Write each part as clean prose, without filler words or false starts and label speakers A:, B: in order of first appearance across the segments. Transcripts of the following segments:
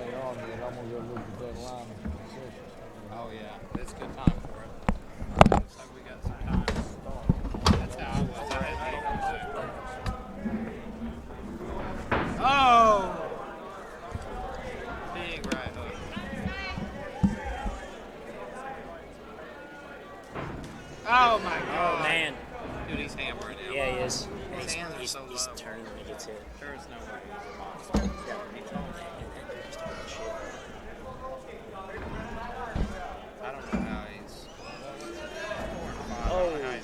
A: later on, then I'm going to go look at that line session.
B: Oh, yeah. It's a good time for it. Looks like we got some time to start. That's how I was. I had oh! Big right hook. Oh, my God.
C: Oh, man.
B: Dude, he's hammering now.
C: Yeah, he is.
B: His hands are so
C: He's
B: low.
C: turning when he gets hit.
B: There is no way he's a monster. I don't know how he's 4-5.
C: Oh,
B: man.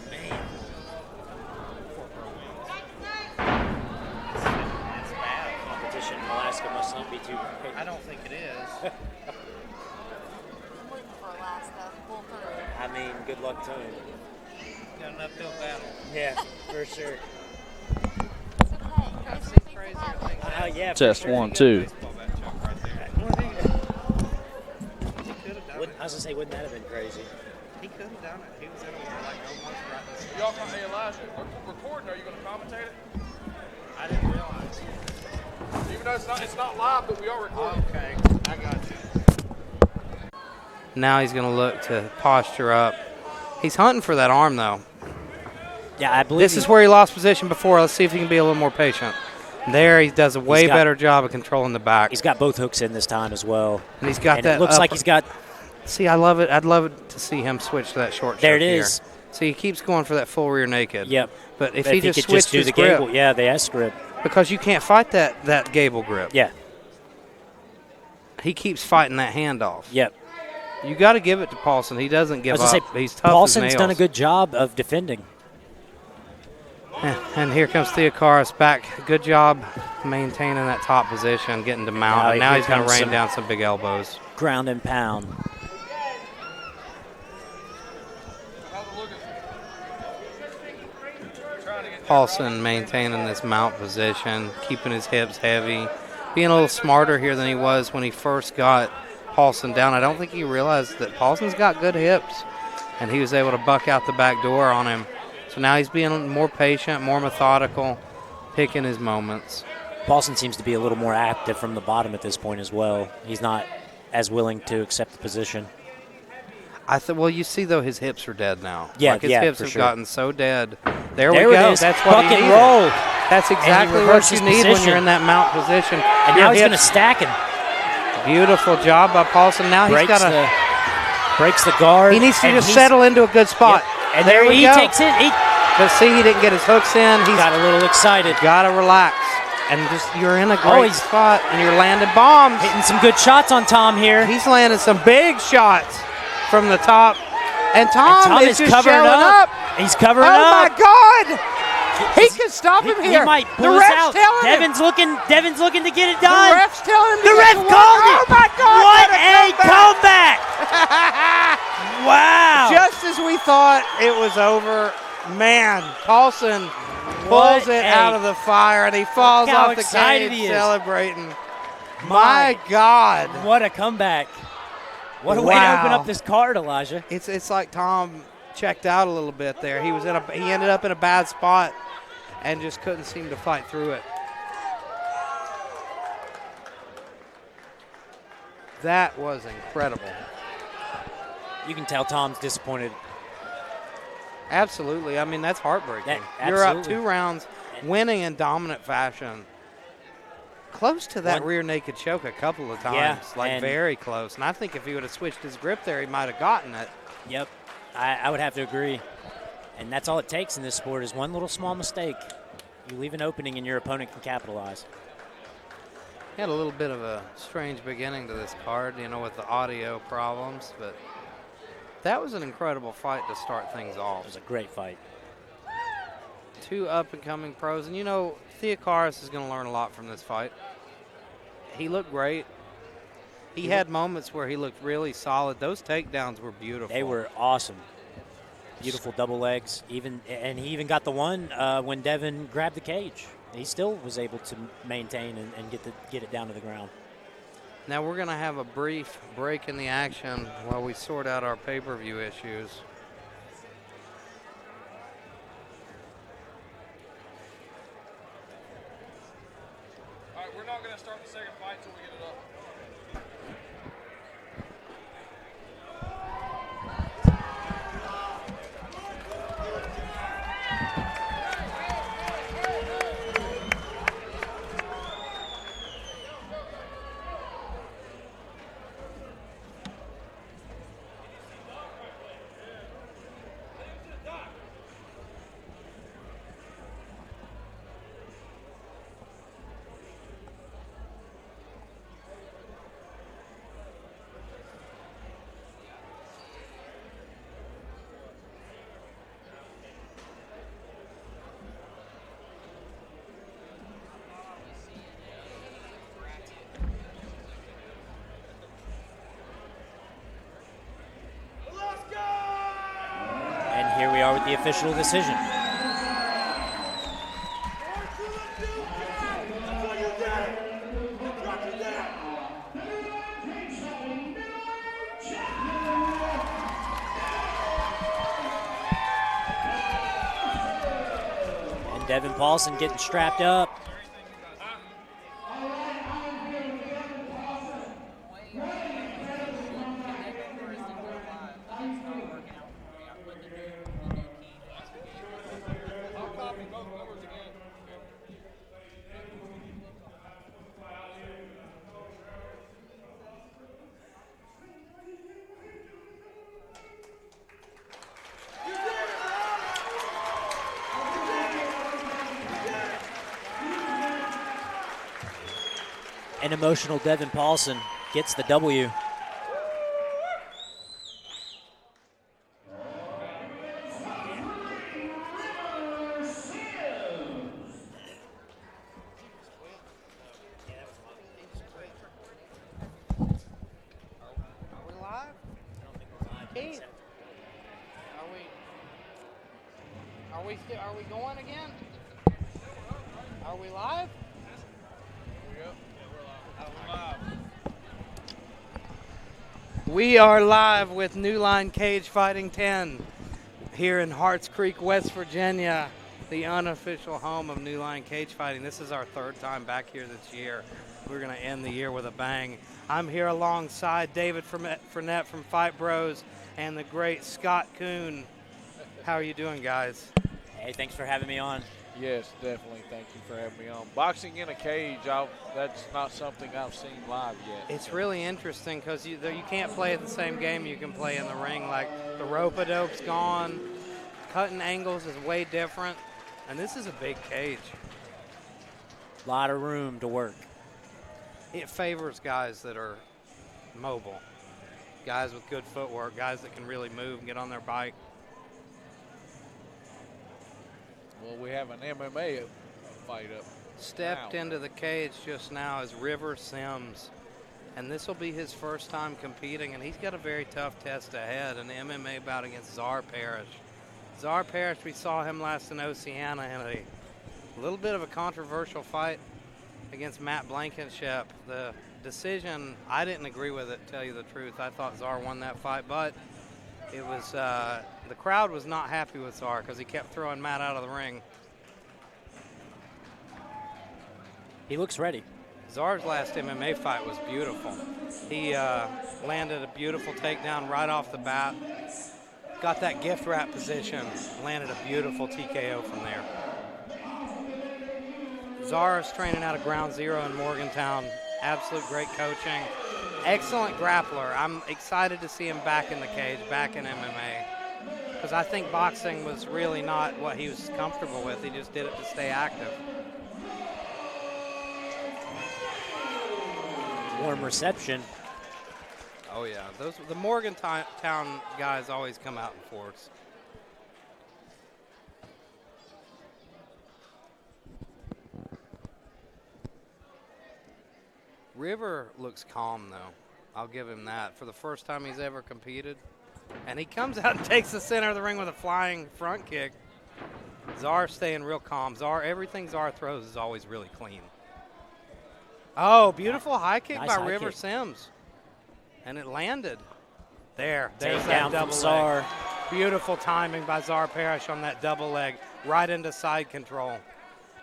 B: It's bad.
C: Competition in Alaska must not be too great.
B: I don't think it is.
D: I'm rooting for Alaska. Pull through.
C: I mean, good luck to him.
B: Got an uphill battle.
C: Yeah, for sure.
D: So, hey,
B: I've
D: crazy
B: seen
D: things
B: crazier
D: happen.
B: things.
C: Yeah,
A: Test
C: for sure.
A: 1, 2.
C: I was gonna say, wouldn't that have been crazy?
B: He could have done it. He was in it like almost right this second.
E: Y'all, hey Elijah, recording, are you going to commentate it?
B: I didn't realize.
E: Even though it's not live, but we are recording.
B: Okay, I got you.
F: Now he's going to look to posture up. He's hunting for that arm, though.
C: Yeah, I believe
F: This is where he lost position before. Let's see if he can be a little more patient. There, he does a way better job of controlling the back.
C: He's got both hooks in this time as well.
F: And he's got
C: and
F: that
C: it looks
F: upper.
C: like he's got.
F: See, I love it. I'd love it to see him switch to that short
C: There
F: choke
C: it is.
F: here. See, he keeps going for that full rear naked.
C: Yep.
F: But if
C: But
F: he just
C: could
F: switched
C: do
F: his
C: the
F: grip,
C: gable, yeah, the S grip.
F: because you can't fight that gable grip.
C: Yeah.
F: He keeps fighting that handoff.
C: Yep.
F: You got to give it to Paulson. He doesn't give
C: I was
F: up.
C: gonna say,
F: He's tough
C: Paulson's
F: as nails.
C: done a good job of defending.
F: And here comes Theocaris back. Good job maintaining that top position, getting to mount. And now he's going to rain down some big elbows.
C: Ground and pound.
F: Paulson maintaining this mount position, keeping his hips heavy, being a little smarter here than he was when he first got Paulson down. I don't think he realized that Paulson's got good hips, and he was able to buck out the back door on him. So now he's being more patient, more methodical, picking his moments.
C: Paulson seems to be a little more active from the bottom at this point as well. He's not as willing to accept the position.
F: Well, you see, though, his hips are dead now.
C: Yeah,
F: his
C: yeah,
F: hips
C: for
F: have
C: sure.
F: gotten so dead. There
C: There
F: we
C: it
F: go.
C: is.
F: That's what
C: Buck
F: he
C: and
F: needed.
C: roll.
F: That's exactly what
C: reverses
F: you need when
C: position.
F: you're in that mount position.
C: And
F: Your
C: now he's going to
F: hips-
C: stack him.
F: Beautiful job by Paulson. Now he's got
C: breaks the guard.
F: He needs to
C: and
F: just
C: he's-
F: settle into a good spot.
C: Yep. And
F: there
C: there
F: we
C: he
F: go.
C: takes it. He
F: But see, he didn't get his hooks in. He's
C: got a little excited.
F: got to relax. And just you're in a
C: Oh,
F: great
C: he's
F: spot, and you're landing bombs.
C: Hitting some good shots on Tom here.
F: He's landing some big shots from the top. And Tom is just
C: covering
F: shelling up.
C: He's covering
F: Oh,
C: up.
F: my God. He can stop him
C: He
F: here.
C: might
F: The
C: pull us
F: ref's
C: out.
F: telling him.
C: Devin's looking to get it
F: The
C: done.
F: ref's telling him.
C: The
F: to
C: ref
F: get to work.
C: called
F: Oh,
C: it.
F: my God.
C: What a comeback. Wow.
F: Just as we thought it was over, man, Paulson pulls
C: What
F: it
C: a-
F: out of the fire, and he falls
C: how
F: off the
C: excited
F: cage
C: he is.
F: celebrating. My God.
C: What a comeback. What a way to open up this card, Elijah.
F: It's like Tom checked out a little bit there. He ended up in a bad spot and just couldn't seem to fight through it. That was incredible.
C: You can tell Tom's disappointed.
F: Absolutely. I mean, that's heartbreaking.
C: That-
F: You're up
C: absolutely.
F: 2 rounds, winning in dominant fashion. Close to that rear naked choke a couple of times,
C: Yeah,
F: like
C: and-
F: very close. And I think if he would have switched his grip there, he might have gotten it.
C: Yep, I would have to agree. And that's all it takes in this sport is one little small mistake. You leave an opening and your opponent can capitalize.
F: He had a little bit of a strange beginning to this card, with the audio problems, but that was an incredible fight to start things off.
C: It was a great fight.
F: 2 up-and-coming pros, and Theocaris is going to learn a lot from this fight. He looked great. He had moments where he looked really solid. Those takedowns were beautiful.
C: They were awesome. Beautiful double legs. And he even got the one when Devin grabbed the cage. He still was able to maintain and get it down to the ground.
F: Now we're going to have a brief break in the action while we sort out our pay-per-view issues.
E: All right, we're not going to start the second fight until we get it up.
C: here we are with the official decision. And Devin Paulson getting strapped up. An emotional Devin Paulson gets the W.
F: Are we going again? Are we live? We are live with New Line Cagefighting 10 here in Harts Creek, West Virginia, the unofficial home of New Line Cagefighting. This is our third time back here this year. We're going to end the year with a bang. I'm here alongside David Fournette from Fight Bros and the great Scott Kuhn. How are you doing, guys?
C: Hey, thanks for having me on.
A: Yes, definitely. Thank you for having me on. Boxing in a cage, that's not something I've seen live yet.
F: It's really interesting because you can't play the same game you can play in the ring. Like the rope-a-dope's gone, cutting angles is way different, and this is a big cage.
C: A lot of room to work.
F: It favors guys that are mobile, guys with good footwork, guys that can really move and get on their bike.
A: Well, we have an MMA fight up.
F: Stepped into the cage just now is River Sims, and this will be his first time competing, and he's got a very tough test ahead, an MMA bout against Czar Parish. Czar Parish, we saw him last in Oceana in a little bit of a controversial fight against Matt Blankenship. The decision, I didn't agree with it, to tell you the truth. I thought Czar won that fight, but it was the crowd was not happy with Czar because he kept throwing Matt out of the ring.
C: He looks ready.
F: Czar's last MMA fight was beautiful. He landed a beautiful takedown right off the bat. Got that gift wrap position, landed a beautiful TKO from there. Czar's training out of Ground Zero in Morgantown. Absolute great coaching. Excellent grappler. I'm excited to see him back in the cage, back in MMA. Because I think boxing was really not what he was comfortable with. He just did it to stay active.
C: Warm reception.
F: Oh yeah, the Morgantown guys always come out in force. River looks calm though. I'll give him that. For the first time he's ever competed. And he comes out and takes the center of the ring with a flying front kick. Czar staying real calm. Everything Czar throws is always really clean. Oh, beautiful high kick
C: Nice
F: by
C: high
F: River
C: kick.
F: Sims. And it landed. There's
C: Take
F: that
C: down from
F: double
C: Czar.
F: leg. Beautiful timing by Czar Parish on that double leg, right into side control.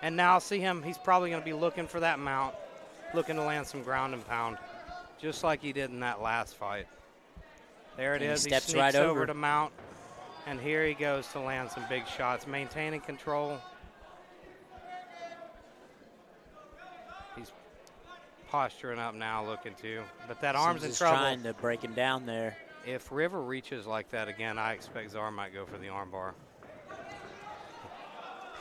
F: And now see him, he's probably going to be looking for that mount, looking to land some ground and pound, just like he did in that last fight. There it
C: And he
F: is. He
C: steps
F: sneaks
C: right over.
F: over to mount, and here he goes to land some big shots, maintaining control. He's posturing up now, looking to, but that arm's in
C: Sims is
F: trouble.
C: trying to break him down there.
F: If River reaches like that again, I expect Czar might go for the armbar.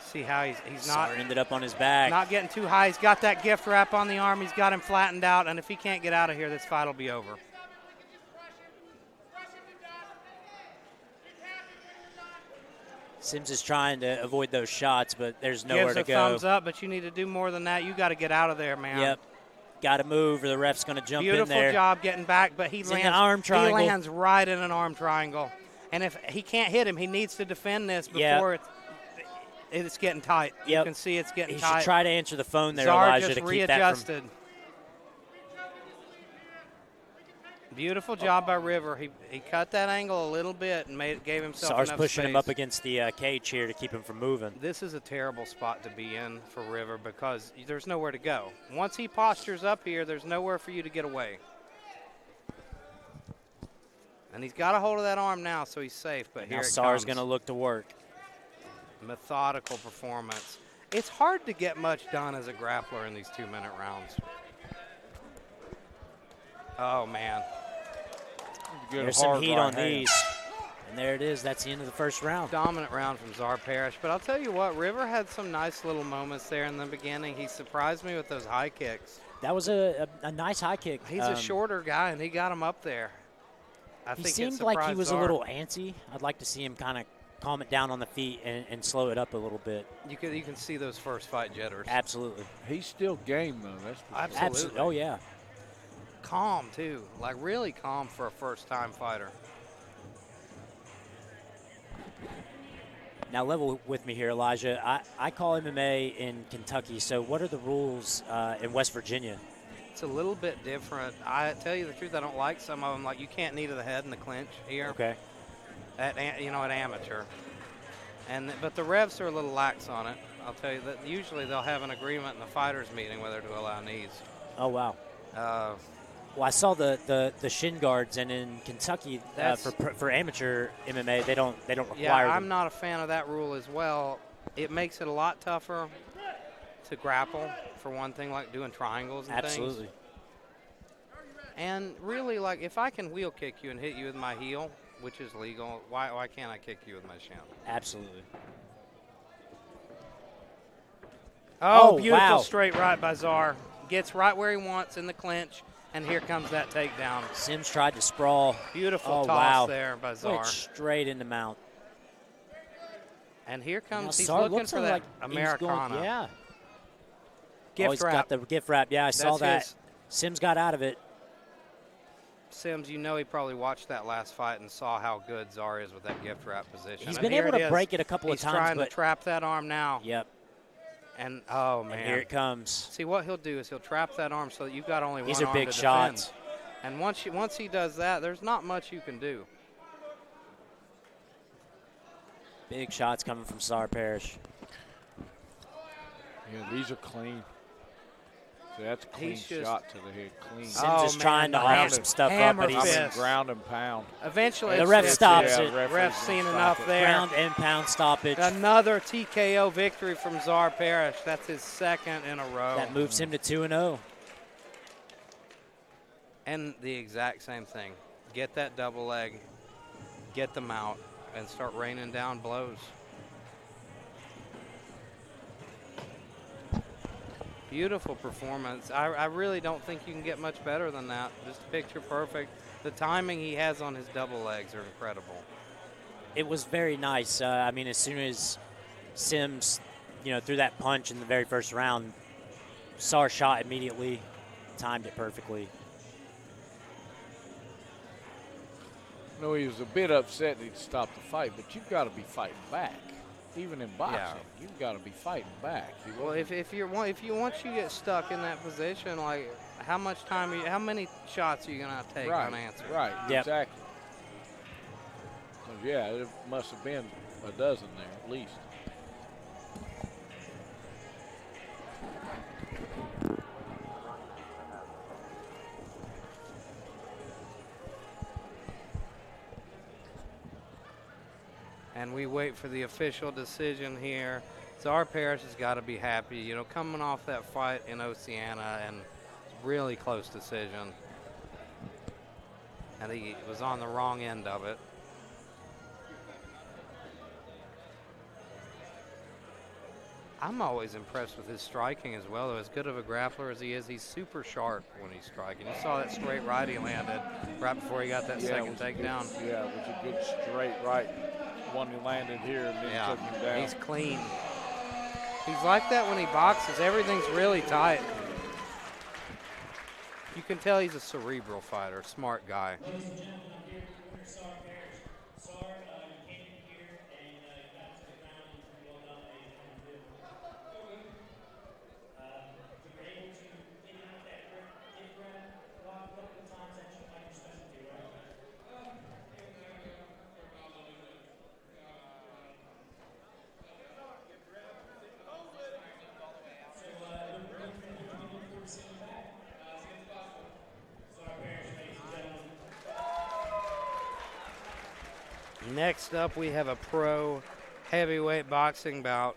F: See how he's not
C: Czar ended up on his back.
F: not getting too high. He's got that gift wrap on the arm. He's got him flattened out, and if he can't get out of here, this fight will be over.
C: Sims is trying to avoid those shots, but there's nowhere
F: Gives
C: to
F: a
C: go.
F: thumbs up, but you need to do more than that. You got to get out of there, man.
C: Yep. Got to move or the ref's going to jump
F: Beautiful
C: in there.
F: job getting back, but he
C: He's in
F: lands,
C: the arm triangle.
F: he lands right in an arm triangle. And if he can't hit him, he needs to defend this before it's getting tight.
C: Yep.
F: You can see it's getting
C: He
F: tight.
C: should try to answer the phone there,
F: Czar
C: Elijah,
F: just
C: to keep that
F: readjusted.
C: from.
F: Beautiful job by River. He cut that angle a little bit and gave himself
C: Czar's
F: enough
C: pushing
F: space.
C: him up against the cage here to keep him from moving.
F: This is a terrible spot to be in for River because there's nowhere to go. Once he postures up here, there's nowhere for you to get away. And he's got a hold of that arm now, so he's safe. But here it
C: Czar's
F: comes.
C: going to look to work.
F: Methodical performance. It's hard to get much done as a grappler in these 2-minute rounds. Oh, man.
C: There's some heat on these. And there it is. That's the end of the first round.
F: Dominant round from Czar Parish. But I'll tell you what, River had some nice little moments there in the beginning. He surprised me with those high kicks.
C: That was a nice high kick.
F: He's a shorter guy, and he got him up there.
C: He seemed like he was a little antsy. I'd like to see him kind of calm it down on the feet and slow it up a little bit.
F: You can see those first fight jitters.
C: Absolutely.
A: He's still game, though. That's for sure.
F: Absolutely.
C: Oh, yeah.
F: Calm, too. Like, really calm for a first-time fighter.
C: Now, level with me here, Elijah. I call MMA in Kentucky, so what are the rules in West Virginia?
F: It's a little bit different. I tell you the truth, I don't like some of them. Like, you can't knee to the head in the clinch here.
C: Okay.
F: At amateur. But the refs are a little lax on it. I'll tell you that usually they'll have an agreement in the fighters' meeting whether to allow knees.
C: Oh, wow. Well, I saw the shin guards, and in Kentucky for amateur MMA, they don't require them.
F: I'm not a fan of that rule as well. It makes it a lot tougher to grapple, for one thing, like doing triangles and things.
C: Absolutely.
F: And really, like, if I can wheel kick you and hit you with my heel, which is legal, why can't I kick you with my shin?
C: Absolutely.
F: Oh, beautiful
C: wow.
F: straight right by Czar. Gets right where he wants in the clinch, and here comes that takedown.
C: Sims tried to sprawl.
F: Beautiful toss
C: wow.
F: there by Czar.
C: Went straight into mount.
F: And here comes, he's
C: Czar
F: looking for that
C: like
F: Americana.
C: Yeah.
F: Gift wrap.
C: Got the gift wrap. Yeah, I saw that.
F: His.
C: Sims got out of it.
F: Sims, you know he probably watched that last fight and saw how good Czar is with that gift wrap position.
C: He's
F: and
C: been able to break it a couple of
F: He's
C: times.
F: trying to trap that arm now.
C: Yep.
F: And, oh, man.
C: And here it comes.
F: See, what he'll do is he'll trap that arm so that you've got only one
C: These are
F: arm
C: big
F: to
C: shots.
F: defend. And once he does that, there's not much you can do.
C: Big shots coming from Czar Parish.
A: Yeah, these are clean. So that's a clean shot to the head. Clean.
C: Sims is trying to iron some stuff up, but he's
A: ground and pound.
F: Eventually,
C: the ref stops it.
F: Ref's seen enough there.
C: Ground and pound stoppage.
F: Another TKO victory from Czar Parish. That's his second in a row.
C: That moves him to 2-0.
F: And the exact same thing. Get that double leg, get them out, and start raining down blows. Beautiful performance. I really don't think you can get much better than that. Just picture perfect. The timing he has on his double legs are incredible.
C: It was very nice. I mean, as soon as Sims, threw that punch in the very first round, Czar shot immediately, timed it perfectly.
A: No, he was a bit upset that he'd stopped the fight, but you've got to be fighting back. Even in boxing, you've got to be fighting back.
F: Well, if you once you get stuck in that position, like how many shots are you gonna take unanswered?
A: Right,
C: yep.
A: Exactly. So yeah, it must have been a dozen there at least.
F: And we wait for the official decision here. Czar Parish has got to be happy, coming off that fight in Oceana and really close decision. And he was on the wrong end of it. I'm always impressed with his striking as well. As good of a grappler as he is, he's super sharp when he's striking. You saw that straight right he landed right before he got that second takedown.
A: Yeah, it was a good straight right. One he landed here and then took him down.
F: He's clean. He's like that when he boxes. Everything's really tight. You can tell he's a cerebral fighter, smart guy.
C: Ladies and gentlemen, here Czar Parish. Czar
F: Next up, we have a pro heavyweight boxing bout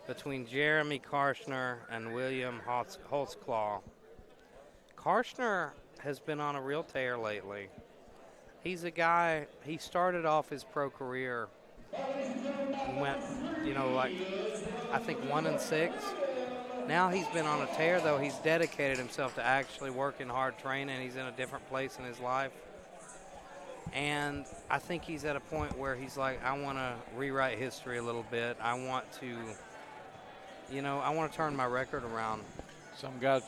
F: between Jeremy Karchner and William Holtzclaw. Karchner has been on a real tear lately. He's a guy, he started off his pro career, he went, like, I think 1-6. Now he's been on a tear, though. He's dedicated himself to actually working hard training. He's in a different place in his life. And I think he's at a point where he's like, I want to rewrite history a little bit. I want to, I want to turn my record around.
A: Some guys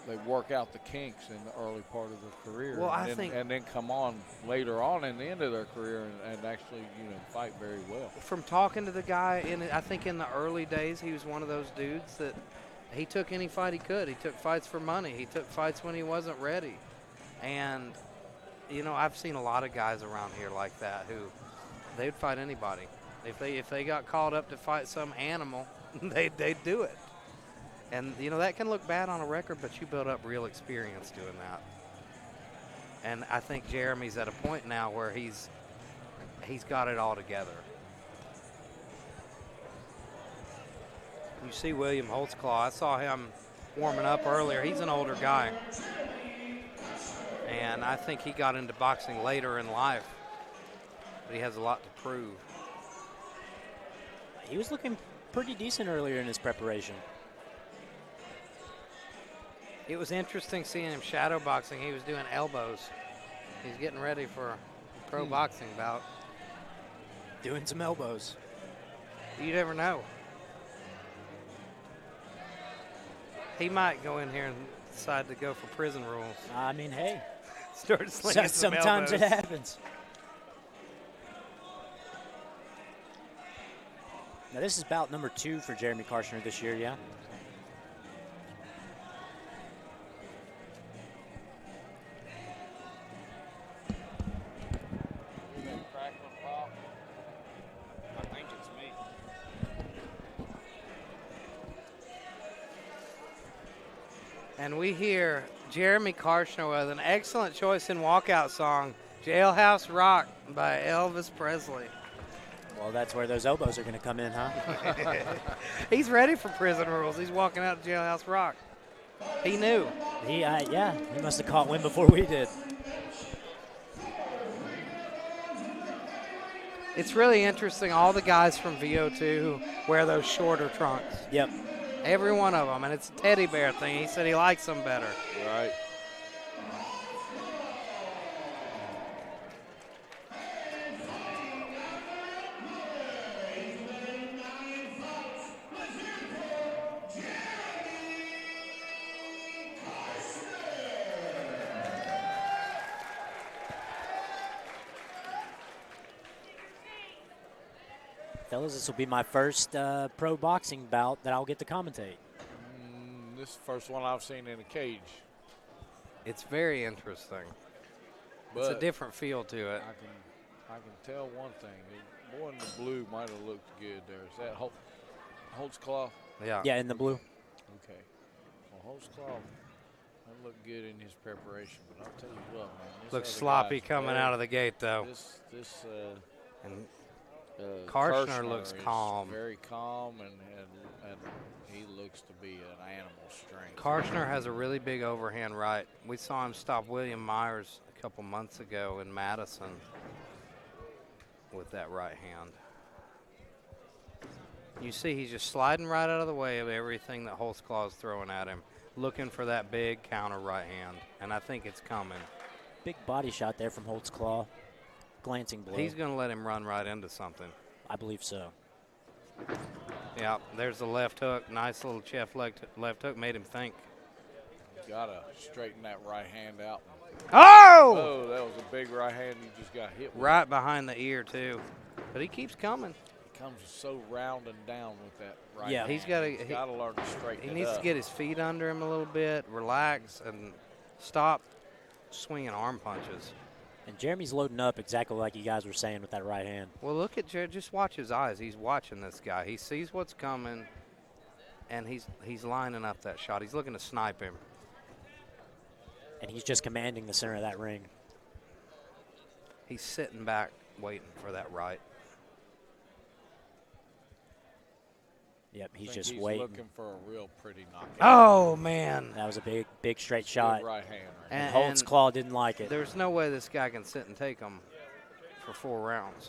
A: they work out the kinks in the early part of their career.
F: Well,
A: and then come on later on in the end of their career and actually, fight very well.
F: From talking to the guy, I think in the early days, he was one of those dudes that he took any fight he could. He took fights for money. He took fights when he wasn't ready. And, I've seen a lot of guys around here like that who they'd fight anybody. If they got called up to fight some animal, they'd do it. And, that can look bad on a record, but you build up real experience doing that. And I think Jeremy's at a point now where he's got it all together. You see William Holtzclaw. I saw him warming up earlier. He's an older guy. And I think he got into boxing later in life. But he has a lot to prove.
C: He was looking pretty decent earlier in his preparation.
F: It was interesting seeing him shadow boxing. He was doing elbows. He's getting ready for a pro boxing bout.
C: Doing some elbows.
F: You never know. He might go in here and decide to go for prison rules.
C: I mean, hey.
F: Start slinging some
C: sometimes
F: elbows.
C: it happens. Now, this is bout number 2 for Jeremy Karchner this year, yeah?
F: And we hear Jeremy Karchner with an excellent choice in walkout song, Jailhouse Rock by Elvis Presley.
C: Well, that's where those elbows are going to come in, huh?
F: He's ready for prison rules. He's walking out to Jailhouse Rock. He knew.
C: He must have caught wind before we did.
F: It's really interesting. All the guys from VO2 wear those shorter trunks.
C: Yep.
F: Every one of them, and it's a teddy bear thing. He said he likes them better.
A: Right.
C: Fellas, this will be my first pro boxing bout that I'll get to commentate.
A: This is the first one I've seen in a cage.
F: It's very interesting.
A: But
F: it's a different feel to it.
A: I can tell one thing. The boy in the blue might have looked good there. Is that Holtzclaw?
F: Yeah.
C: Yeah, in the blue.
A: Okay. Well, Holtzclaw looked good in his preparation, but I'll tell you what, man.
F: Looks sloppy coming out of the gate, though. And Karchner looks calm.
A: Very calm, and he looks to be an animal strength.
F: Karchner has a really big overhand right. We saw him stop William Myers a couple months ago in Madison with that right hand. You see he's just sliding right out of the way of everything that Holtzclaw is throwing at him, looking for that big counter right hand, and I think it's coming.
C: Big body shot there from Holtzclaw. Glancing blow.
F: He's going to let him run right into something.
C: I believe so.
F: Yeah, there's the left hook. Nice little chef left hook. Made him think.
A: Got to straighten that right hand out.
F: Oh!
A: Oh, that was a big right hand he just got hit with.
F: Right behind the ear, too. But he keeps coming.
A: He comes so round and down with that right
C: Yeah.
A: hand.
F: He's got
A: to learn to straighten it up.
F: He needs to get his feet under him a little bit, relax, and stop swinging arm punches.
C: And Jeremy's loading up exactly like you guys were saying with that right hand.
F: Well, look at Jared. Just watch his eyes. He's watching this guy. He sees what's coming, and he's lining up that shot. He's looking to snipe him.
C: And he's just commanding the center of that ring.
F: He's sitting back waiting for that right.
C: Yep, he's
A: I think
C: just
A: he's
C: waiting.
A: looking for a real pretty knockout.
F: Oh, man.
C: That was a big straight
A: Good
C: shot.
A: right hand. Right
C: And
F: And
C: Holtzclaw didn't like it.
F: there's no way this guy can sit and take him for 4 rounds.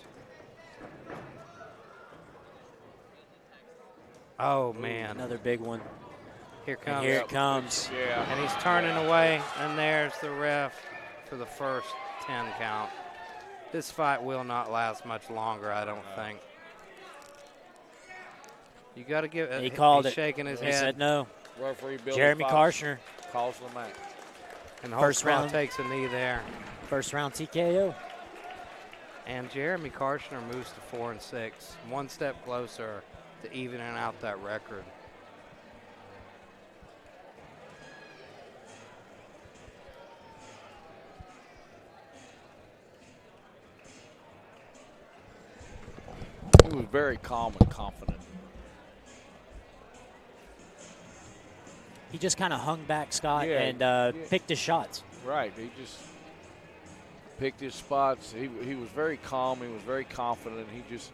F: Oh, man.
C: Another big one.
F: Here
C: And
F: comes.
C: here it comes.
A: Yeah.
F: And he's turning away, and there's the ref for the first 10 count. This fight will not last much longer, I don't think. You got to give it.
C: He called
F: he's
C: it.
F: shaking his
C: He
F: head.
C: said no.
A: Referee Billy
C: Jeremy
A: Fox
C: Karchner,
A: calls the match.
F: And
C: First
F: Holtzclaw
C: round.
F: takes a knee there.
C: first round TKO.
F: And Jeremy Karchner moves to 4-6, one step closer to evening out that record.
A: He was very calm and confident.
C: He just kind of hung back, Scott,
A: Yeah,
C: and picked his shots.
A: Right. He just picked his spots. He was very calm. He was very confident. He just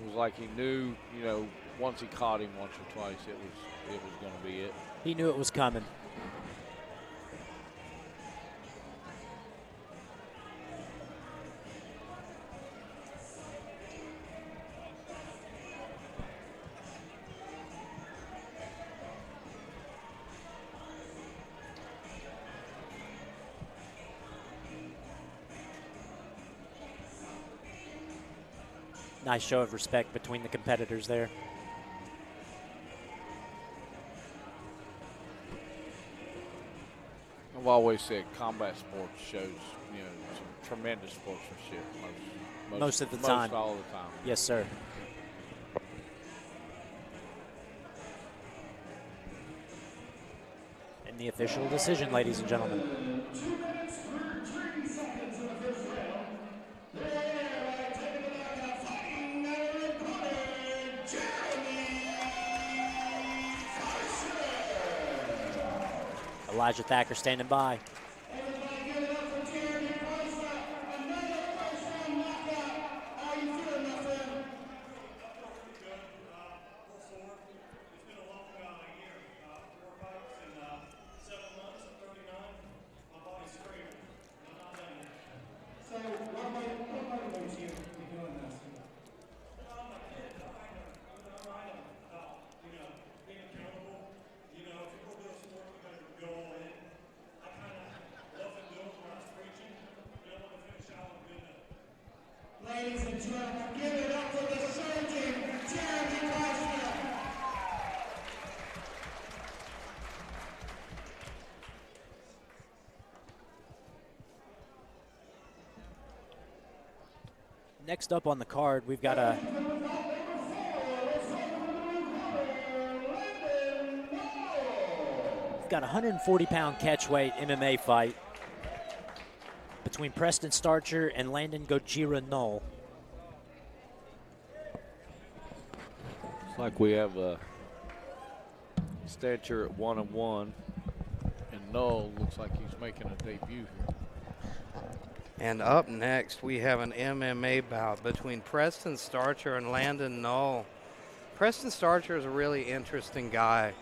A: it was like he knew, you know, once he caught him once or twice, it was going to be it.
C: He knew it was coming. Nice show of respect between the competitors there.
A: I've always said combat sports shows, you know, some tremendous sportsmanship
C: Most of the time.
A: Most all the time.
C: Yes, sir. And the official decision, ladies and gentlemen. Elijah Thacker standing by.
G: Ladies and gentlemen, give it up for the surgeon, Jeremy Karchner.
C: Next up on the card, we've got a we've got a 140-pound catchweight MMA fight between Preston Starcher and Landon Gojira Null.
A: It's like we have a Starcher at 1-1, and Null looks like he's making a debut here.
F: And up next, we have an MMA bout between Preston Starcher and Landon Null. Preston Starcher is a really interesting guy.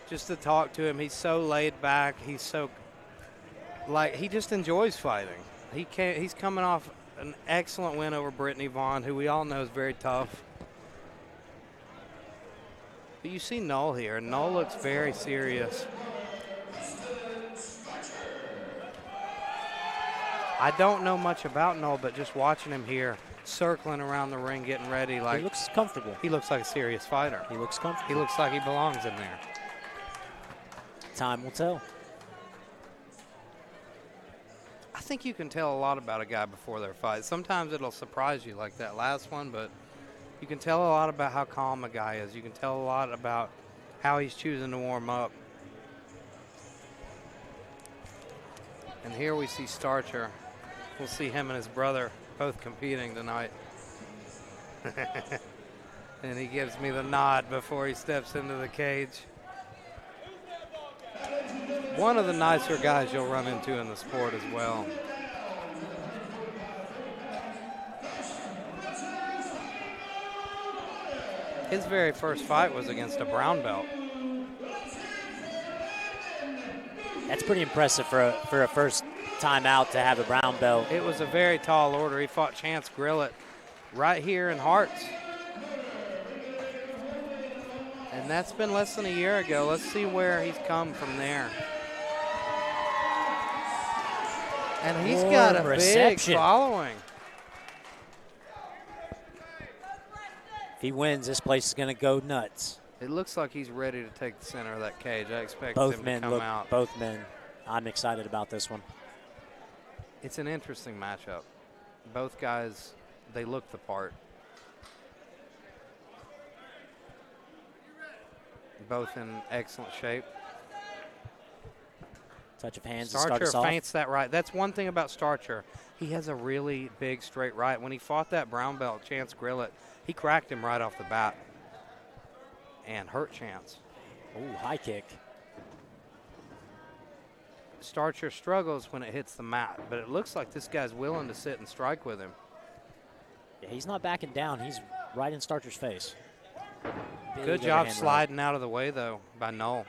F: Just to talk to him, he's so laid back. He's so, like, he just enjoys fighting. He's coming off an excellent win over Brittany Vaughn, who we all know is very tough. But you see Null here, and Null looks very serious. I don't know much about Null, but just watching him here, circling around the ring, getting ready, like
C: He looks comfortable.
F: he looks like a serious fighter.
C: He looks
F: He
C: comfortable.
F: looks like he belongs in there.
C: Time will tell.
F: I think you can tell a lot about a guy before their fight. Sometimes it'll surprise you, like that last one, but you can tell a lot about how calm a guy is. You can tell a lot about how he's choosing to warm up. And here we see Starcher. We'll see him and his brother both competing tonight. And he gives me the nod before he steps into the cage. One of the nicer guys you'll run into in the sport as well. His very first fight was against a brown belt.
C: That's pretty impressive for a first time out to have a brown belt.
F: It was a very tall order. He fought Chance Grillett right here in Harts. And that's been less than a year ago. Let's see where he's come from there. And he's got a big following.
C: If he wins, this place is going to go nuts.
F: It looks like he's ready to take the center of that cage. I expect
C: Both
F: him
C: men
F: to come out.
C: Both men. I'm excited about this one.
F: It's an interesting matchup. Both guys, they look the part. Both in excellent shape.
C: Touch of hands to start us
F: Starcher
C: off.
F: feints that right. That's one thing about Starcher. He has a really big straight right. When he fought that brown belt, Chance Grillett, he cracked him right off the bat and hurt Chance.
C: Ooh, high kick.
F: Starcher struggles when it hits the mat, but it looks like this guy's willing to sit and strike with him.
C: Yeah, he's not backing down. He's right in Starcher's face.
F: Good job sliding out of the way, though, by Null.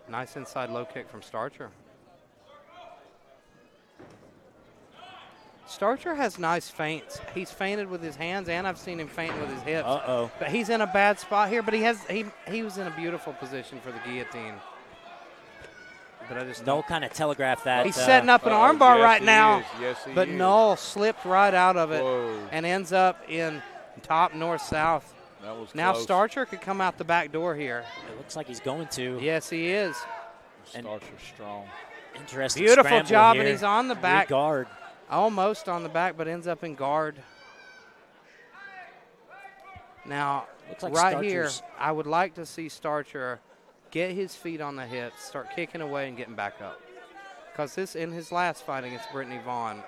F: Nice inside low kick from Starcher. Starcher has nice feints. He's feinted with his hands, and I've seen him feint with his hips.
C: Uh-oh.
F: But he's in a bad spot here, but he was in a beautiful position for the guillotine. But I just
C: Null kind of telegraphed that.
F: He's setting up an armbar right now.
A: Yes, he
F: but
A: is.
F: Null slipped right out of it.
A: Whoa.
F: And ends up in top north-south.
A: That was
F: Now
A: close.
F: Starcher could come out the back door here.
C: It looks like he's going to.
F: Yes, he is.
A: Starcher's strong.
C: Interesting
F: Beautiful
C: scramble
F: job,
C: here.
F: and he's on the back.
C: Guard.
F: Almost on the back, but ends up in guard. Now,
C: Looks like
F: right here,
C: Starcher's-
F: I would like to see Starcher get his feet on the hips, start kicking away and getting back up. Because this, in his last fight against Brittany Vaughn,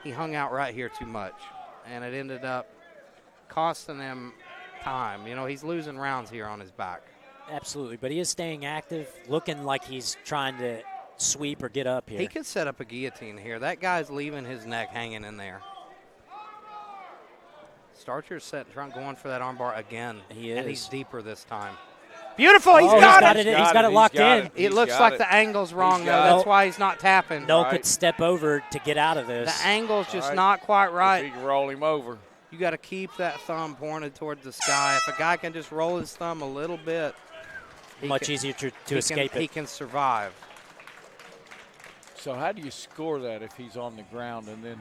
F: he hung out right here too much, and it ended up costing him time. You know, he's losing rounds here on his back.
C: Absolutely, but he is staying active, looking like he's trying to sweep or get up here.
F: He could set up a guillotine here. That guy's leaving his neck hanging in there. Starcher's going for that armbar again.
C: He is.
F: And he's deeper this time. Beautiful, he's
C: Oh,
F: got it.
C: He's got it locked in.
F: It looks like the angle's wrong, though. That's why he's not tapping.
C: Null could step over to get out of this.
F: The angle's just not quite right.
A: If he can roll him over.
F: You got to keep that thumb pointed toward the sky. If a guy can just roll his thumb a little bit,
C: Much easier to escape it.
F: He can survive.
A: So how do you score that if he's on the ground and then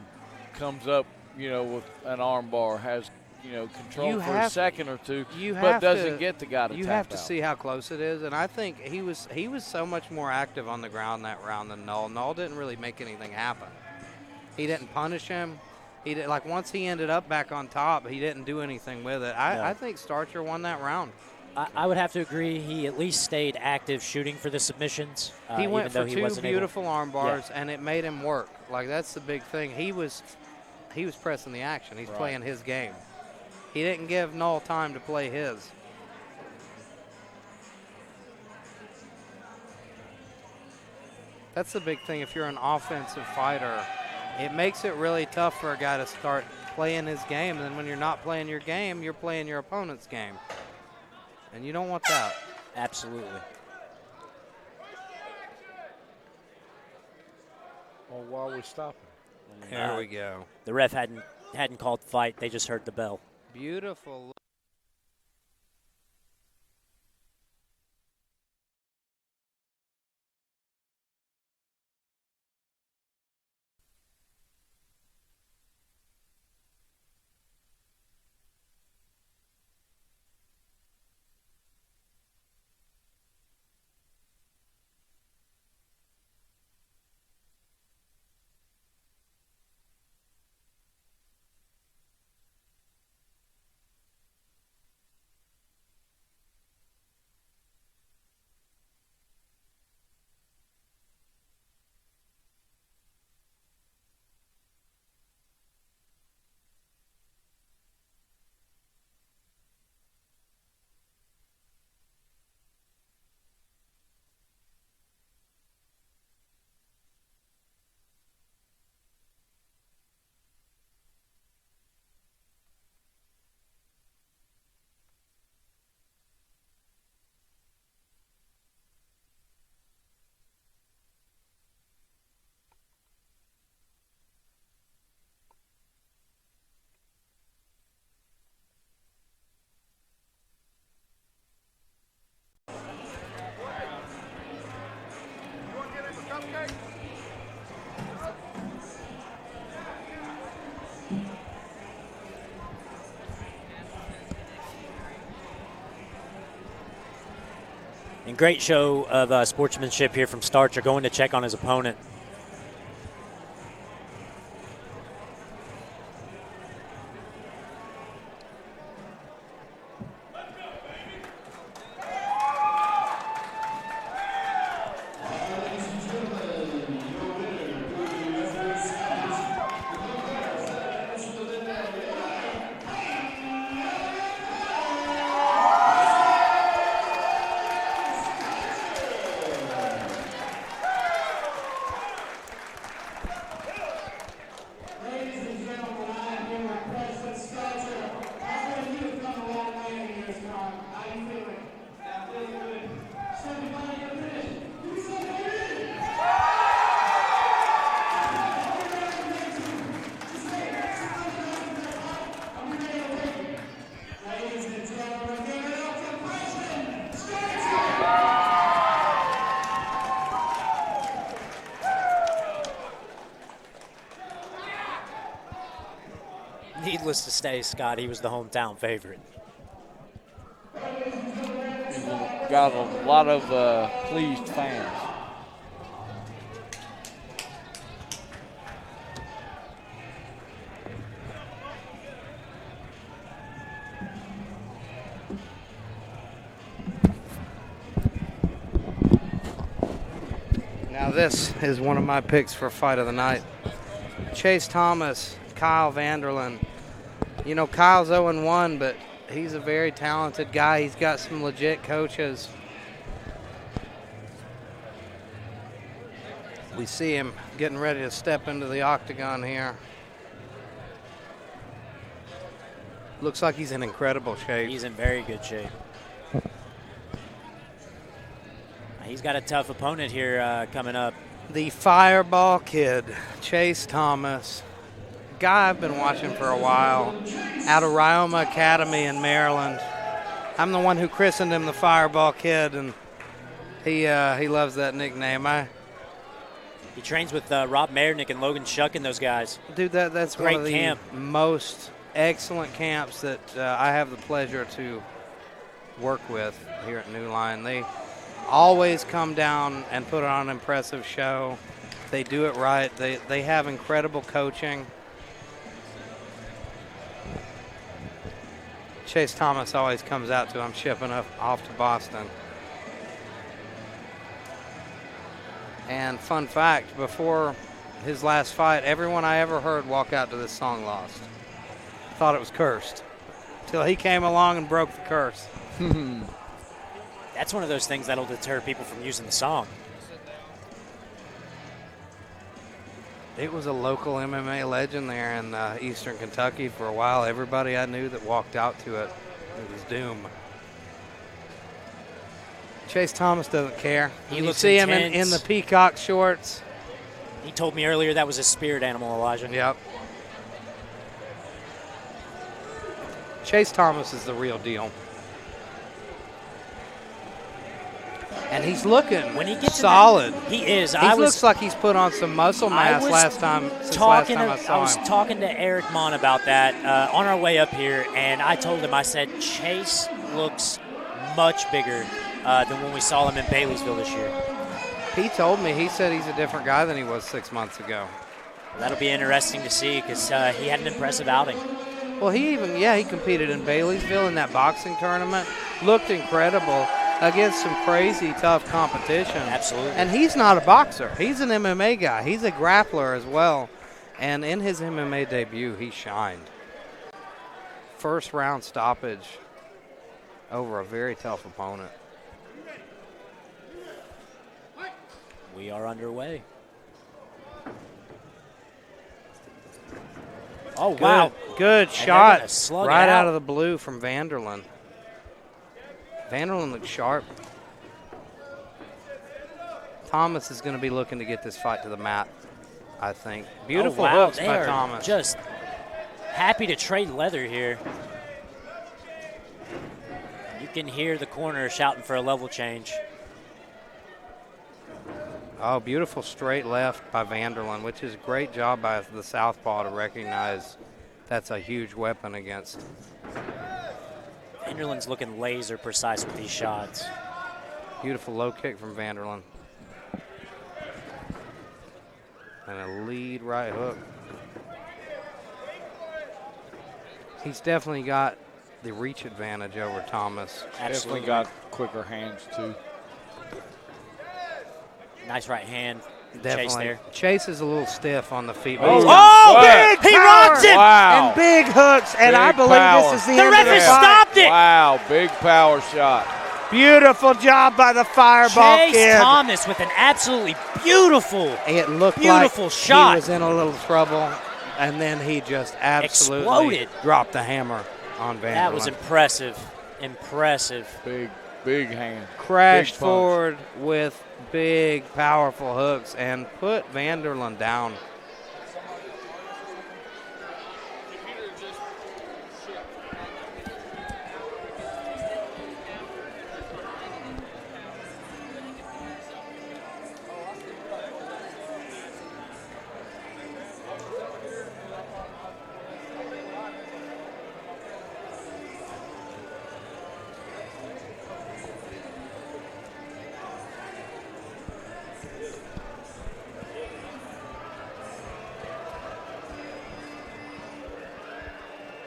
A: comes up, you know, with an arm bar, has, you know, control for a second or two, but doesn't get the guy to tap out?
F: You have to see how close it is, and I think he was so much more active on the ground that round than Null. Null didn't really make anything happen. He didn't punish him. He did, like, once he ended up back on top, he didn't do anything with it. I think Starcher won that round.
C: I would have to agree. He at least stayed active shooting for the submissions.
F: He went for
C: he
F: two
C: wasn't
F: beautiful arm bars,
C: Yeah.
F: and it made him work. Like, that's the big thing. He was pressing the action. He's playing his game. He didn't give Null time to play his. That's the big thing if you're an offensive fighter. It makes it really tough for a guy to start playing his game. And then when you're not playing your game, you're playing your opponent's game. And you don't want that.
C: Absolutely.
A: Well, while we're stopping.
F: There we go.
C: The ref hadn't called the fight. They just heard the bell.
F: Beautiful.
C: And great show of sportsmanship here from Starcher, going to check on his opponent. Needless to say, Scott, he was the hometown favorite.
A: He's got a lot of pleased fans.
F: Now this is one of my picks for fight of the night. Chase Thomas, Kyle Vanderlin. You know, Kyle's 0-1, but he's a very talented guy. He's got some legit coaches. We see him getting ready to step into the octagon here. Looks like he's in incredible shape.
C: He's in very good shape. He's got a tough opponent here coming up.
F: The Fireball Kid, Chase Thomas. Guy I've been watching for a while, out of Ryoma Academy in Maryland. I'm the one who christened him the Fireball Kid, and he loves that nickname.
C: He trains with Rob Marinick and Logan Shuck and those guys.
F: Dude, that's
C: Great
F: one of the
C: camp.
F: most excellent camps that I have the pleasure to work with here at New Line. They always come down and put on an impressive show. They do it right. They have incredible coaching. Chase Thomas always comes out to him shipping off to Boston. And fun fact, before his last fight, everyone I ever heard walk out to this song lost. Thought it was cursed. Till he came along and broke the curse.
C: That's one of those things that'll deter people from using the song.
F: It was a local MMA legend there in eastern Kentucky for a while. Everybody I knew that walked out to it, it was doom. Chase Thomas doesn't care.
C: He
F: You
C: looks
F: see him
C: intense.
F: in the peacock shorts.
C: He told me earlier that was his spirit animal, Elijah.
F: Yep. Chase Thomas is the real deal. And he's looking
C: When he gets
F: solid.
C: he is.
F: He looks like he's put on some muscle mass last time I saw
C: I was
F: him.
C: talking to Eric Mon about that on our way up here, and I told him, I said, Chase looks much bigger than when we saw him in Baileysville this year.
F: He told me, he said he's a different guy than he was 6 months ago.
C: That'll be interesting to see because he had an impressive outing.
F: Well, he competed in Baileysville in that boxing tournament. Looked incredible against some crazy tough competition.
C: Absolutely.
F: And he's not a boxer. He's an MMA guy. He's a grappler as well. And in his MMA debut, he shined. First round stoppage over a very tough opponent.
C: We are underway. Oh, wow.
F: Good
C: they're
F: shot
C: gonna slug it
F: right out
C: out.
F: of the blue from Vanderlin. Vanderlin looks sharp. Thomas is going to be looking to get this fight to the mat, I think. Beautiful
C: wow.
F: hooks
C: They
F: by
C: are
F: Thomas.
C: Just happy to trade leather here. You can hear the corner shouting for a level change.
F: Oh, beautiful straight left by Vanderlin, which is a great job by the southpaw to recognize that's a huge weapon against.
C: Vanderlin's looking laser precise with these shots.
F: Beautiful low kick from Vanderlin. And a lead right hook. He's definitely got the reach advantage over Thomas.
A: Definitely got quicker hands, too.
C: Nice right hand.
F: Definitely.
C: Chase there.
F: Chase is a little stiff on the feet. But
A: Oh,
F: he's
C: Oh,
F: big
C: he
F: power
C: rocks him.
A: Wow.
F: and big hooks, and I
A: Big
F: believe
A: power.
F: this is the
C: The
F: end
C: ref
F: of the
C: has
F: fight.
C: stopped it.
A: Wow, big power shot.
F: Beautiful job by the Fireball
C: Chase
F: Kid.
C: Thomas with an absolutely beautiful.
F: It looked
C: Beautiful
F: like
C: shot.
F: he was in a little trouble, and then he just absolutely
C: Exploded.
F: dropped the hammer on Vanderlin.
C: That was impressive. Impressive.
A: Big hand.
F: Crashed
A: Big punch.
F: forward with big, powerful hooks and put Vanderlin down.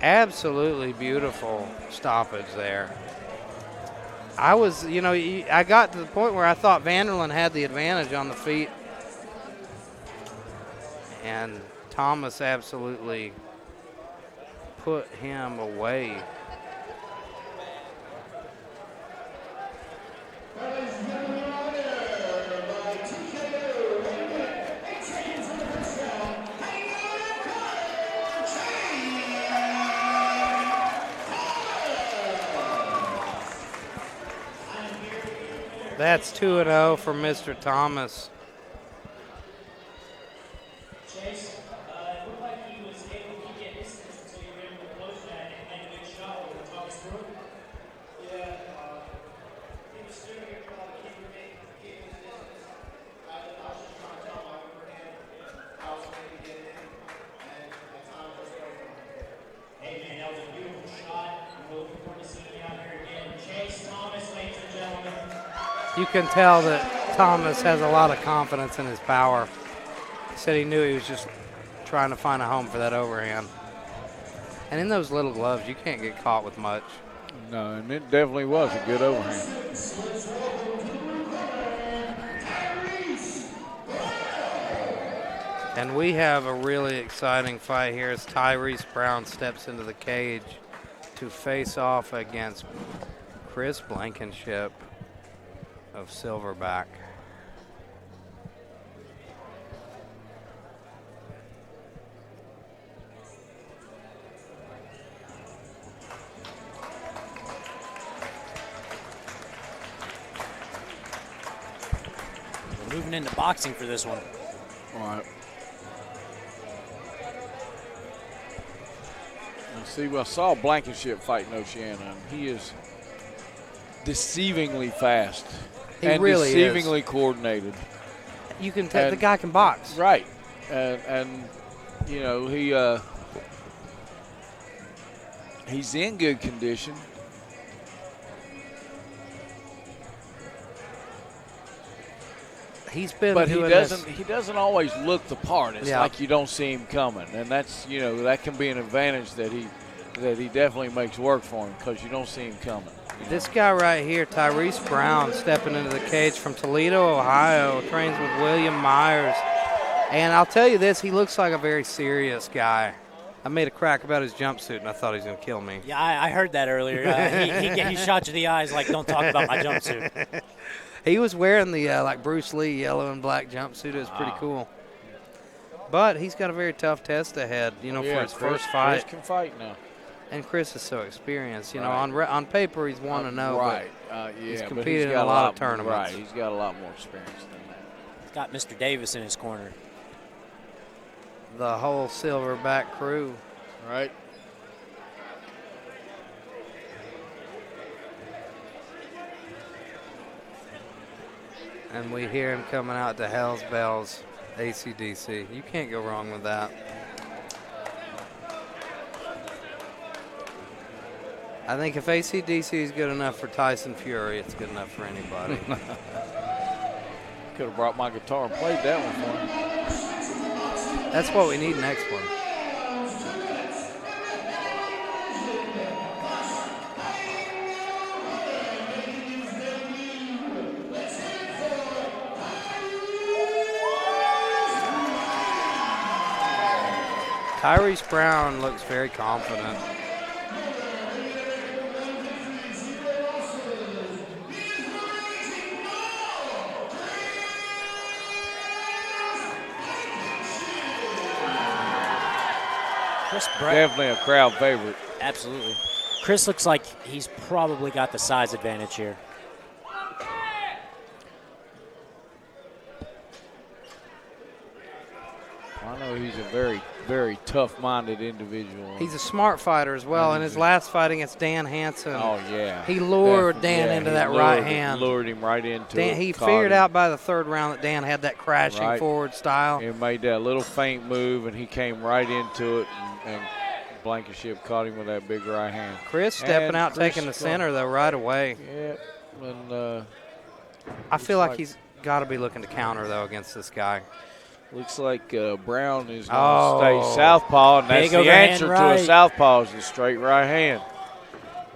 F: Absolutely beautiful stoppage there. I was, I got to the point where I thought Vanderlin had the advantage on the feet. And Thomas absolutely put him away. That's 2-0 for Mr. Thomas.
G: Chase, it looked like he was able to keep it distance until you were able to close that and land a big shot. Will you talk us through it? Yeah, he was still here for like keep his distance. I was just trying to tell my overhand I was going to get it in, and at times just go from it. Hey man, that was a beautiful shot. We're looking forward to seeing you out here again. Chase Thomas, ladies and gentlemen.
F: You can tell that Thomas has a lot of confidence in his power. He said he knew he was just trying to find a home for that overhand. And in those little gloves, you can't get caught with much.
A: No, and it definitely was a good overhand.
F: And we have a really exciting fight here as Tyrese Brown steps into the cage to face off against Chris Blankenship of Silverback.
C: We're moving into boxing for this one.
A: All right. See, I saw Blankenship fighting Oceana, and he is deceivingly fast.
F: He
A: and
F: really
A: deceivingly coordinated.
F: You can tell the guy can box.
A: Right. And you know, he's in good condition.
F: He's been
A: But
F: doing
A: he doesn't always look the part. It's like you don't see him coming. And that's, that can be an advantage that he definitely makes work for him because you don't see him coming.
F: This guy right here, Tyrese Brown, stepping into the cage from Toledo, Ohio, trains with William Myers. And I'll tell you this, he looks like a very serious guy. I made a crack about his jumpsuit, and I thought he was going to kill me.
C: Yeah, I heard that earlier. He shot you in the eyes like, don't talk about my jumpsuit.
F: He was wearing the, like Bruce Lee, yellow and black jumpsuit. It was pretty cool. But he's got a very tough test ahead, for his first fight.
A: Chris can fight now.
F: And Chris is so experienced. On paper he's 1-0.
A: Right.
F: He's
A: but
F: competed in
A: got
F: a lot of tournaments.
A: Right. He's got a lot more experience than that.
C: He's got Mr. Davis in his corner.
F: The whole Silverback crew.
A: Right.
F: And we hear him coming out to Hell's Bells, AC/DC. You can't go wrong with that. I think if AC/DC is good enough for Tyson Fury, it's good enough for anybody.
A: Could have brought my guitar and played that one for him.
F: That's what we need next one. Tyrese Brown looks very confident.
A: Definitely a crowd favorite.
C: Absolutely. Chris looks like he's probably got the size advantage here.
A: I know he's a very, very tough-minded individual.
F: He's a smart fighter as well. In his last fight against Dan Hansen, he lured Dan into that right hand.
A: Lured him right into it.
F: He figured out by the third round that Dan had that crashing forward style.
A: He made that little feint move, and he came right into it, and Blankenship caught him with that big right hand.
F: Chris stepping out, taking the center, though, right away.
A: Yeah, and
F: I feel like he's got to be looking to counter, though, against this guy.
A: Looks like Brown is going to stay southpaw, and that's the answer to a southpaw is the straight right hand.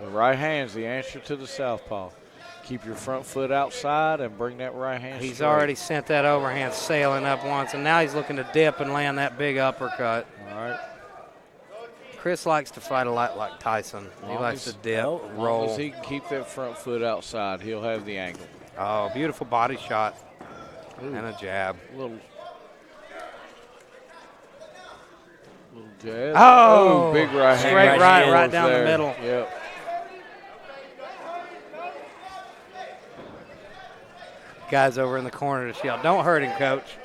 A: The right hand's the answer to the southpaw. Keep your front foot outside and bring that right hand
F: He's
A: straight.
F: already sent that overhand sailing up once, and now he's looking to dip and land that big uppercut.
A: All right.
F: Chris likes to fight a lot like Tyson. He likes to dip, roll.
A: As long as he can keep that front foot outside, he'll have the angle.
F: Oh, beautiful body shot. And a jab.
A: Little jab.
F: Oh,
A: big right hand.
F: Straight right down the middle.
A: Yep.
F: Guys over in the corner just yell, "Don't hurt him, coach."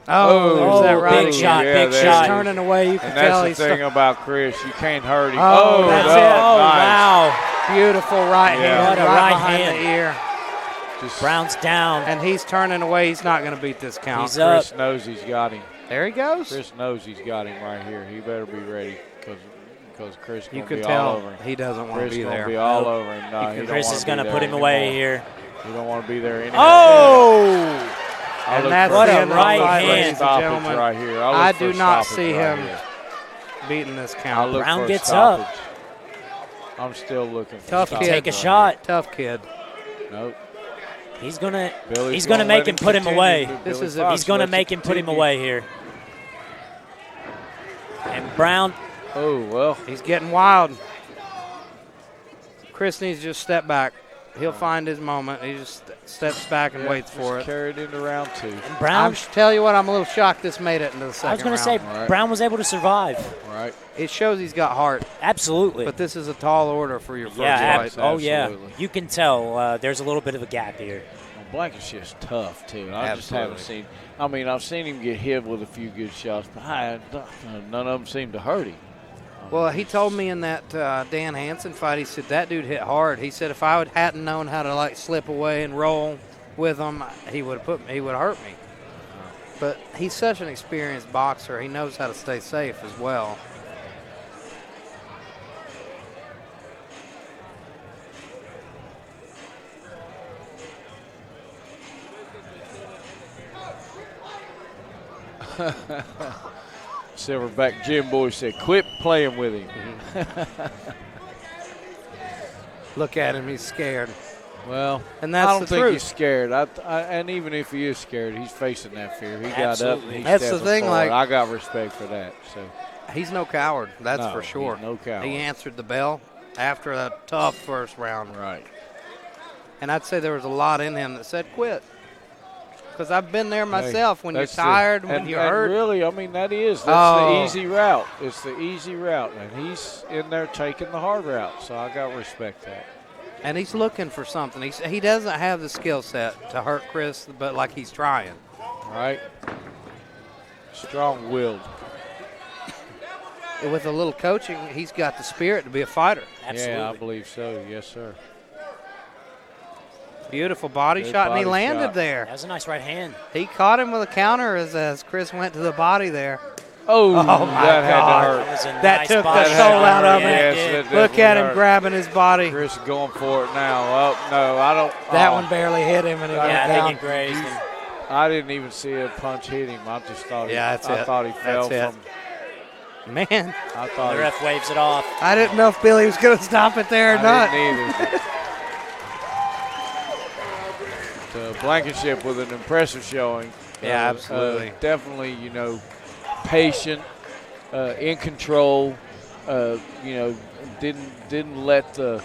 F: There's that right.
C: Big shot, big
F: He's
C: shot.
F: turning away. You can
A: And
F: tell
A: that's the thing about Chris. You can't hurt him.
F: That's it.
A: Nice.
F: Wow. Beautiful right hand.
C: What a
F: right
C: right
F: behind
C: hand.
F: the ear.
C: Brown's down.
F: And he's turning away. He's not going to beat this count.
C: He's up.
A: Chris knows he's got him.
F: There he goes.
A: Chris knows he's got him right here. He better be ready because Chris
F: You
A: going to
F: can
A: be
F: tell
A: all over him.
F: he doesn't want to
A: Chris
F: be
A: going
F: there.
A: to be all over him. No, he don't
C: Chris
A: wanna
C: is
A: be
C: going to
A: there
C: put him
A: anymore.
C: away here.
A: He don't want to be there anymore.
F: Oh! And that's
C: what
F: the
C: a
F: end of the
C: right
F: fight,
C: hand.
F: ladies and
A: Stoppage
F: gentlemen.
A: right here.
F: I do not see
A: right
F: him
A: here.
F: beating this
A: I
F: count.
A: look
C: Brown
A: for a
C: gets
A: stoppage.
C: up.
A: I'm still looking for
F: Tough
A: stoppage
F: kid.
C: Take a
A: right
C: shot.
F: Tough kid.
A: here. Nope.
C: He's gonna
A: Billy's
C: gonna make
A: let
C: him put him
A: continue.
C: away.
F: This
A: Billy
F: is a-
A: Fox
C: He's gonna
A: lets
C: make
A: it
C: him put him
A: continue.
C: away here. And Brown,
A: Oh, well.
F: He's getting wild. Chris needs to just step back. He'll find his moment. He just steps back and waits for it.
A: Carried into round two.
C: and Brown.
F: Tell you what, I'm a little shocked this made it into the second
C: I was gonna say
F: round.
A: Right.
C: Brown was able to survive.
A: Right.
F: It shows he's got heart,
C: Absolutely.
F: but this is a tall order for your first
C: yeah.
F: fight.
C: Oh yeah.
A: Absolutely.
C: You can tell there's a little bit of a gap here.
A: Blank's just tough, too. I just haven't
F: Absolutely.
A: seen – I mean, I've seen him get hit with a few good shots, but none of them seem to hurt him.
F: Well, he told me in that Dan Hansen fight, he said that dude hit hard. He said if I hadn't known how to like slip away and roll with him, he would hurt me. But he's such an experienced boxer. He knows how to stay safe as well.
A: Silverback Jim Boy said, quit playing with him.
F: Look at him, he's scared.
A: Well,
F: And that's
A: I don't
F: the
A: think
F: truth.
A: he's scared. And even if he is scared, he's facing that fear. He got up
C: Absolutely.
A: and he's
F: That's the
A: stepping
F: thing,
A: forward.
F: like-
A: I got respect for that. So
F: He's no coward, that's
A: No,
F: for sure.
A: he's no coward.
F: He answered the bell after a tough first round.
A: right.
F: And I'd say there was a lot in him that said quit. Because I've been there myself when you're
A: That's the-
F: tired, when
A: and-
F: you're
A: and
F: hurt.
A: really, I mean, that's
F: Oh.
A: the easy route. It's the easy route, and he's in there taking the hard route. So I got to respect that.
F: And he's looking for something. He doesn't have the skill set to hurt Chris, but like he's trying.
A: Right. Strong-willed.
F: With a little coaching, he's got the spirit to be a fighter.
C: Absolutely.
A: Yeah, I believe so. Yes, sir.
F: Beautiful body
A: Good
F: shot, and he
A: body
F: landed
A: shot.
F: there.
C: That was a nice right hand.
F: He caught him with a counter as Chris went to the body there.
A: Oh,
F: my
A: that had to
F: God.
A: hurt.
C: That was a
F: That
C: nice
F: took the
C: body
F: soul
C: shot.
F: out of
C: Yeah,
F: him.
C: it
A: Yes,
C: did.
A: that
F: Look
A: definitely
F: at him
A: hurt.
F: grabbing his body.
A: Chris is going for it now. Oh, no, I don't.
F: That
A: oh,
F: one barely hit him, and it
C: Yeah,
F: went
C: I
F: down.
C: think it grazed him.
A: I didn't even see a punch hit him. I just thought
F: Yeah,
A: he,
F: that's
A: I
F: it.
A: thought he fell
F: That's
A: from.
F: Man,
A: I thought
C: The
A: he,
C: ref waves it off.
F: I didn't know if Billy was going to stop it there or
A: I
F: not.
A: didn't either. Blankenship with an impressive showing.
F: Yeah, absolutely.
A: Definitely, you know, patient, in control. You know, didn't let the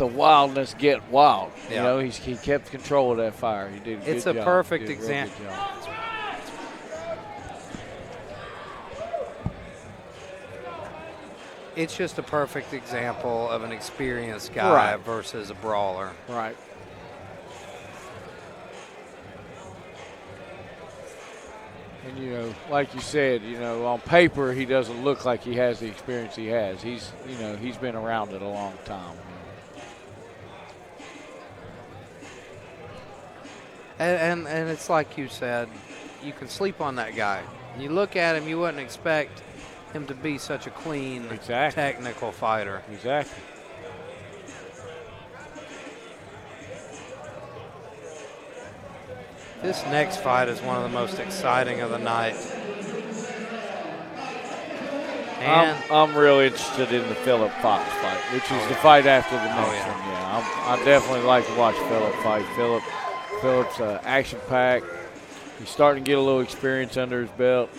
A: wildness get wild.
F: Yeah.
A: You know, he kept control of that fire. He did. A
F: It's
A: good
F: a
A: job.
F: perfect
A: Did a real
F: example.
A: good job.
F: It's just a perfect example of an experienced guy
A: Right.
F: versus a brawler.
A: Right. And, you know, like you said, you know, on paper he doesn't look like he has the experience he has. He's, you know, he's been around it a long time.
F: And it's like you said, you can sleep on that guy. You look at him, you wouldn't expect him to be such a clean,
A: Exactly.
F: technical fighter.
A: Exactly.
F: This next fight is one of the most exciting of the night. And
A: I'm really interested in the Phillip Fox fight, which is the fight after the next
F: yeah.
A: one. Yeah, I definitely like to watch Phillip fight. Phillip's action-packed. He's starting to get a little experience under his belt.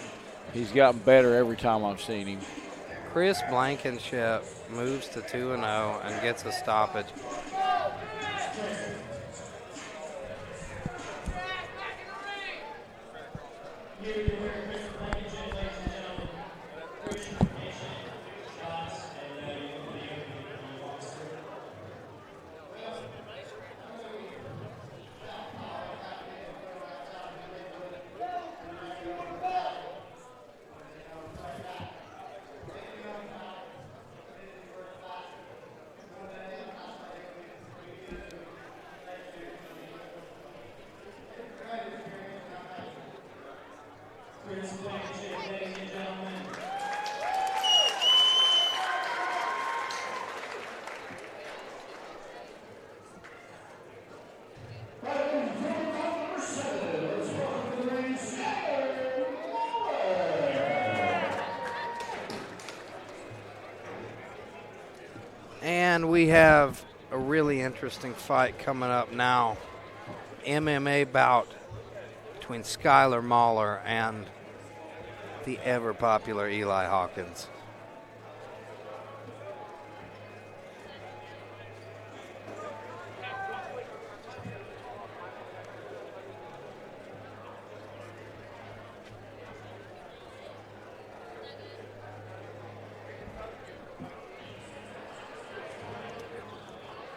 A: He's gotten better every time I've seen him.
F: Chris Blankenship moves to 2-0 and gets a stoppage. And we have a really interesting fight coming up now. MMA bout between Skylar Mahler and the ever-popular Eli Hawkins.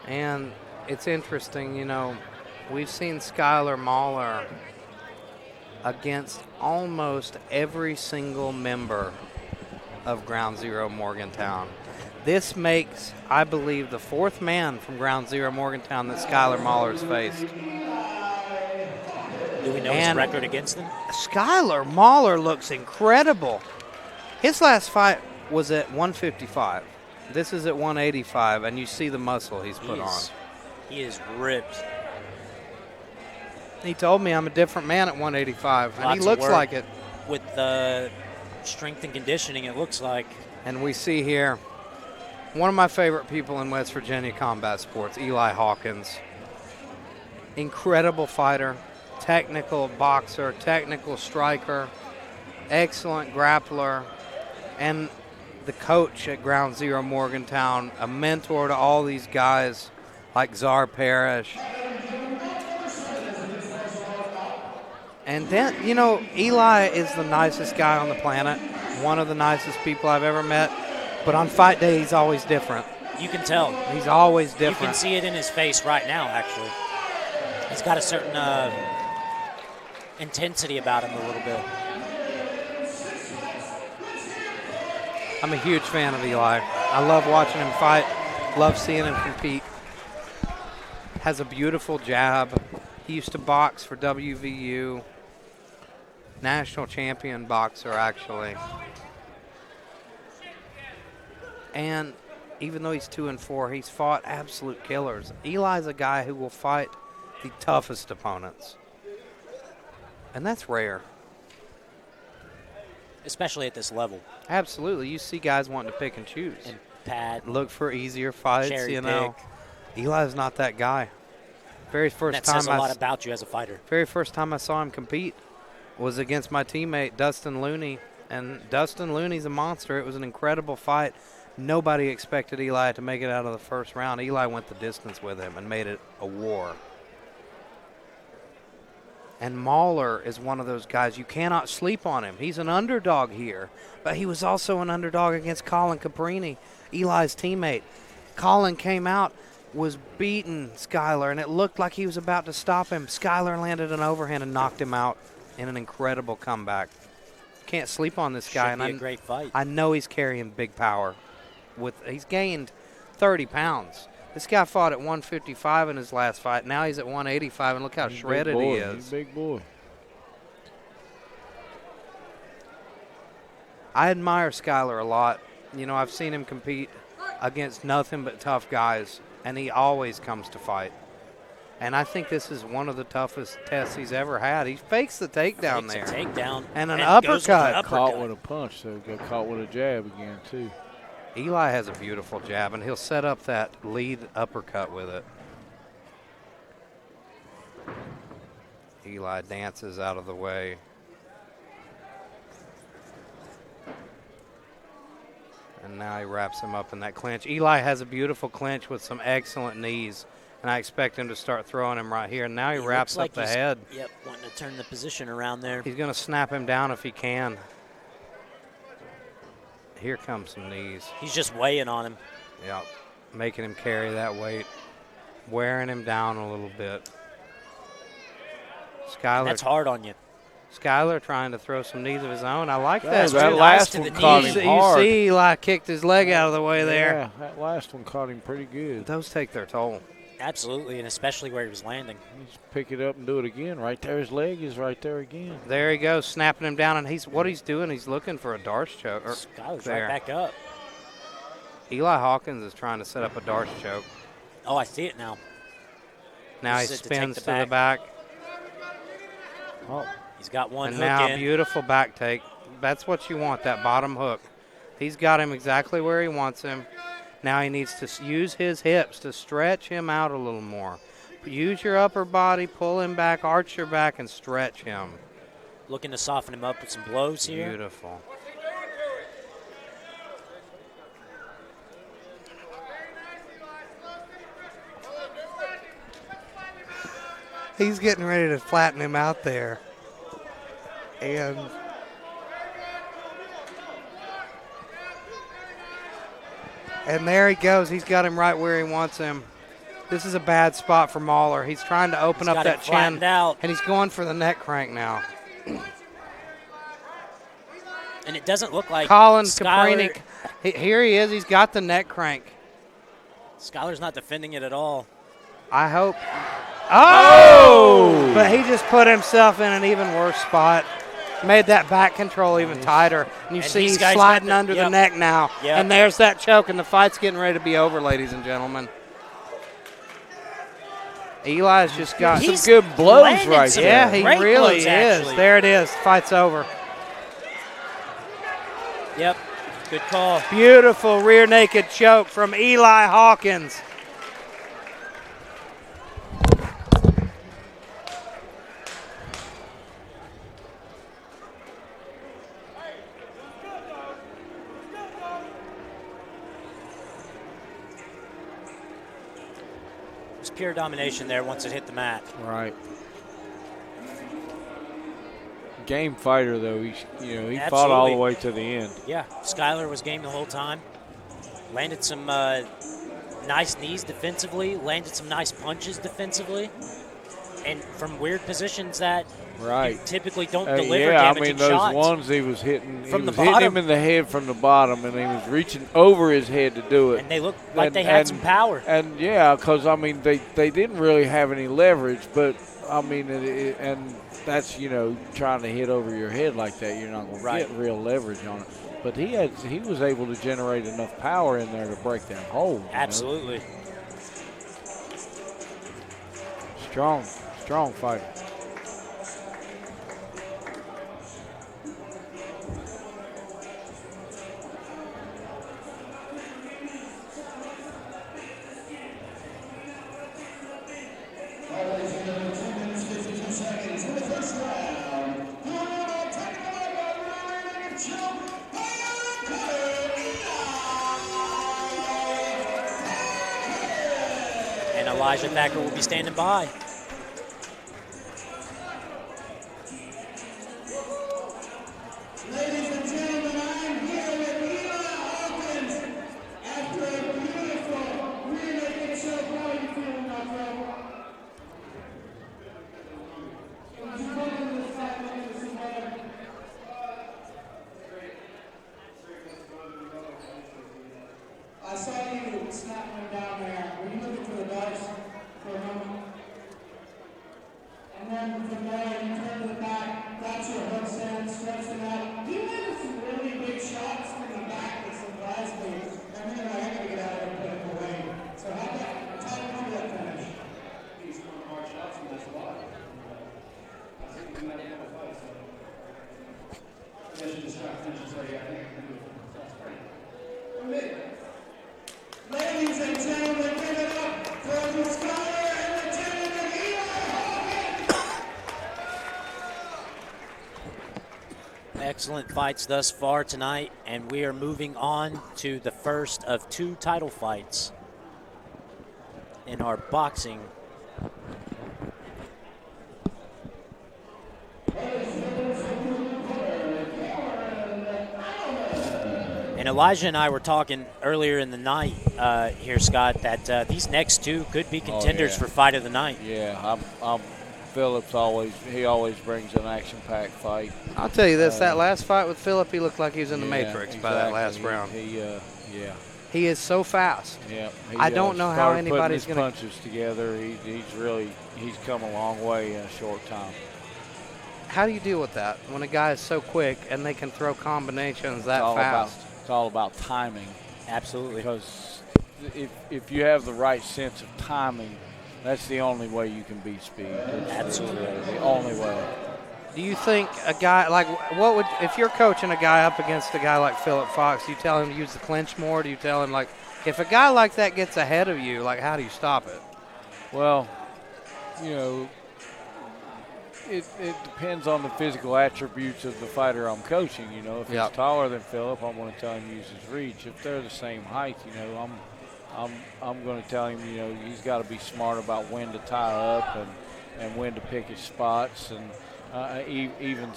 F: And it's interesting, you know, we've seen Skylar Mahler against almost every single member of Ground Zero Morgantown. This makes, I believe, the fourth man from Ground Zero Morgantown that Skylar Mahler has faced.
C: Do we know his record against them?
F: Skylar Mahler looks incredible. His last fight was at 155. This is at 185, and you see the muscle he's put on.
C: He is ripped.
F: He told me I'm a different man at 185, and
C: Lots
F: he
C: of
F: looks
C: work.
F: like it.
C: With the strength and conditioning, it looks like.
F: And we see here one of my favorite people in West Virginia combat sports, Eli Hawkins. Incredible fighter, technical boxer, technical striker, excellent grappler, and the coach at Ground Zero Morgantown, a mentor to all these guys like Czar Parish. And then, you know, Eli is the nicest guy on the planet, one of the nicest people I've ever met. But on fight day, he's always different.
C: You can tell.
F: He's always
C: You
F: different.
C: can see it in his face right now, actually. He's got a certain intensity about him a little bit.
F: I'm a huge fan of Eli. I love watching him fight, love seeing him compete. Has a beautiful jab. He used to box for WVU. national champion boxer, actually. And even though he's 2-4, he's fought absolute killers. Eli's a guy who will fight the toughest opponents. And that's rare.
C: Especially at this level.
F: Absolutely. You see guys wanting to pick and choose.
C: And pad.
F: Look for easier fights,
C: Cherry
F: you know. Eli's not that guy. Very first
C: that
F: time
C: says a lot about you as a fighter.
F: Very first time I saw him compete was against my teammate Dustin Looney. And Dustin Looney's a monster. It was an incredible fight. Nobody expected Eli to make it out of the first round. Eli went the distance with him and made it a war. And Mahler is one of those guys, you cannot sleep on him. He's an underdog here, but he was also an underdog against Colin Caprini, Eli's teammate. Colin came out, was beating Skyler, and it looked like he was about to stop him. Skyler landed an overhand and knocked him out in an incredible comeback. Can't sleep on this guy.
C: Should be a great fight.
F: I know he's carrying big power. He's gained 30 pounds. This guy fought at 155 in his last fight. Now he's at 185, and look how shredded he is.
A: He's a big boy.
F: I admire Skyler a lot. You know, I've seen him compete against nothing but tough guys, and he always comes to fight. And I think this is one of the toughest tests he's ever had. He fakes the takedown there.
C: A takedown.
F: And an
C: goes with
F: uppercut.
A: Caught with a punch, so got caught with a jab again, too.
F: Eli has a beautiful jab, and he'll set up that lead uppercut with it. Eli dances out of the way. And now he wraps him up in that clinch. Eli has a beautiful clinch with some excellent knees, and I expect him to start throwing him right here. And now he wraps up the head.
C: Yep, wanting to turn the position around there.
F: He's going to snap him down if he can. Here comes some knees.
C: He's just weighing on him.
F: Yep, making him carry that weight, wearing him down a little bit. Skyler.
C: That's hard on you.
F: Skyler trying to throw some knees of his own. I like
A: Yeah,
F: that.
A: that last one caught him hard.
F: You see Eli kicked his leg out of the way there.
A: Yeah, that last one caught him pretty good.
F: Those take their toll.
C: Absolutely, and especially where he was landing.
A: Just pick it up and do it again. Right there, his leg is right there again.
F: There he goes, snapping him down, and what he's doing, he's looking for a Darce choke.
C: Skyler's right back up.
F: Eli Hawkins is trying to set up a Darce choke.
C: Oh, I see it now.
F: Now he spins to the back.
A: Oh.
C: He's got one hook
F: now
C: in.
F: Beautiful back take. That's what you want, that bottom hook. He's got him exactly where he wants him. Now he needs to use his hips to stretch him out a little more. Use your upper body, pull him back, arch your back, and stretch him.
C: Looking to soften him up with some blows here.
F: Beautiful. He's getting ready to flatten him out there. And there he goes. He's got him right where he wants him. This is a bad spot for Mahler. He's trying to open up that chin,
C: out.
F: and he's going for the neck crank now.
C: And it doesn't look like
F: Colin
C: Skyler.
F: Caprini. Here he is. He's got the neck crank.
C: Skyler's not defending it at all.
F: I hope. Oh! But he just put himself in an even worse spot. Made that back control even tighter. And you see he's sliding under the neck now.
C: Yep.
F: And there's that choke, and the fight's getting ready to be over, ladies and gentlemen. Eli's just got
A: some good blows right there.
F: Yeah, he
C: Great
F: really
C: blows,
F: is.
C: actually.
F: There it is. Fight's over.
C: Yep, good call.
F: Beautiful rear naked choke from Eli Hawkins.
C: Pure domination there once it hit the mat.
A: Right. Game fighter though. He fought all the way to the end.
C: Yeah, Skyler was game the whole time. Landed some nice knees defensively. Landed some nice punches defensively. And from weird positions that
A: Right.
C: you typically don't deliver
A: yeah, I
C: damaging
A: mean, those
C: shots.
A: ones he was hitting,
C: From the
A: hitting
C: bottom.
A: him in the head from the bottom, and he was reaching over his head to do it.
C: And they looked like they had some power.
A: And, yeah, because, I mean, they didn't really have any leverage, but, I mean, and that's, trying to hit over your head like that, you're not going to get real leverage on it. But he was able to generate enough power in there to break that hold.
C: Absolutely.
A: Strong fighter.
C: And Elijah Thacker will be standing by.
G: Ladies and gentlemen, I'm here with Eli Hawkins after a beautiful Marinick show. How are you feeling, my friend? I saw you snap one down there. Were you looking for the dice for a moment? And then from there, you turn to the back, got your hooks in, stretched them out. You landed some really big shots from the back that surprised me. And then I had to get out of there and put it away. So how did that finish? These were hard shots, and that's why. I think we never had a fight, so. Finishes, I think that's great. Ladies and gentlemen, give it up for the scholar and the gentleman, Eli Hawkins!
C: Excellent fights thus far tonight, and we are moving on to the first of 2 title fights in our boxing. And Elijah and I were talking earlier in the night here, Scott, that these next 2 could be contenders for fight of the night.
A: Yeah, Phillips always brings an action-packed fight.
F: I'll tell you this: that last fight with Phillip, he looked like he was in the Matrix by that last round. He is so fast.
A: Yeah,
F: I don't know how anybody's
A: going to punches together. He's come a long way in a short time.
F: How do you deal with that when a guy is so quick and they can throw combinations that fast?
A: It's all about timing.
C: Absolutely.
A: Because if you have the right sense of timing, that's the only way you can beat speed.
C: Absolutely.
A: The only way.
F: Do you think a guy like if you're coaching a guy up against a guy like Phillip Fox, do you tell him to use the clinch more? Do you tell him, like, if a guy like that gets ahead of you, like, how do you stop it?
A: Well, it depends on the physical attributes of the fighter I'm coaching. If he's taller than Phillip, I'm going to tell him to use his reach. If they're the same height, I'm going to tell him, he's got to be smart about when to tie up and when to pick his spots. And even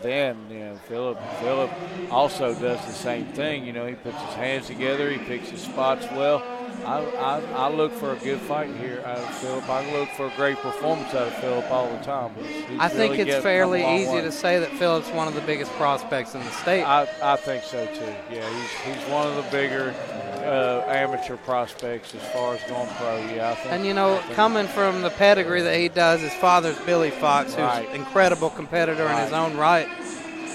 A: then, Phillip also does the same thing. He puts his hands together, he picks his spots well. I look for a good fight here out of Phillip. I look for a great performance out of Phillip all the time.
F: I think it's fairly easy to say that Phillip's one of the biggest prospects in the state.
A: I think so too. Yeah, he's one of the bigger amateur prospects as far as going pro. Yeah, I think.
F: And coming from the pedigree that he does, his father's Billy Fox, who's an incredible competitor in his own right.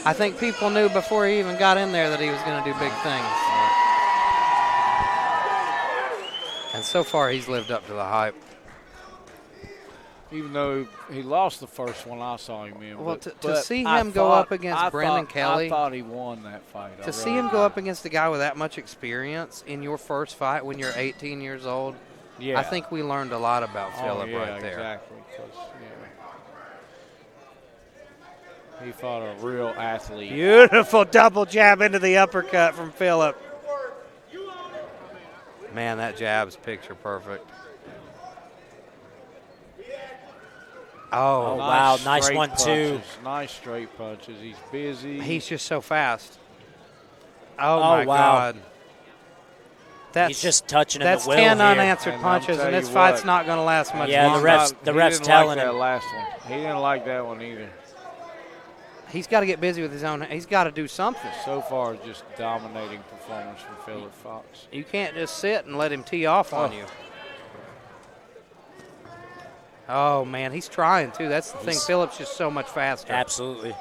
F: I think people knew before he even got in there that he was going to do big things. And so far, he's lived up to the hype.
A: Even though he lost the first one I saw him in.
F: Well, to see him go up against Brandon Kelly.
A: I thought he won that fight.
F: To see him go up against a guy with that much experience in your first fight when you're 18 years old, I think we learned a lot about Phillip right there.
A: Exactly. He fought a real athlete.
F: Beautiful double jab into the uppercut from Phillip. Man, that jab's picture perfect. Oh,
C: wow. Nice one, too.
A: Nice straight punches. He's busy.
F: He's just so fast. Oh my God.
C: He's just touching him
F: That's
C: at will
F: 10
C: here.
F: unanswered
A: And
F: punches,
A: I'll
F: and
A: tell
F: this
A: you
F: fight's
A: what,
F: not going to last much
C: Yeah,
F: longer.
C: the ref's telling
A: that
C: him.
A: last one. He didn't like that one either.
F: He's got to get busy with his own. He's got to do something.
A: So far, just dominating performance from Philip Fox.
F: You can't just sit and let him tee off on you. Oh, man, he's trying, too. That's the thing. Philip's just so much faster.
C: Absolutely.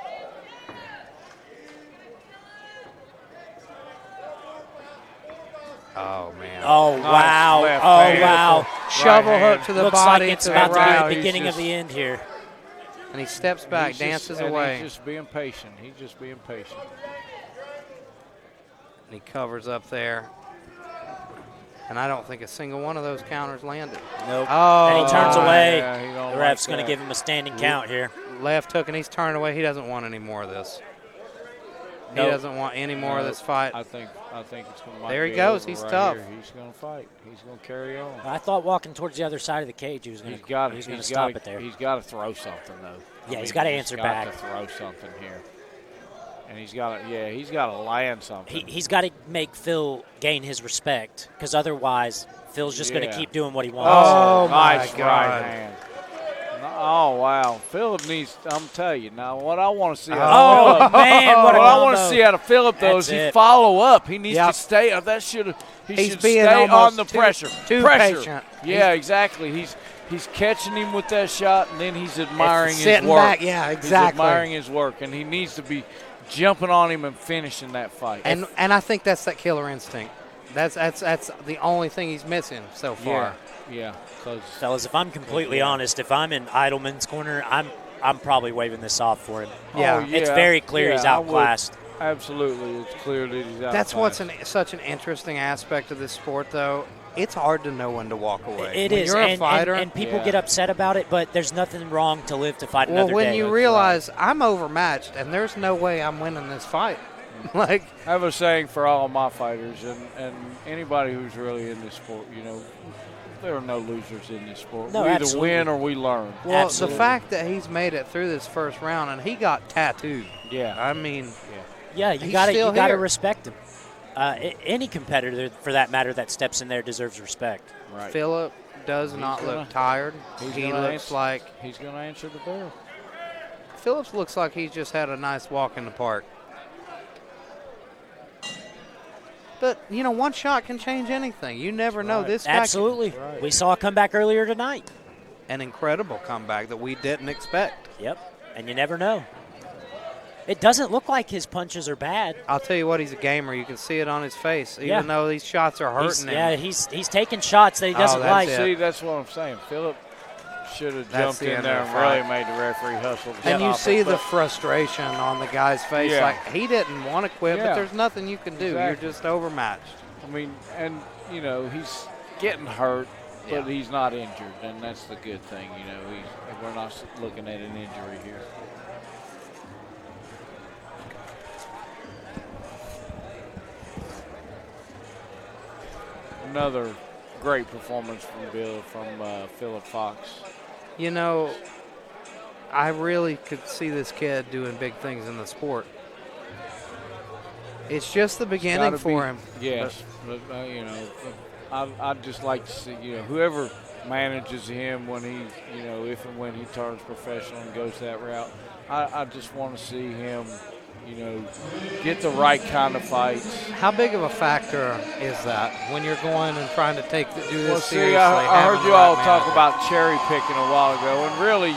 F: Oh, man.
C: Oh,
A: Nice
C: wow.
A: left
C: Oh,
A: hand.
C: wow.
F: Shovel
A: Right
F: hook
A: hand.
F: to the
C: Looks
F: body,
C: like it's
F: to
C: about
F: the
C: to
F: right.
C: be the
A: He's
C: beginning of
A: just-
C: the end here.
F: And he steps back,
A: He's
F: dances
A: and
F: away.
A: He's just being patient. He's just being patient.
F: And he covers up there. And I don't think a single one of those counters landed.
C: Nope.
F: Oh,
C: And he turns away.
A: Yeah, he don't
C: The ref's
A: like
C: going to
A: that.
C: give him a standing count here.
F: left hook, and he's turning away. He doesn't want any more of this. He
C: Nope.
F: doesn't want any more of this fight.
A: I think it's going to.
F: There he goes. He's tough.
A: He's going to fight. He's going to carry on.
C: I thought walking towards the other side of the cage, he was going to stop it there.
A: He's got to throw something though.
C: Yeah, he's gotta answer back.
A: He's got to throw something here. And he's got to land something.
C: He's got to make Phil gain his respect, because otherwise Phil's just going to
A: Yeah.
C: keep doing what he wants.
F: Oh, my
A: nice
F: God.
A: right hand. Oh, wow. Philip needs, I'm telling you, now what I want to see
C: Oh,
A: Philip,
C: man, what
A: what
C: a
A: I want to
C: combo.
A: see out of Philip, though,
C: That's
A: is he
C: it.
A: follow up. He needs
F: Yep.
A: to stay. He should
F: He's being
A: stay on
F: almost
A: the
F: too-
A: pressure.
F: too
A: pressure.
F: patient.
A: Yeah, exactly. He's catching him with that shot, and then he's admiring his
F: Sitting
A: work.
F: back, yeah,
A: He's
F: exactly.
A: admiring his work, and he needs to be jumping on him and finishing that fight.
F: And I think that's that killer instinct. That's the only thing he's missing so far.
A: Yeah. Cause
C: Fellas, if I'm completely honest, if I'm in Eidelman's corner, I'm probably waving this off for him.
F: Yeah.
A: Oh,
C: It's very clear he's
A: I would.
C: outclassed.
A: Absolutely, it's clear that he's outclassed.
F: That's what's such an interesting aspect of this sport, though. It's hard to know when to walk away.
C: It
F: when
C: is,
F: You're a
C: and,
F: fighter.
C: and people
A: Yeah.
C: get upset about it, but there's nothing wrong to live to fight
F: well,
C: another
F: when
C: day.
F: you realize I'm overmatched and there's no way I'm winning this fight, like
A: I have a saying for all of my fighters and anybody who's really in this sport, there are no losers in this sport.
C: No,
A: we either
C: absolutely.
A: win or we learn.
F: well,
C: Absolutely.
F: the fact that he's made it through this first round and he got tattooed.
A: Yeah.
F: I mean,
C: yeah, you
F: he's
C: got
F: still
C: to
F: here.
C: respect him. Any competitor, for that matter, that steps in there deserves respect.
A: Right.
F: Philip does not
A: gonna-
F: look tired.
A: he's
F: He
A: gonna
F: looks
A: answer-
F: like
A: He's going to answer the bell.
F: Phillips looks like he's just had a nice walk in the park. But, one shot can change anything. You never know.
A: right.
F: This guy
C: Absolutely.
A: Right.
C: We saw a comeback earlier tonight.
F: an incredible comeback that we didn't expect.
C: Yep. And you never know. It doesn't look like his punches are bad.
F: I'll tell you what, he's a gamer. You can see it on his face, even
C: Yeah.
F: though these shots are hurting him.
C: Yeah, he's taking shots that he doesn't
F: that's
C: like.
F: it.
A: See, that's what I'm saying. Philip should have
F: That's
A: jumped
F: the
A: in
F: end
A: there
F: of
A: and
F: the
A: really
F: fight.
A: made the referee hustle. to
F: And you
A: stop
F: see
A: it,
F: the
A: but-
F: frustration on the guy's face.
A: Yeah.
F: Like, he didn't want to quit, but
A: Yeah.
F: there's nothing you can do.
A: Exactly.
F: You're just overmatched.
A: I mean, and he's getting hurt, but
F: Yeah.
A: he's not injured, and that's the good thing. We're not looking at an injury here. Another great performance from Philip Fox.
F: I really could see this kid doing big things in the sport. It's just the beginning
A: Gotta
F: for
A: be-
F: him.
A: Yes, but I'd just like to see whoever manages him when he if and when he turns professional and goes that route. I just want to see him get the right kind of fights.
F: How big of a factor is that when you're going and trying to do this
A: Well,
F: seriously?
A: see, I
F: having
A: heard
F: the
A: you
F: right
A: all talk
F: manager?
A: about cherry picking a while ago, and really,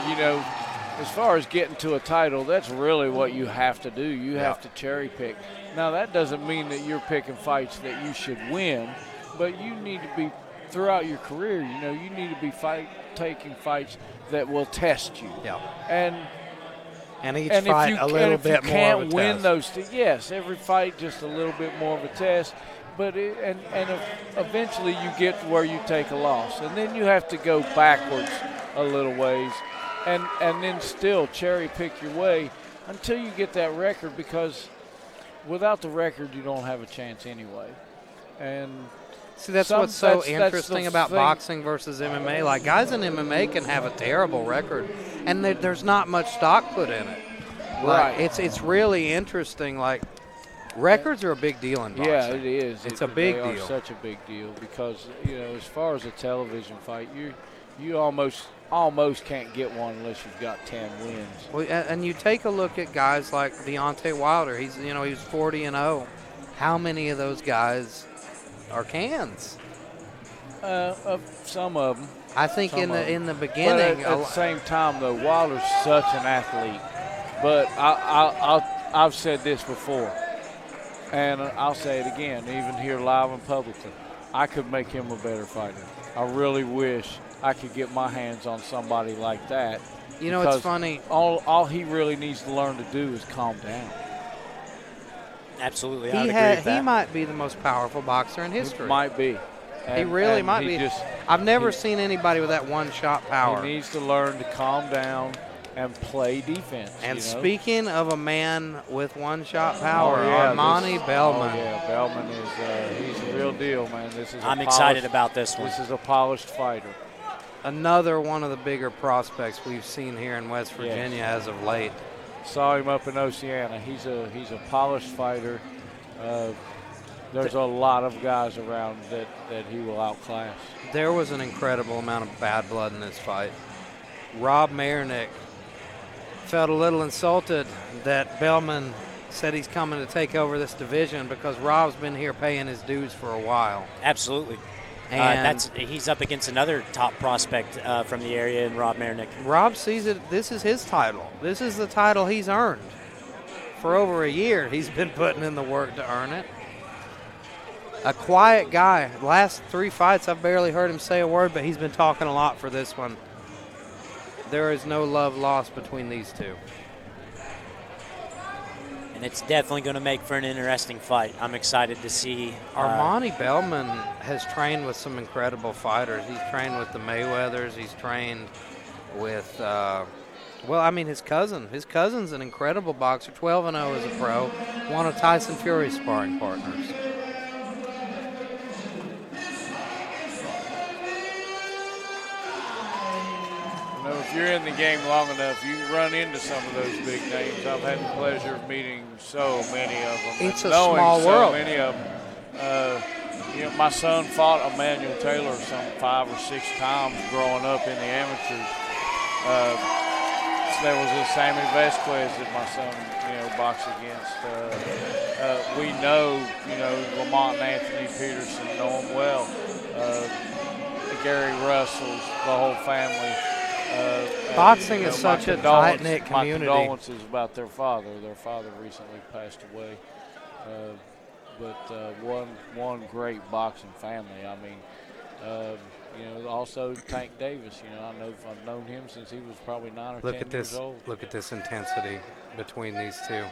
A: as far as getting to a title, that's really what you have to do. You have to cherry pick. Now, that doesn't mean that you're picking fights that you should win, but you need to be, throughout your career, you need to be taking fights that will test you.
F: Yeah.
A: And
F: each
A: and
F: fight
A: if you,
F: a little
A: and if
F: bit
A: you
F: more
A: can't
F: of a
A: win
F: test.
A: those, yes, every fight just a little bit more of a test. But eventually you get to where you take a loss, and then you have to go backwards a little ways, and then still cherry pick your way until you get that record. Because without the record, you don't have a chance anyway. And
F: See, that's what's so interesting about boxing versus MMA. Like, guys in MMA can have a terrible record, and there's not much stock put in it. Like,
A: Right.
F: It's really interesting. Like, Records are a big deal in boxing.
A: Yeah, it is.
F: It's a big
A: they
F: deal.
A: Are such a big deal because as far as a television fight, you almost can't get one unless you've got 10 wins.
F: Well, and you take a look at guys like Deontay Wilder. He's 40-0. How many of those guys are cans?
A: Some of them.
F: I think in the beginning.
A: But at the same time, though, Wilder's such an athlete. But I've said this before, and I'll say it again, even here live and publicly. I could make him a better fighter. I really wish I could get my hands on somebody like that.
F: It's funny.
A: All he really needs to learn to do is calm down.
C: Absolutely, I would agree with that.
F: He might be the most powerful boxer in history.
A: He might be.
F: He really might be. I've never seen anybody with that one-shot power.
A: He needs to learn to calm down and play defense.
F: And speaking of a man with one-shot power, Armani Bellman.
A: Oh, yeah, Bellman he's the real deal, man.
C: I'm excited about this one.
A: This is a polished fighter.
F: Another one of the bigger prospects we've seen here in West Virginia as of late.
A: Saw him up in Oceana. He's a polished fighter. There's a lot of guys around that he will outclass.
F: There was an incredible amount of bad blood in this fight. Rob Marinick felt a little insulted that Bellman said he's coming to take over this division because Rob's been here paying his dues for a while.
C: Absolutely.
F: And
C: he's up against another top prospect from the area in Rob Marinick.
F: Rob sees it. This is his title. This is the title he's earned. For over a year, he's been putting in the work to earn it. A quiet guy. Last 3 fights, I've barely heard him say a word, but he's been talking a lot for this one. There is no love lost between these two.
C: And it's definitely going to make for an interesting fight. I'm excited to see.
F: Armani Bellman has trained with some incredible fighters. He's trained with the Mayweathers. He's trained with, his cousin. His cousin's an incredible boxer, 12-0 as a pro, one of Tyson Fury's sparring partners.
A: If you're in the game long enough, you run into some of those big names. I've had the pleasure of meeting so many of them.
F: It's a small world.
A: So many of them. My son fought Emmanuel Taylor some 5 or 6 times growing up in the amateurs. There was a Sammy Vasquez that my son, boxed against. We know, Lamont and Anthony Peterson know him well. Gary Russell's, the whole family.
F: Boxing is such a tight-knit community.
A: My condolences about their father. Their father recently passed away. But one great boxing family. I mean, also Tank Davis. I've known him since he was probably 9 or 10 years old.
F: Look at this intensity between these two.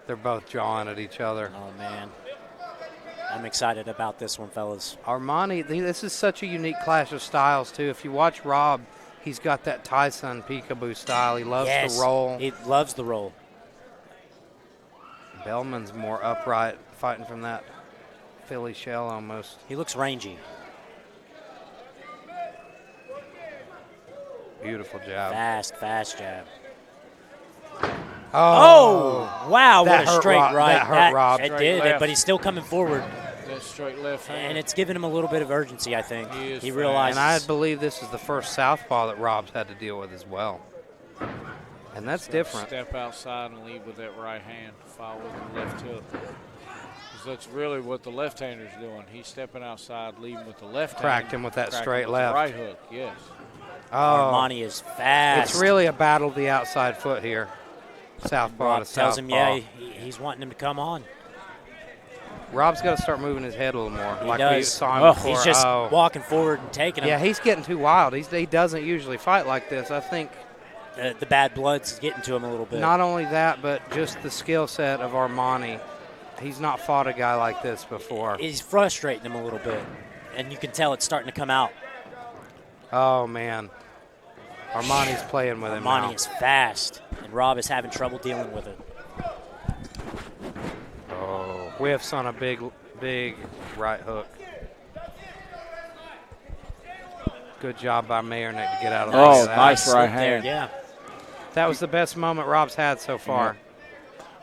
F: They're both jawing at each other.
C: Oh, man. I'm excited about this one, fellas.
F: Armani, this is such a unique clash of styles, too. If you watch Rob, he's got that Tyson peekaboo style. He loves the roll.
C: He loves the roll.
F: Bellman's more upright, fighting from that Philly shell almost.
C: He looks rangy.
F: Beautiful jab.
C: Fast jab.
F: Oh,
C: wow, what a straight right.
F: That hurt Rob.
C: It did, but he's still coming forward.
A: That straight left hand.
C: And it's giving him a little bit of urgency, I think.
A: He
C: realizes.
F: And I believe this is the first southpaw that Rob's had to deal with as well. And that's different.
A: Step outside and lead with that right hand, follow with the left hook. Because that's really what the left-hander's doing. He's stepping outside, leading with the left hand.
F: Cracked him with that straight
A: with
F: left.
A: The right hook, yes.
F: Oh,
C: Armani is fast.
F: It's really a battle of the outside foot here. Southpaw
C: Rob
F: to southpaw.
C: tells him, he's wanting him to come on.
F: Rob's got to start moving his head a little more.
C: He does.
F: We saw him before.
C: He's just walking forward and taking him.
F: Yeah, he's getting too wild. He doesn't usually fight like this. I think
C: the bad blood's getting to him a little bit.
F: Not only that, but just the skill set of Armani. He's not fought a guy like this before.
C: He's frustrating him a little bit, and you can tell it's starting to come out.
F: Oh, man. Armani's playing with him now.
C: Armani is fast, and Rob is having trouble dealing with it.
F: Oh, whiffs on a big right hook. Good job by Marinick to get out of that.
A: Nice right hand.
C: Yeah.
F: That was the best moment Rob's had so far.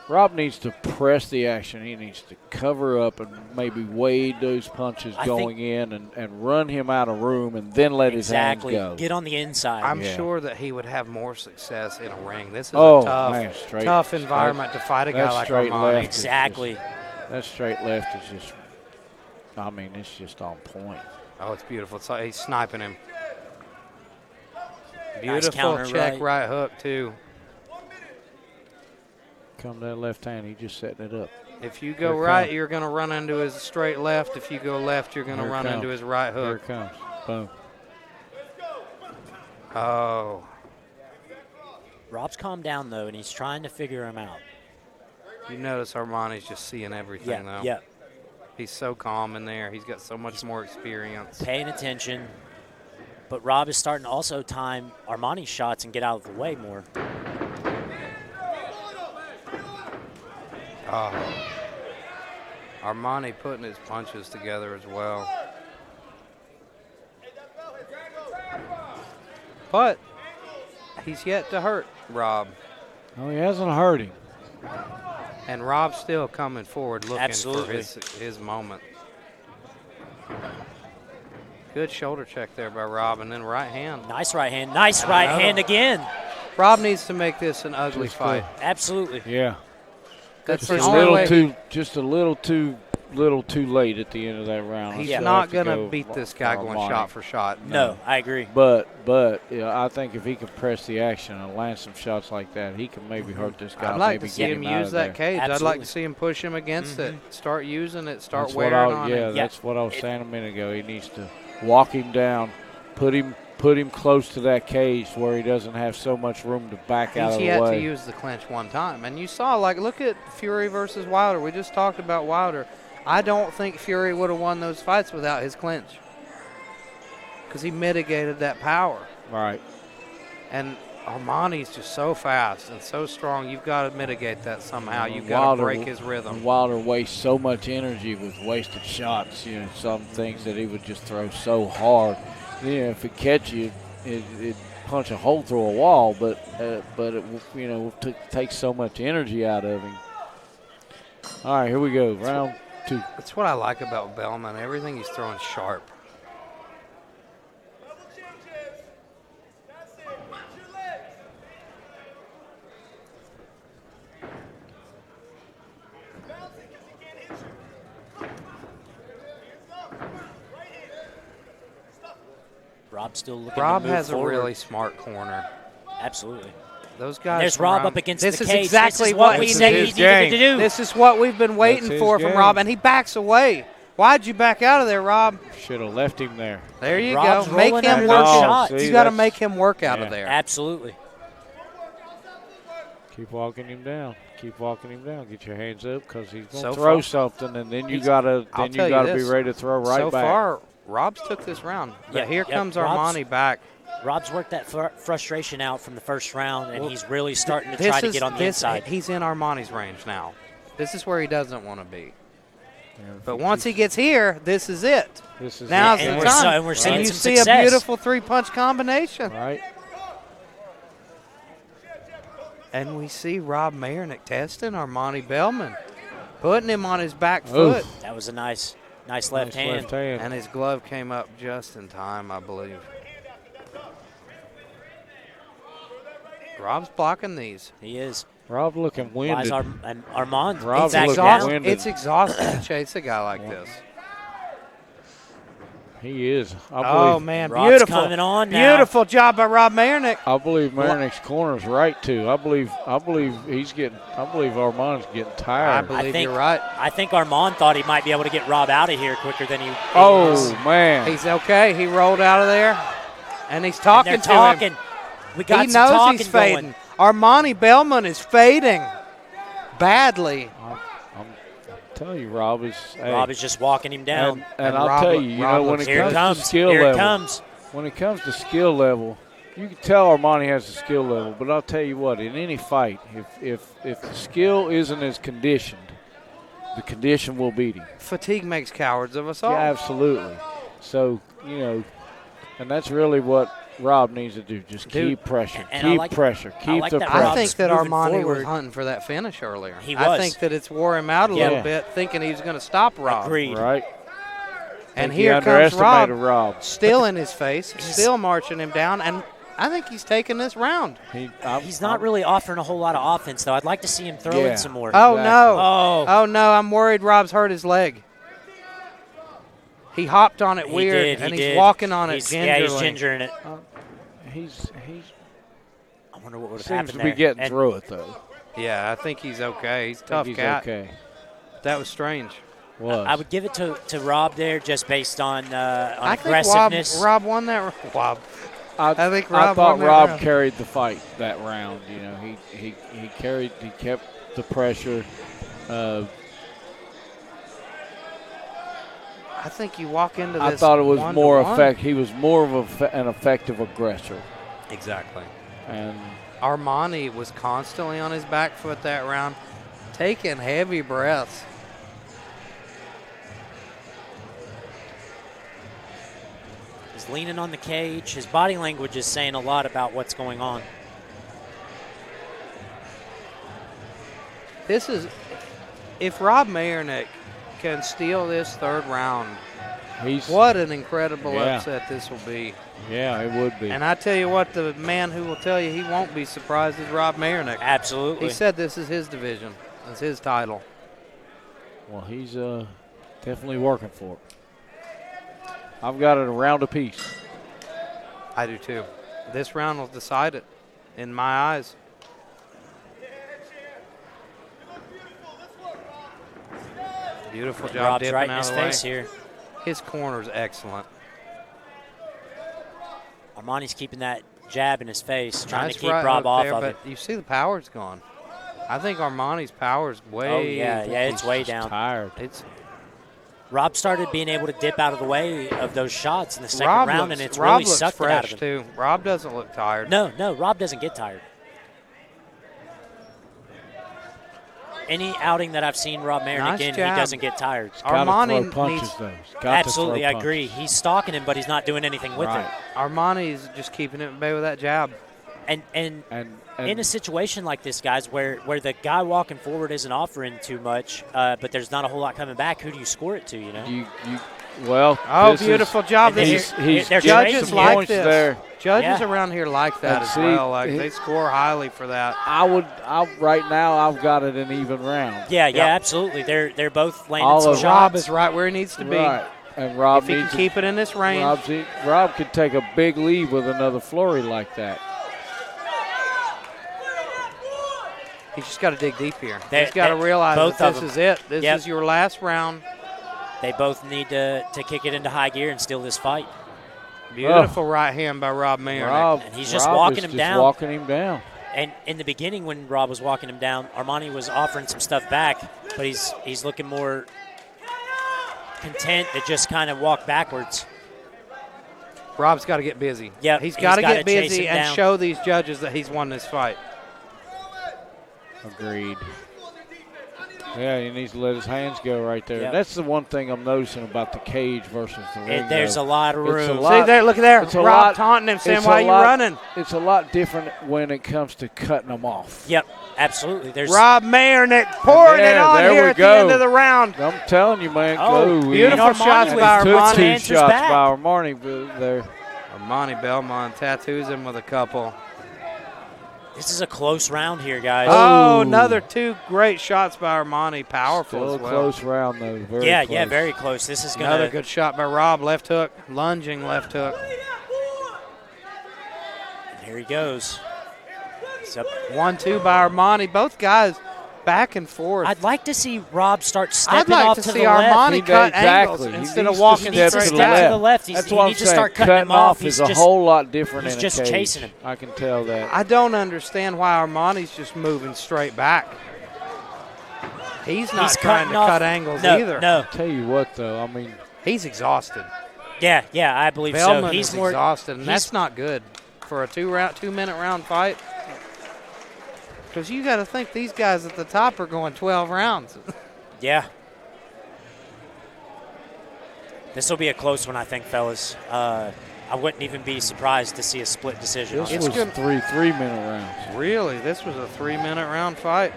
A: Rob needs to press the action. He needs to cover up and maybe wade those punches going in and run him out of room and then let his hands go.
C: Get on the inside.
F: I'm sure that he would have more success in a ring. This is a tough environment to fight a guy like Armani.
C: Exactly.
A: That straight left is just, I mean, it's just on point.
F: Oh, it's beautiful. It's like he's sniping him. Beautiful
C: nice
F: check right hook, too.
A: Come to that left hand, he just setting it up.
F: If you go right, you're going to run into his straight left. If you go left, you're going to run into his right hook.
A: Here it comes. Boom.
F: Oh.
C: Rob's calmed down, though, and he's trying to figure him out.
F: You notice Armani's just seeing everything, though.
C: Yeah.
F: He's so calm in there. He's got so much more experience.
C: Paying attention. But Rob is starting to also time Armani's shots and get out of the way more.
F: Oh. Armani putting his punches together as well. But he's yet to hurt Rob.
A: Oh, he hasn't hurt him.
F: And Rob's still coming forward looking
C: Absolutely.
F: for his moment. Good shoulder check there by Rob, and then right hand.
C: Nice right hand. Nice right hand again.
F: Rob needs to make this an ugly fight.
C: Absolutely.
A: Yeah.
F: That's
A: just a little too late at the end of that round.
F: He's not going to beat this guy going shot for shot.
C: No, I agree.
A: But I think if he could press the action and land some shots like that, he can maybe hurt this guy.
F: I'd like to see him use that cage.
C: Absolutely.
F: I'd like to see him push him against it. Start using it. Start wearing on it.
A: Yeah, that's what I was saying a minute ago. He needs to walk him down, put him close to that cage where he doesn't have so much room to back out of the way.
F: He's yet to use the clinch one time. And you saw, look at Fury versus Wilder. We just talked about Wilder. I don't think Fury would have won those fights without his clinch because he mitigated that power.
A: Right.
F: And Armani's just so fast and so strong. You've got to mitigate that somehow. You've got to break his rhythm.
A: Wilder wastes so much energy with wasted shots. Some things that he would just throw so hard. If it catch you, it punch a hole through a wall. But it takes so much energy out of him. All right, here we go. Round 2.
F: That's what I like about Bellman. Everything he's throwing sharp.
C: Rob's still looking
F: Rob
C: to move
F: has
C: forward.
F: a really smart corner.
C: Absolutely.
F: Those guys.
C: There's Rob up against the cage.
F: This is exactly what
C: he needed to do.
F: This is what we've been waiting for from Rob, and he backs away. Why'd you back out of there, Rob?
A: Should have left him there.
F: There you
C: Rob's
F: go. Make him work
C: shots.
F: You got to make him work out of there.
C: Absolutely.
A: Keep walking him down. Keep walking him down. Get your hands up because he's going to
F: So
A: throw
F: far-
A: something, and then you gotta be ready to throw right
F: So
A: back.
F: far, Rob's took this round. But here comes Armani back.
C: Rob's worked that frustration out from the first round, and he's really starting to try to get on the inside.
F: He's in Armani's range now. This is where he doesn't want to be. But once he gets here, this is it. Now's the time.
C: And we're seeing
F: you
C: some
F: see
C: success.
F: a beautiful three-punch combination.
A: Right.
F: And we see Rob Marinick testing Armani Bellman, putting him on his back foot.
C: That was a nice left hand.
F: And his glove came up just in time, I believe. Rob's blocking these.
C: He is.
A: Rob looking winded.
C: And Armand.
A: Rob's
C: exactly.
F: It's exhausting to chase a guy like this.
A: He is.
F: Oh, man,
C: Rob's
F: beautiful.
C: coming on now.
F: Beautiful job by Rob Marinick.
A: I believe Marinick's corner's right too. I believe Armand's getting tired.
F: I believe you're right.
C: I think Armand thought he might be able to get Rob out of here quicker than he was.
A: Oh man.
F: He's okay. He rolled out of there. And he's talking
C: And they're talking.
F: him.
C: We got
F: He
C: some
F: knows
C: talking
F: he's fading.
C: going.
F: Armani Bellman is fading badly.
A: I'm telling you, Rob is
C: just walking him down.
A: And I'll tell you, when it comes to skill level, when it comes to skill level, you can tell Armani has a skill level. But I'll tell you what, in any fight, if the skill isn't as conditioned, the condition will beat him.
F: Fatigue makes cowards of us all.
A: Yeah, absolutely. So and that's really what Rob needs to do. Just keep pressure.
C: and I
A: Keep
C: like-
A: pressure.
C: I
A: Keep
C: like
A: the
C: that
A: pressure.
F: I
C: Rob's
F: think that
C: moving
F: Armani
C: forward.
F: was hunting for that finish earlier.
C: He
F: I
C: was.
F: think that it's wore him out a
A: Yeah.
F: little bit, thinking he was going to stop Rob.
C: Agreed.
A: Right.
F: And
A: Think he
F: here comes Rob,
A: underestimated Rob.
F: still in his face, still marching him down, and I think he's taking this round.
C: He's not really offering a whole lot of offense, though. I'd like to see him throw
A: Yeah.
C: in some more.
F: Oh,
A: Exactly.
F: no.
C: Oh.
F: Oh, no, I'm worried Rob's hurt his leg. He hopped on it
C: He
F: weird,
C: did,
F: and
C: he
F: he's
C: did.
F: walking on it
C: He's-
F: gingerly.
C: Yeah, he's gingering it.
A: He's
C: I wonder what would have
A: seems
C: happened
A: to
C: there.
A: be getting
C: And
A: through it though.
F: Yeah, I think he's okay. He's a
A: I
F: tough
A: think he's
F: cat.
A: okay.
F: That was strange.
A: Was.
C: I would give it to Rob there just based on
F: I think
C: aggressiveness.
F: Rob won that. Rob. I think
A: I
F: Rob
A: thought
F: won that
A: Rob
F: round.
A: carried the fight that round. You know, he kept the pressure.
F: I think you walk into this.
A: I thought it was more
F: 1-1.
A: effect. He was more of an effective aggressor.
F: Exactly.
A: And
F: Armani was constantly on his back foot that round, taking heavy breaths.
C: He's leaning on the cage. His body language is saying a lot about what's going on.
F: This is, if Rob Marinick can steal this third round, what an incredible upset this will be.
A: Yeah, it would be.
F: And I tell you what, the man who will tell you he won't be surprised is Rob Marinick.
C: Absolutely.
F: He said this is his division. It's his title.
A: Well, he's definitely working for it. I've got it a round apiece.
F: I do too. This round will decide it, in my eyes. Beautiful job
C: Rob's
F: dipping
C: right in
F: out
C: his
F: of the way.
C: face here.
F: His corner's excellent.
C: Armani's keeping that jab in his face, trying
F: Nice
C: to keep
F: right
C: Rob
F: hook
C: off
F: there,
C: of
F: but
C: it.
F: you see the power's gone. I think Armani's power's way.
C: Oh, yeah, it's way
A: He's
C: down.
A: tired.
C: Rob started being able to dip out of the way of those shots in the second
F: Rob
C: round,
F: looks,
C: and it's
F: Rob
C: really
F: looks
C: sucked it
F: fresh
C: out of him.
F: too. Rob doesn't look tired.
C: No, Rob doesn't get tired. Any outing that I've seen Rob Marinick
F: Nice
C: in,
F: jab.
C: he doesn't get tired.
F: Armani
A: throw punches,
F: needs-
A: though. He's got to
C: Absolutely,
A: throw
C: I
A: punches.
C: agree. He's stalking him, but he's not doing anything with
A: Right.
C: it.
F: Armani's just keeping it at bay with that jab.
C: And
A: And
C: in a situation like this, guys, where the guy walking forward isn't offering too much, but there's not a whole lot coming back, who do you score it to, you know?
A: Well,
F: Oh,
A: this is-
F: beautiful job.
C: And
F: This
C: he's-
F: is,
C: they're
F: judges
C: trading
F: like
A: points
F: this.
A: there.
F: Judges
C: Yeah.
F: around here like that
A: And
F: as
A: see,
F: well. Like
A: he-
F: they score highly for that.
A: right now I've got it an even round.
C: Yeah, absolutely. They're both landing
A: All
C: some
A: of
C: shots.
F: Rob is right where he needs to be.
A: Right. And Rob
F: If he can
A: needs to
F: keep it in this range.
A: Rob could take a big lead with another flurry like that.
F: He's just got to dig deep here.
C: They-
F: He's got to
C: they-
F: realize
C: both
F: that
C: of
F: this
C: them.
F: is it. This
C: Yep.
F: is your last round.
C: They both need to kick it into high gear and steal this fight.
F: Beautiful right hand by Rob Marinick.
C: And he's just
A: Rob
C: walking
A: is
C: him
A: just
C: down.
A: walking him down.
C: And in the beginning, when Rob was walking him down, Armani was offering some stuff back, but he's looking more content to just kind of walk backwards.
F: Rob's got to get busy.
C: Yep,
F: He's
C: he's
F: got to
C: gotta
F: get
C: chase
F: busy
C: him
F: and
C: down.
F: show these judges that he's won this fight.
A: Agreed. Yeah, he needs to let his hands go right there.
C: Yep.
A: That's the one thing I'm noticing about the cage versus the ring.
C: There's
A: though.
C: a lot of
A: It's a
C: room.
A: lot-
F: See there, look at there.
A: it's a
F: Rob
A: lot-
F: taunting him, saying,
A: it's
F: "Why
A: a
F: are you
A: lot-
F: running?"
A: It's a lot different when it comes to cutting them off.
C: Yep, absolutely. There's
F: Rob Marinick pouring it on
A: there
F: here
A: we
F: at
A: go.
F: the end of the round.
A: I'm telling you, man.
C: Oh,
A: go.
F: beautiful
C: Armani
F: shots
C: was
F: by
A: Took
C: putting
F: Armani.
C: some
A: two
C: answers
A: shots
C: back.
A: by Armani there.
F: Armani Bellman tattoos him with a couple.
C: This is a close round here, guys.
F: Oh, another two great shots by Armani. Powerful
A: Still
F: as
A: a
F: well.
A: close round, though. Very
C: yeah,
A: close.
C: very close. This is
F: Another
C: gonna
F: good shot by Rob. Left hook, lunging left hook.
C: Here he goes. So
F: 1-2 by Armani. Both guys back and forth.
C: I'd like to see Rob start
F: I'd
C: stepping
F: like
C: off
F: to
C: to
F: see
C: the left.
F: Armani
A: He
F: cut
A: does-
F: angles
A: exactly. He
F: instead of
A: needs to
F: walking
C: He needs
A: step
C: to
F: straight
A: to the
C: step
F: down.
C: to
A: left.
C: the left.
A: That's
C: he
A: what I'm
C: needs to
A: saying.
C: start cutting him off.
A: is
C: He's
A: a
C: just,
A: whole lot different
C: he's
A: in
C: just
A: a cage.
C: chasing him.
A: I can tell that.
F: I don't understand why Armani's just moving straight back. He's not
C: He's
F: trying
C: cutting
F: to
C: off.
F: cut angles
C: no,
F: either.
C: No.
A: Tell you what, though, I mean,
F: He's exhausted.
C: Yeah, I believe
F: Bellman
C: so. He's
F: is
C: more
F: exhausted, and
C: he's-
F: that's not good for a 2-minute round fight. Because you got to think these guys at the top are going 12 rounds.
C: Yeah. This will be a close one, I think, fellas. I wouldn't even be surprised to see a split decision.
A: This
C: on
A: was
C: this one.
A: three-minute rounds.
F: Really? This was a 3-minute round fight?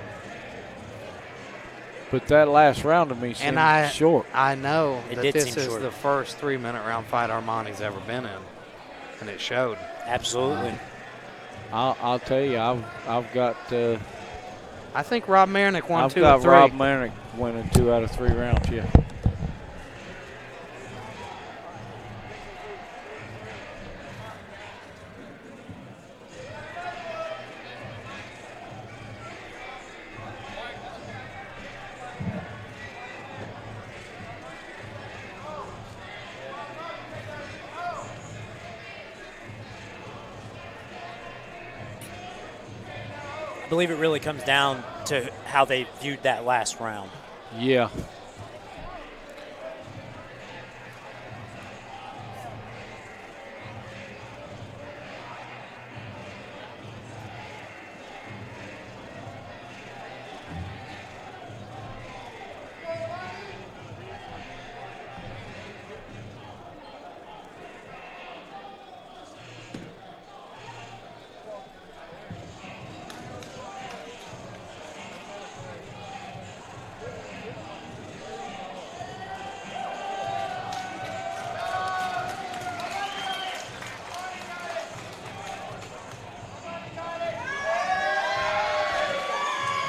A: But that last round to me seemed short.
F: I know
C: It
F: that
C: did
F: this
C: seem
F: is
C: short.
F: the first 3-minute round fight Armani's ever been in, and it showed.
C: Absolutely.
A: I'll tell you, I've got.
F: I think Rob Marinick won
A: I've
F: 2
A: got
F: of 3.
A: Rob Marinick winning 2 out of 3 rounds. Yeah.
C: I believe it really comes down to how they viewed that last round.
A: Yeah.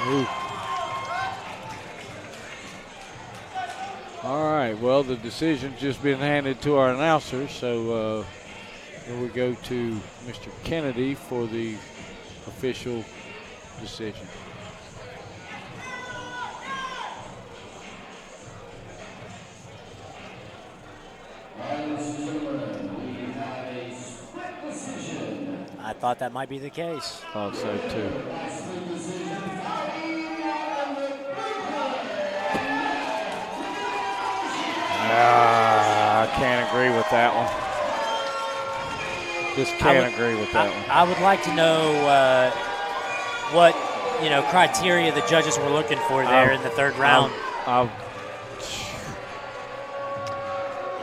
A: Ooh. All right, well, the decision's just been handed to our announcer, so here we go to Mr. Kennedy for the official decision.
C: I thought that might be the case.
A: Thought so, too. I can't agree with that one. Just can't agree with that one.
C: I would like to know what criteria the judges were looking for there in the third round.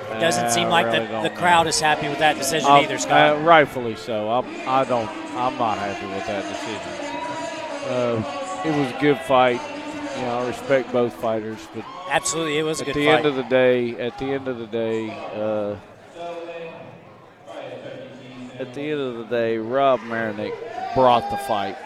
C: It doesn't seem like the crowd is happy with that decision either, Scott.
A: Rightfully so. I'm not happy with that decision. It was a good fight. I respect both fighters, but
C: absolutely, it was a good fight.
A: At the end of the day, Rob Marinick brought the fight.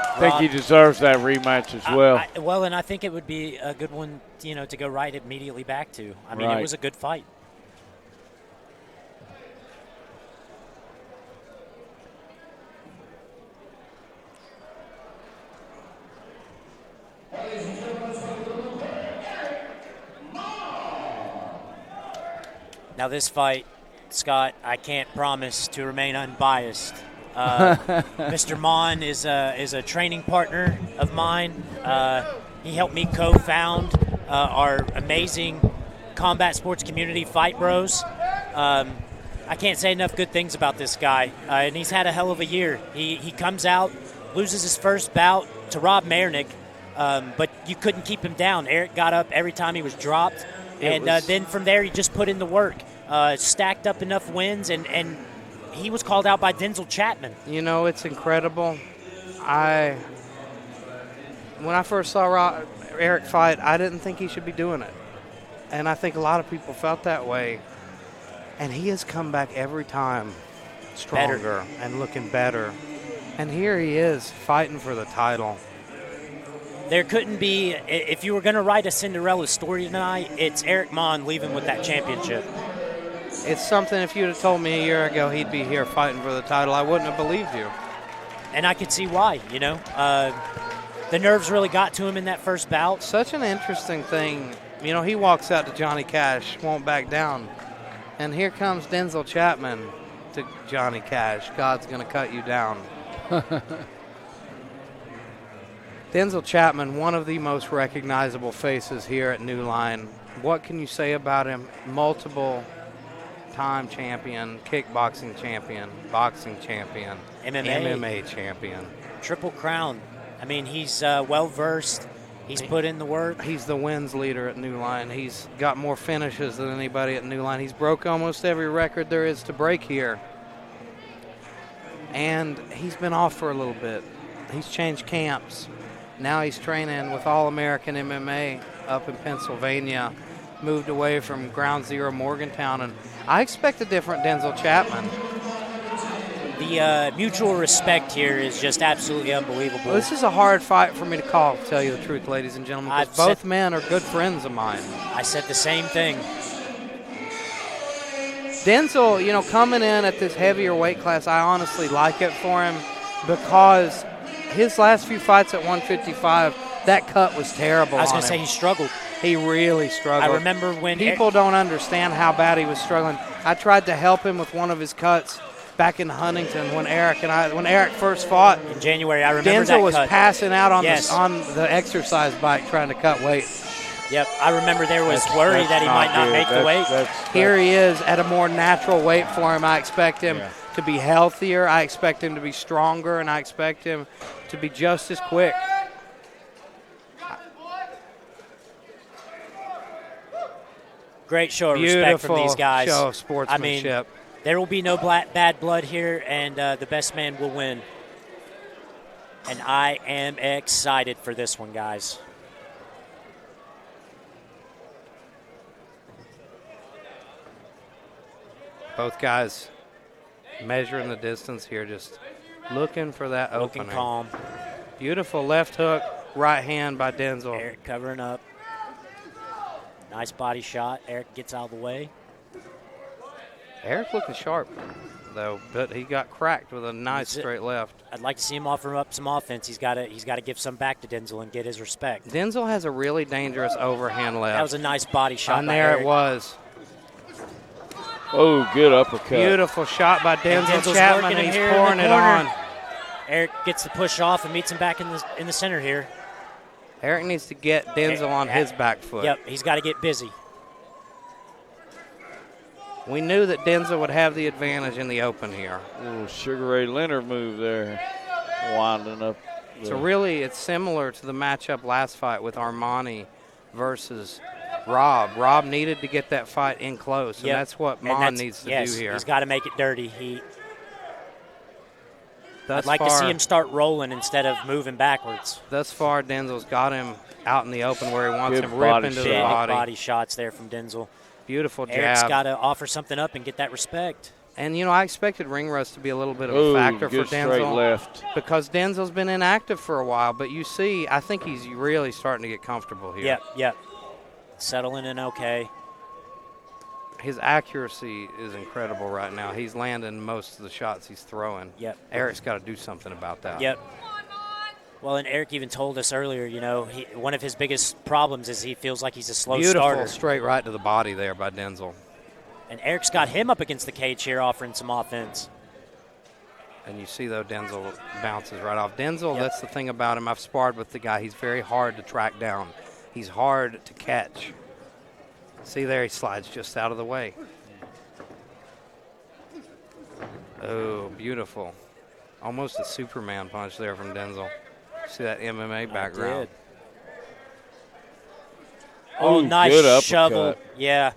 A: I think he deserves that rematch as well.
C: And I think it would be a good one, to go right immediately back to. I mean,
A: right.
C: It was a good fight. Now this fight, Scott, I can't promise to remain unbiased. Mr. Mon is a training partner of mine. He helped me co-found our amazing combat sports community, Fight Bros. I can't say enough good things about this guy, and he's had a hell of a year. He comes out, loses his first bout to Rob Marinick, but you couldn't keep him down. Eric got up every time he was dropped, and then from there he just put in the work, stacked up enough wins, and he was called out by Denzel Chapman.
F: It's incredible. When I first saw Eric fight, I didn't think he should be doing it. And I think a lot of people felt that way. And he has come back every time stronger and looking better. And here he is fighting for the title.
C: there couldn't be, if you were going to write a Cinderella story tonight, it's Eric Mon leaving with that championship.
F: It's something, if you'd have told me a year ago he'd be here fighting for the title, I wouldn't have believed you.
C: And I could see why, you know. The nerves really got to him in that first bout.
F: Such an interesting thing. You know, he walks out to Johnny Cash, won't back down. And here comes Denzel Chapman to Johnny Cash. God's going to cut you down. Denzel Chapman, one of the most recognizable faces here at New Line. What can you say about him? Multiple time champion, kickboxing champion, boxing champion, MMA champion.
C: Triple crown. I mean, he's well-versed. He's put in the work.
F: He's the wins leader at New Line. He's got more finishes than anybody at New Line. He's broke almost every record there is to break here. And he's been off for a little bit. He's changed camps. Now he's training with All-American MMA up in Pennsylvania. Moved away from Ground Zero Morgantown. And I expect a different Denzel Chapman.
C: The mutual respect here is just absolutely unbelievable.
F: Well, this is a hard fight for me to call, to tell you the truth, ladies and gentlemen, because both men are good friends of mine.
C: I said the same thing.
F: Denzel, you know, coming in at this heavier weight class, I honestly like it for him because his last few fights at 155, that cut was terrible.
C: I was going to say he struggled.
F: He really struggled.
C: I remember when
F: people don't understand how bad he was struggling. I tried to help him with one of his cuts back in Huntington when Eric first fought
C: in January. I remember
F: Denzel
C: that
F: was
C: cut.
F: passing out on the exercise bike trying to cut weight.
C: Yep, I remember there was worry that he might not make the weight.
F: Here he is at a more natural weight for him. I expect him to be healthier. I expect him to be stronger, and I expect him to be just as quick.
C: Great show of respect from these guys.
F: Show of sportsmanship.
C: I mean, there will be no bad blood here, and the best man will win. And I am excited for this one, guys.
F: Both guys measuring the distance here, just looking for that opening.
C: Looking calm.
F: Beautiful left hook, right hand by Denzel.
C: Eric covering up. Nice body shot. Eric gets out of the way.
F: Eric looking sharp, though, but he got cracked with a nice straight left.
C: I'd like to see him offer up some offense. He's got to give some back to Denzel and get his respect.
F: Denzel has a really dangerous overhand left.
C: That was a nice body shot.
F: And there it was.
A: Oh, good uppercut.
F: Beautiful shot by Denzel Chapman. He's pouring it on.
C: Eric gets the push off and meets him back in the center here.
F: Eric needs to get Denzel on his back foot.
C: Yep, he's got to get busy.
F: We knew that Denzel would have the advantage in the open here.
A: Ooh, Sugar Ray Leonard move there, winding up.
F: So really, it's similar to the matchup last fight with Armani versus Rob. Rob needed to get that fight in close, and that's what Mon needs to do here.
C: He's got to make it dirty. I'd like to see him start rolling instead of moving backwards.
F: Thus far, Denzel's got him out in the open where he wants him
A: Good
F: rip into the body.
C: Body shots there from Denzel.
F: Beautiful jab.
C: Eric's got to offer something up and get that respect.
F: And, you know, I expected ring rust to be a little bit of a factor for Denzel.
A: Straight left.
F: Because Denzel's been inactive for a while. But you see, I think he's really starting to get comfortable here.
C: Yep. Settling in okay.
F: His accuracy is incredible right now. He's landing most of the shots he's throwing.
C: Yep.
F: Eric's got to do something about that.
C: Yep. Well, and Eric even told us earlier, you know, one of his biggest problems is he feels like he's a slow starter.
F: Beautiful straight right to the body there by Denzel.
C: And Eric's got him up against the cage here offering some offense.
F: And you see, though, Denzel bounces right off. Denzel, that's the thing about him. I've sparred with the guy. He's very hard to track down. He's hard to catch. See there, he slides just out of the way. Oh, beautiful. Almost a Superman punch there from Denzel. See that MMA background.
C: Oh, nice shovel. Yeah.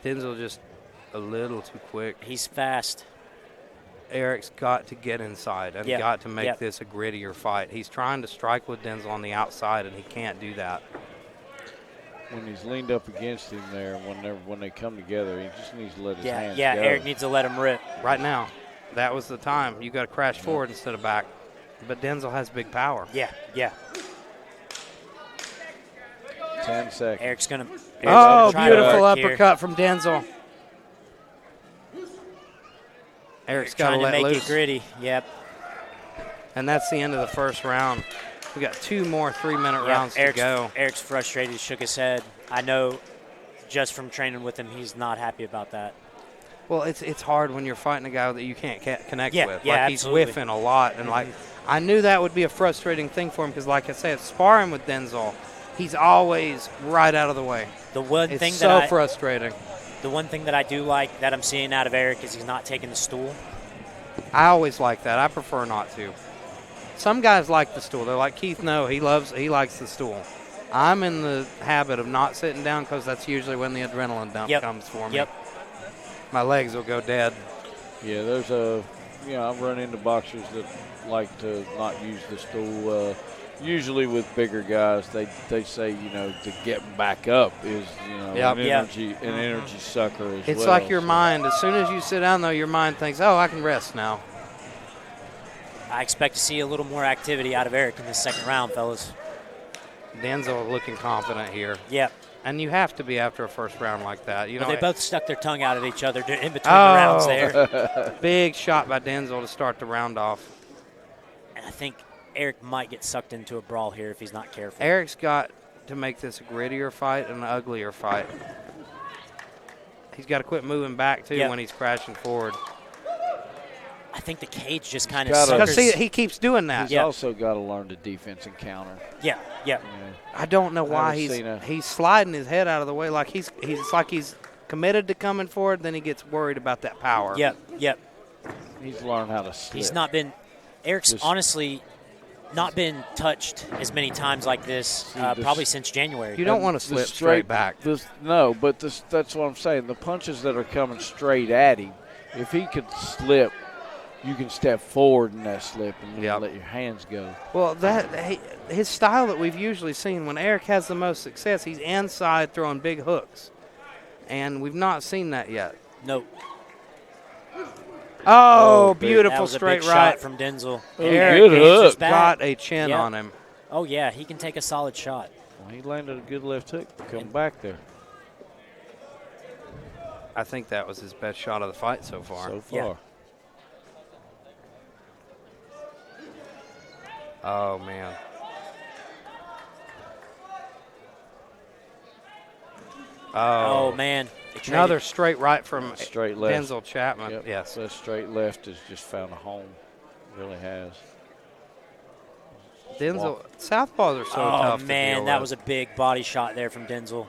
F: Denzel just a little too quick.
C: He's fast.
F: Eric's got to get inside and got to make this a grittier fight. He's trying to strike with Denzel on the outside, and he can't do that.
A: When he's leaned up against him there, when they come together, he just needs to let his hands go.
C: Yeah, Eric needs to let him rip.
F: Right now. that was the time. You got to crash forward instead of back. But Denzel has big power.
C: Yeah, yeah.
A: 10 seconds.
C: Eric's going to
F: Beautiful uppercut from Denzel. Eric's got to let
C: make
F: loose.
C: it gritty. Yep.
F: And that's the end of the first round. We got 2 more 3-minute rounds to go.
C: Eric's frustrated. He shook his head. I know just from training with him, he's not happy about that.
F: Well, it's hard when you're fighting a guy that you can't connect with.
C: Yeah,
F: like,
C: absolutely.
F: he's whiffing a lot. And, like, I knew that would be a frustrating thing for him because, like I said, sparring with Denzel, he's always right out of the way.
C: The one
F: It's
C: thing
F: so frustrating.
C: The one thing that I do like that I'm seeing out of Eric is he's not taking the stool.
F: I always like that. I prefer not to. Some guys like the stool. They're like Keith. No, he likes the stool. I'm in the habit of not sitting down because that's usually when the adrenaline dump comes for me.
C: Yep.
F: My legs will go dead.
A: Yeah, I've run into boxers that like to not use the stool. Usually with bigger guys, they say, to getting back up is, an energy sucker as well.
F: It's like your mind. As soon as you sit down, though, your mind thinks, oh, I can rest now.
C: I expect to see a little more activity out of Eric in the second round, fellas.
F: Denzel looking confident here.
C: Yep.
F: And you have to be after a first round like that.
C: They both stuck their tongue out at each other in between the rounds there.
F: Big shot by Denzel to start the round off.
C: And I think Eric might get sucked into a brawl here if he's not careful.
F: Eric's got to make this a grittier fight and an uglier fight. He's got to quit moving back, too, when he's crashing forward.
C: I think the cage just kind of suckers.
F: Because he keeps doing that.
A: He's also got to learn to defense and counter.
C: Yeah.
F: I don't know why he's sliding his head out of the way. Like he's committed to coming forward, then he gets worried about that power.
C: Yep.
A: He's learned how to slip.
C: Eric's honestly not been touched as many times like this probably since January.
F: You don't want to slip straight back.
A: That's what I'm saying. The punches that are coming straight at him, if he could slip, you can step forward in that slip and let your hands go.
F: Well, his style that we've usually seen when Eric has the most success, he's inside throwing big hooks. And we've not seen that yet.
C: Nope.
F: Oh, beautiful straight
C: big
F: right
C: shot from Denzel.
A: Good hook.
F: Got a chin on him.
C: Oh, yeah, he can take a solid shot.
A: Well, he landed a good left hook to come back there.
F: I think that was his best shot of the fight so far.
C: Yeah.
F: Oh, man.
C: Oh man.
F: Another straight right from
A: straight left.
F: Denzel Chapman.
A: Yep.
F: Yes.
A: That straight left has just found a home. Really has.
F: Denzel, southpaws are so tough to
C: man,
F: deal
C: that
F: with.
C: was a big body shot there from Denzel.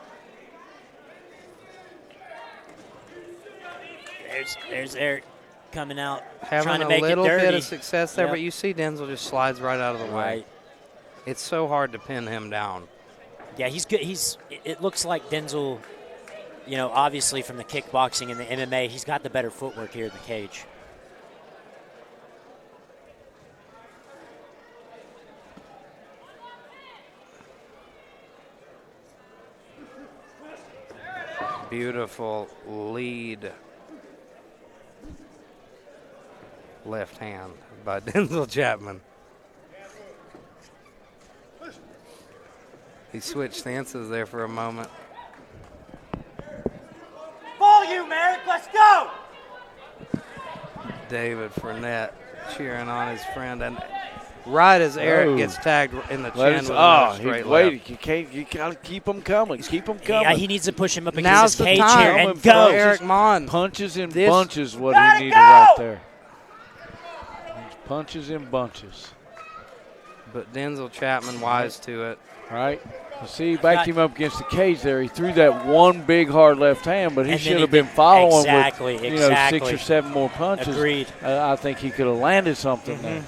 C: There's Eric coming out,
F: having
C: trying to
F: a
C: make
F: little
C: it dirty.
F: bit of success there, but you see Denzel just slides right out of the way.
C: Right.
F: It's so hard to pin him down.
C: Yeah, he's good. It looks like Denzel, obviously from the kickboxing and the MMA, he's got the better footwork here in the cage.
F: Beautiful lead left hand by Denzel Chapman. He switched stances there for a moment.
C: Volume, Eric, let's go!
F: David Fournette cheering on his friend, and right as Eric gets tagged in the chin with a straight left.
A: You gotta keep them coming. Keep them coming.
C: Yeah, he needs to push him up
F: Now's
C: against
F: the
C: his cage
F: time
C: here and
F: for
C: go.
F: Eric Mon.
A: Punches in
F: This-
A: bunches, what he needed right there. Punches in bunches.
F: But Denzel Chapman wise to it.
A: Right? You see, he backed him up against the cage there. He threw that one big hard left hand, but he
C: And then
A: should
C: he
A: have been
C: did-
A: following
C: exactly,
A: with
C: exactly.
A: 6 or 7 more punches.
C: Agreed.
A: I think he could have landed something there.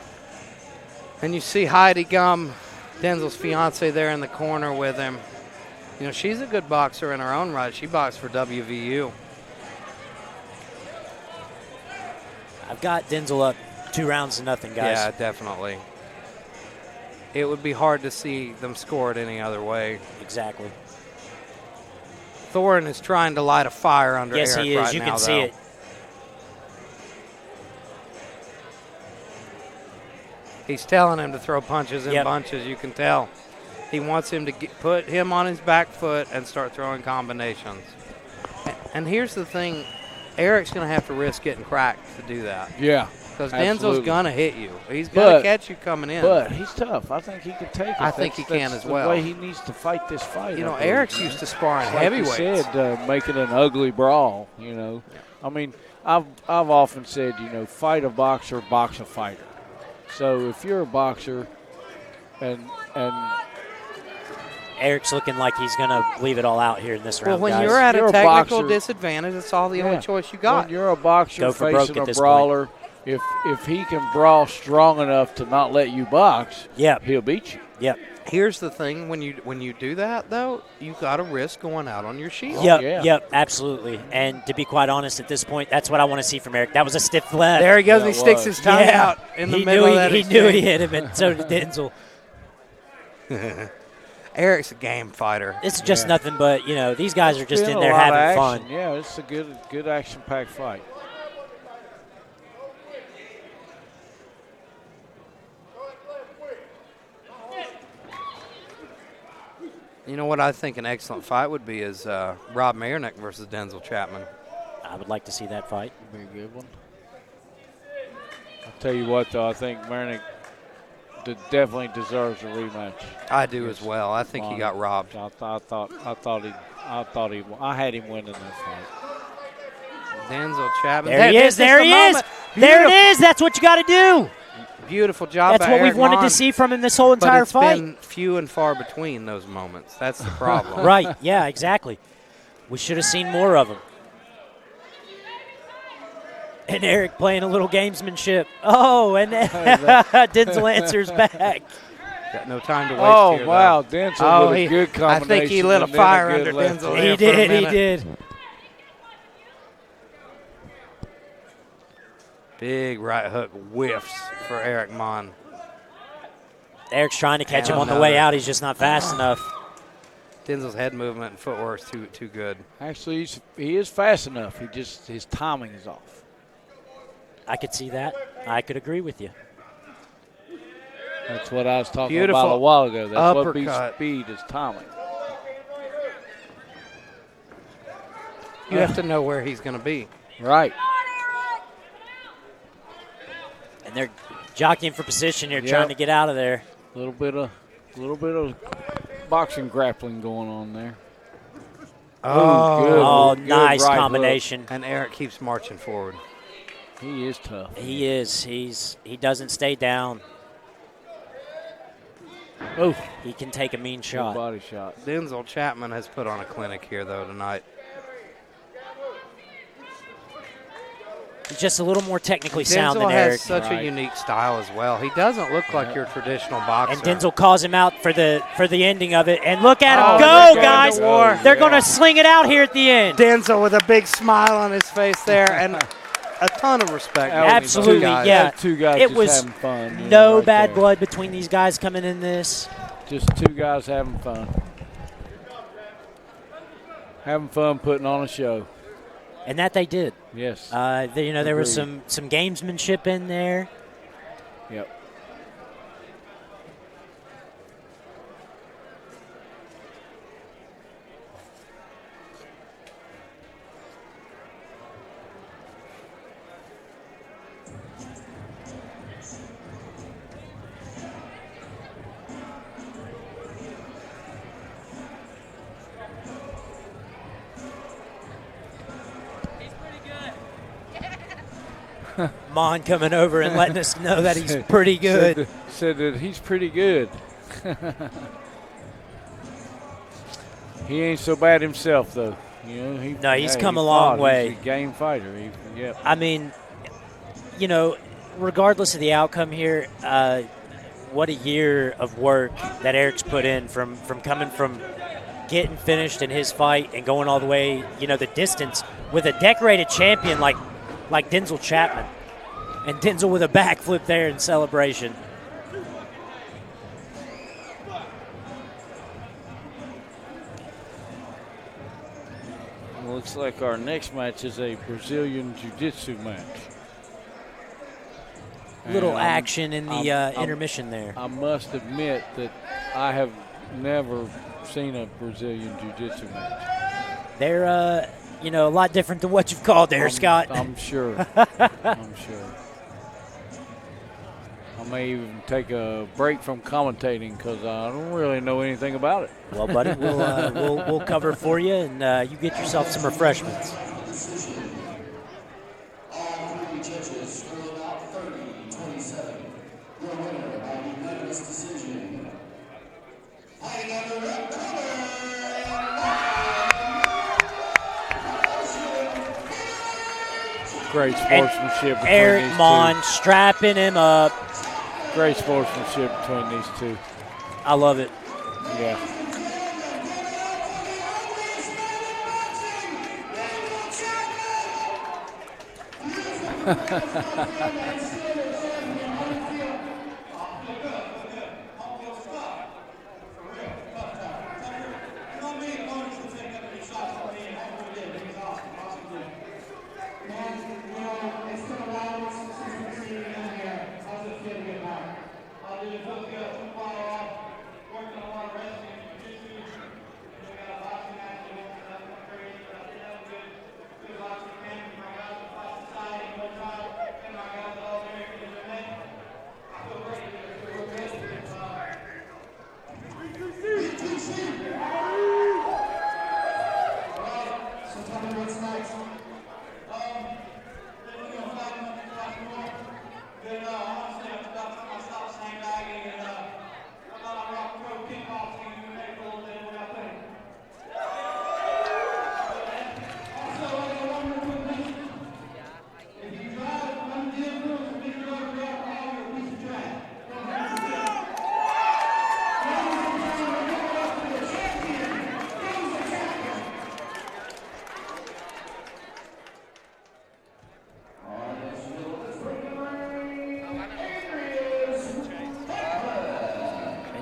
F: And you see Heidi Gum, Denzel's fiance, there in the corner with him. She's a good boxer in her own right. She boxed for WVU.
C: I've got Denzel up 2-0, guys.
F: Yeah, definitely. It would be hard to see them score it any other way.
C: Exactly.
F: Thorin is trying to light a fire under
C: Yes,
F: Eric
C: he is.
F: right
C: You
F: now,
C: can see
F: though.
C: it.
F: He's telling him to throw punches in bunches. You can tell. He wants him to put him on his back foot and start throwing combinations. And here's the thing. Eric's going to have to risk getting cracked to do that.
A: Yeah.
F: Because Denzel's going to hit you. He's going to catch you coming in.
A: But he's tough. I think he can take it.
F: I think he can as well.
A: The way he needs to fight this fight.
F: You know, Eric's used to sparring heavyweights.
A: Like you said, make it an ugly brawl, you know. Yeah. I mean, I've often said, you know, fight a boxer, box a fighter. So if you're a boxer and
C: Eric's looking like he's going to leave it all out here in this round.
F: Well, when
C: guys.
F: you're at a technical disadvantage, it's all the only choice you got.
A: When you're a boxer facing a brawler, if he can brawl strong enough to not let you box, he'll beat you.
C: Yep.
F: Here's the thing: when you do that, though, you got to risk going out on your shield.
C: Yep, absolutely. And to be quite honest, at this point, that's what I want to see from Eric. That was a stiff left.
F: There he goes. And he sticks his tongue out in the middle of that exchange.
C: He knew he hit him, and so did Denzel.
F: Eric's a game fighter.
C: It's just nothing but, you know, these guys are just in there having fun.
A: Yeah, it's a good action-packed fight.
F: You know what I think an excellent fight would be is Rob Marinick versus Denzel Chapman.
C: I would like to see that fight.
A: Be a good one. I'll tell you what, though, I think Marinick definitely deserves a rematch.
F: I do as well. I think he got robbed.
A: I had him winning that fight.
F: Denzel Chapman.
C: There he is. There he is. There it is. That's what you got to do.
F: Beautiful job.
C: That's what we've wanted to see from him this whole entire fight.
F: But it's been few and far between those moments. That's the problem.
C: Right. Yeah. Exactly. We should have seen more of him. And Eric playing a little gamesmanship. Oh, and Denzel answers back.
F: Got no time to waste here,
A: wow.
F: though.
A: Denzel with a good combination.
F: I think he lit a fire under Denzel.
C: He did. He did.
F: Big right hook whiffs for Eric Mon.
C: Eric's trying to catch him on the way out. He's just not fast enough.
F: Denzel's head movement and footwork is too good.
A: Actually, he is fast enough. His timing is off.
C: I could see that. I could agree with you.
A: That's what I was talking about a while ago. That's
F: uppercut.
A: What beats speed is timing.
F: You have to know where he's going to be.
A: Right.
C: And they're jockeying for position here, trying to get out of there.
A: A little bit of boxing grappling going on there.
C: Good nice
A: right
C: combination.
F: Hook. And Eric keeps marching forward.
A: He is tough.
C: He is. He doesn't stay down.
A: Oh,
C: he can take a mean shot.
A: Good body shot.
F: Denzel Chapman has put on a clinic here, though, tonight.
C: He's just a little more technically sound than Eric.
F: Denzel has such a unique style as well. He doesn't look like your traditional boxer.
C: And Denzel calls him out for the ending of it. And look at him go, guys. They're going to sling it out here at the end.
F: Denzel with a big smile on his face there and a ton of respect.
C: Absolutely, yeah.
A: Two guys
C: it
A: just
C: was
A: having fun.
C: No bad blood between these guys coming in this.
A: Just two guys having fun. Having fun putting on a show.
C: And that they did.
A: Yes.
C: There was some gamesmanship in there.
A: Yep.
C: Mon coming over and letting us know that he's pretty good.
A: Said that he's pretty good. He ain't so bad himself, though. You know,
C: he's come a long way.
A: He's a game fighter.
C: I mean, regardless of the outcome here, what a year of work that Eric's put in from coming from getting finished in his fight and going all the way, the distance with a decorated champion like Denzel Chapman. And Denzel with a backflip there in celebration.
A: Looks like our next match is a Brazilian Jiu-Jitsu match.
C: little
A: And
C: action in the
A: I'm-
C: intermission there.
A: I must admit that I have never seen a Brazilian Jiu-Jitsu match.
C: They're, a lot different than what you've called there, Scott.
A: I'm sure. I'm sure. I may even take a break from commentating because I don't really know anything about it.
C: Well, buddy, we'll cover for you, and you get yourself some refreshments.
A: Great sportsmanship between
C: Eric
A: these
C: Mon strapping him up.
A: two. Great sportsmanship between these two.
C: I love it.
A: Yeah.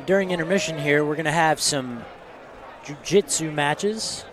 C: During intermission here, we're going to have some jiu-jitsu matches.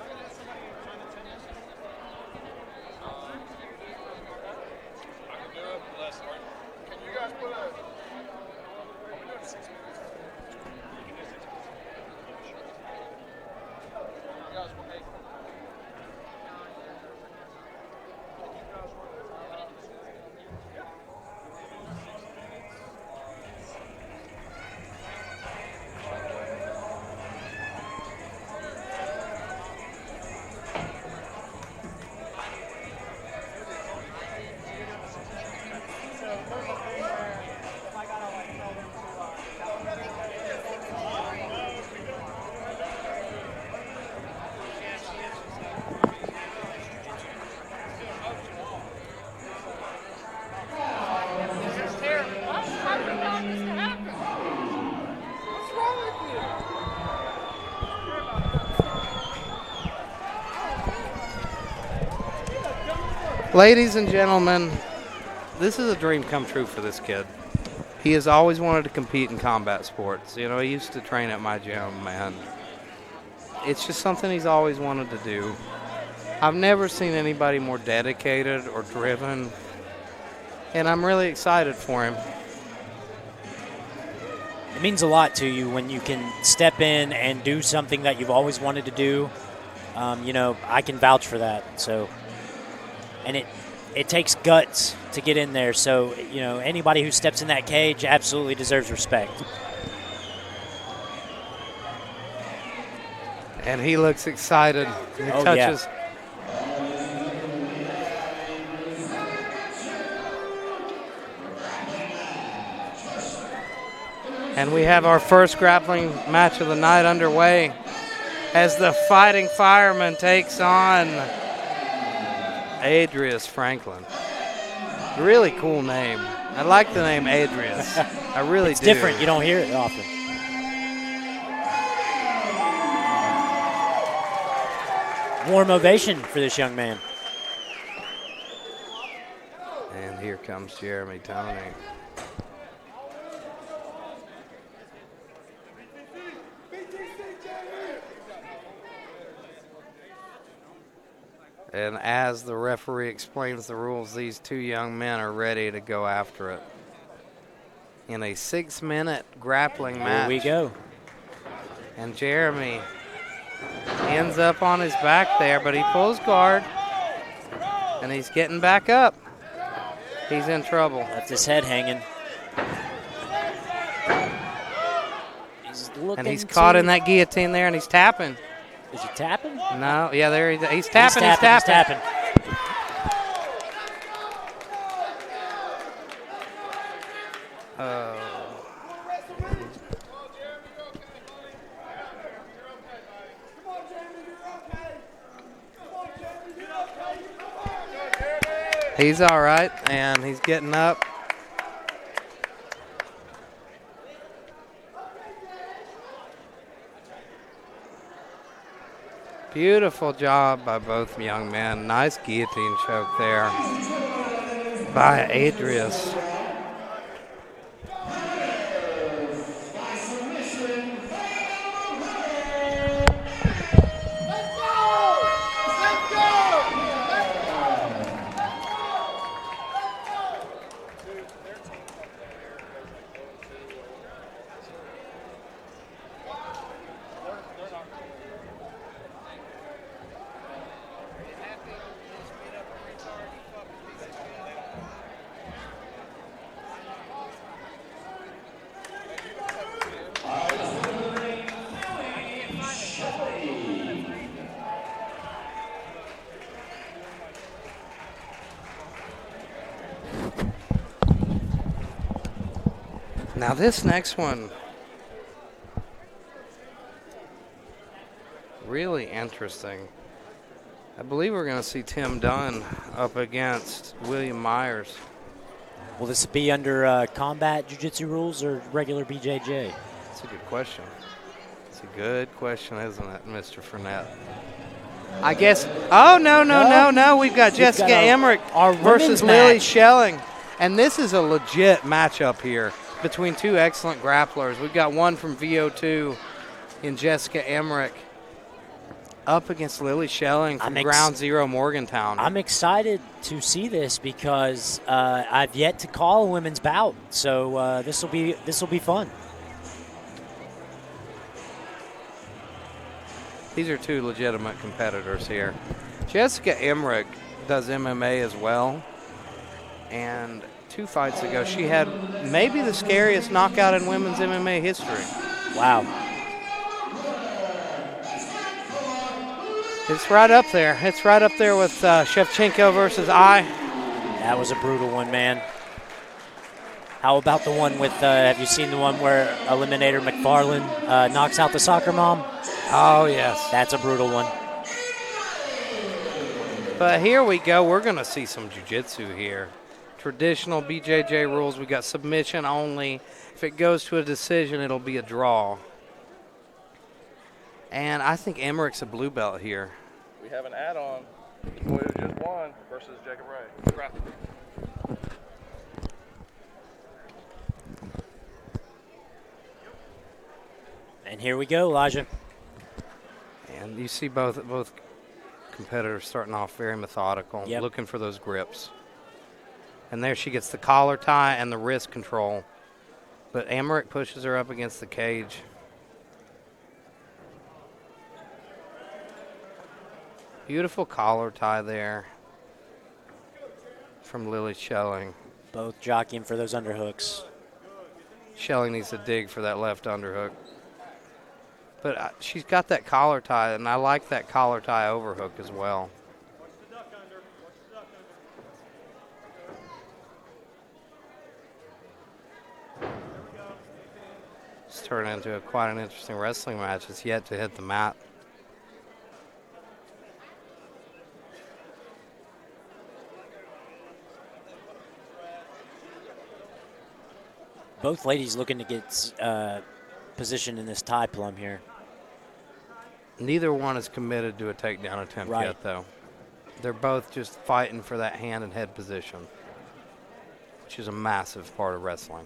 F: Ladies and gentlemen, this is a dream come true for this kid. He has always wanted to compete in combat sports. You know, he used to train at my gym, and it's just something he's always wanted to do. I've never seen anybody more dedicated or driven, and I'm really excited for him.
C: It means a lot to you when you can step in and do something that you've always wanted to do. I can vouch for that. So, and it takes guts to get in there. So, anybody who steps in that cage absolutely deserves respect.
F: And he looks excited. He touches.
C: Yeah.
F: And we have our first grappling match of the night underway as the Fighting Fireman takes on Adrius Franklin. Really cool name. I like the name Adrius. I really
C: It's
F: do.
C: different. You don't hear it often. Warm ovation for this young man.
F: And here comes Jeremy Tony. And as the referee explains the rules, these two young men are ready to go after it. in a 6-minute grappling match.
C: Here we go.
F: And Jeremy ends up on his back there, but he pulls guard, and he's getting back up. He's in trouble.
C: Left his head hanging. He's looking
F: And he's caught
C: to-
F: in that guillotine there, and he's tapping.
C: Is he tapping?
F: No, yeah, there he's tapping.
C: He's tapping.
F: He's all right, and he's getting up. Beautiful job by both young men. Nice guillotine choke there by Adrius. Now this next one, really interesting. I believe we're going to see Tim Dunn up against William Myers.
C: Will this be under combat jiu-jitsu rules or regular BJJ?
F: That's a good question. It's a good question, isn't it, Mr. Fournette? I guess. Oh, no. We've got Jessica Emmerich versus Lily Schelling. And this is a legit matchup here between two excellent grapplers. We've got one from VO2 in Jessica Emmerich up against Lily Schelling from Ground Zero Morgantown.
C: I'm excited to see this because I've yet to call a women's bout, so this will be fun.
F: These are two legitimate competitors here. Jessica Emmerich does MMA as well, and 2 fights ago she had maybe the scariest knockout in women's MMA history.
C: Wow.
F: It's right up there. It's right up there with Shevchenko versus I.
C: That was a brutal one, man. How about the one with, have you seen the one where Eliminator McFarlane knocks out the soccer mom?
F: Oh, yes.
C: That's a brutal one.
F: But here we go. We're going to see some jiu-jitsu here. Traditional BJJ rules. We got submission only. If it goes to a decision, it'll be a draw. And I think Emmerich's a blue belt here.
E: We have an add-on. The boy who just won versus Jacob Ray. Grappling.
C: And here we go, Elijah.
F: And you see both competitors starting off very methodical,
C: Yep.
F: looking for those grips. And there she gets the collar tie and the wrist control. But Emmerich pushes her up against the cage. Beautiful collar tie there from Lily Schelling.
C: Both jockeying for those underhooks.
F: Schelling needs to dig for that left underhook. But she's got that collar tie, and I like that collar tie overhook as well. It's turned into quite an interesting wrestling match. It's yet to hit the mat.
C: Both ladies looking to get positioned in this tie plum here.
F: Neither one is committed to a takedown attempt yet, though. They're both just fighting for that hand and head position, which is a massive part of wrestling.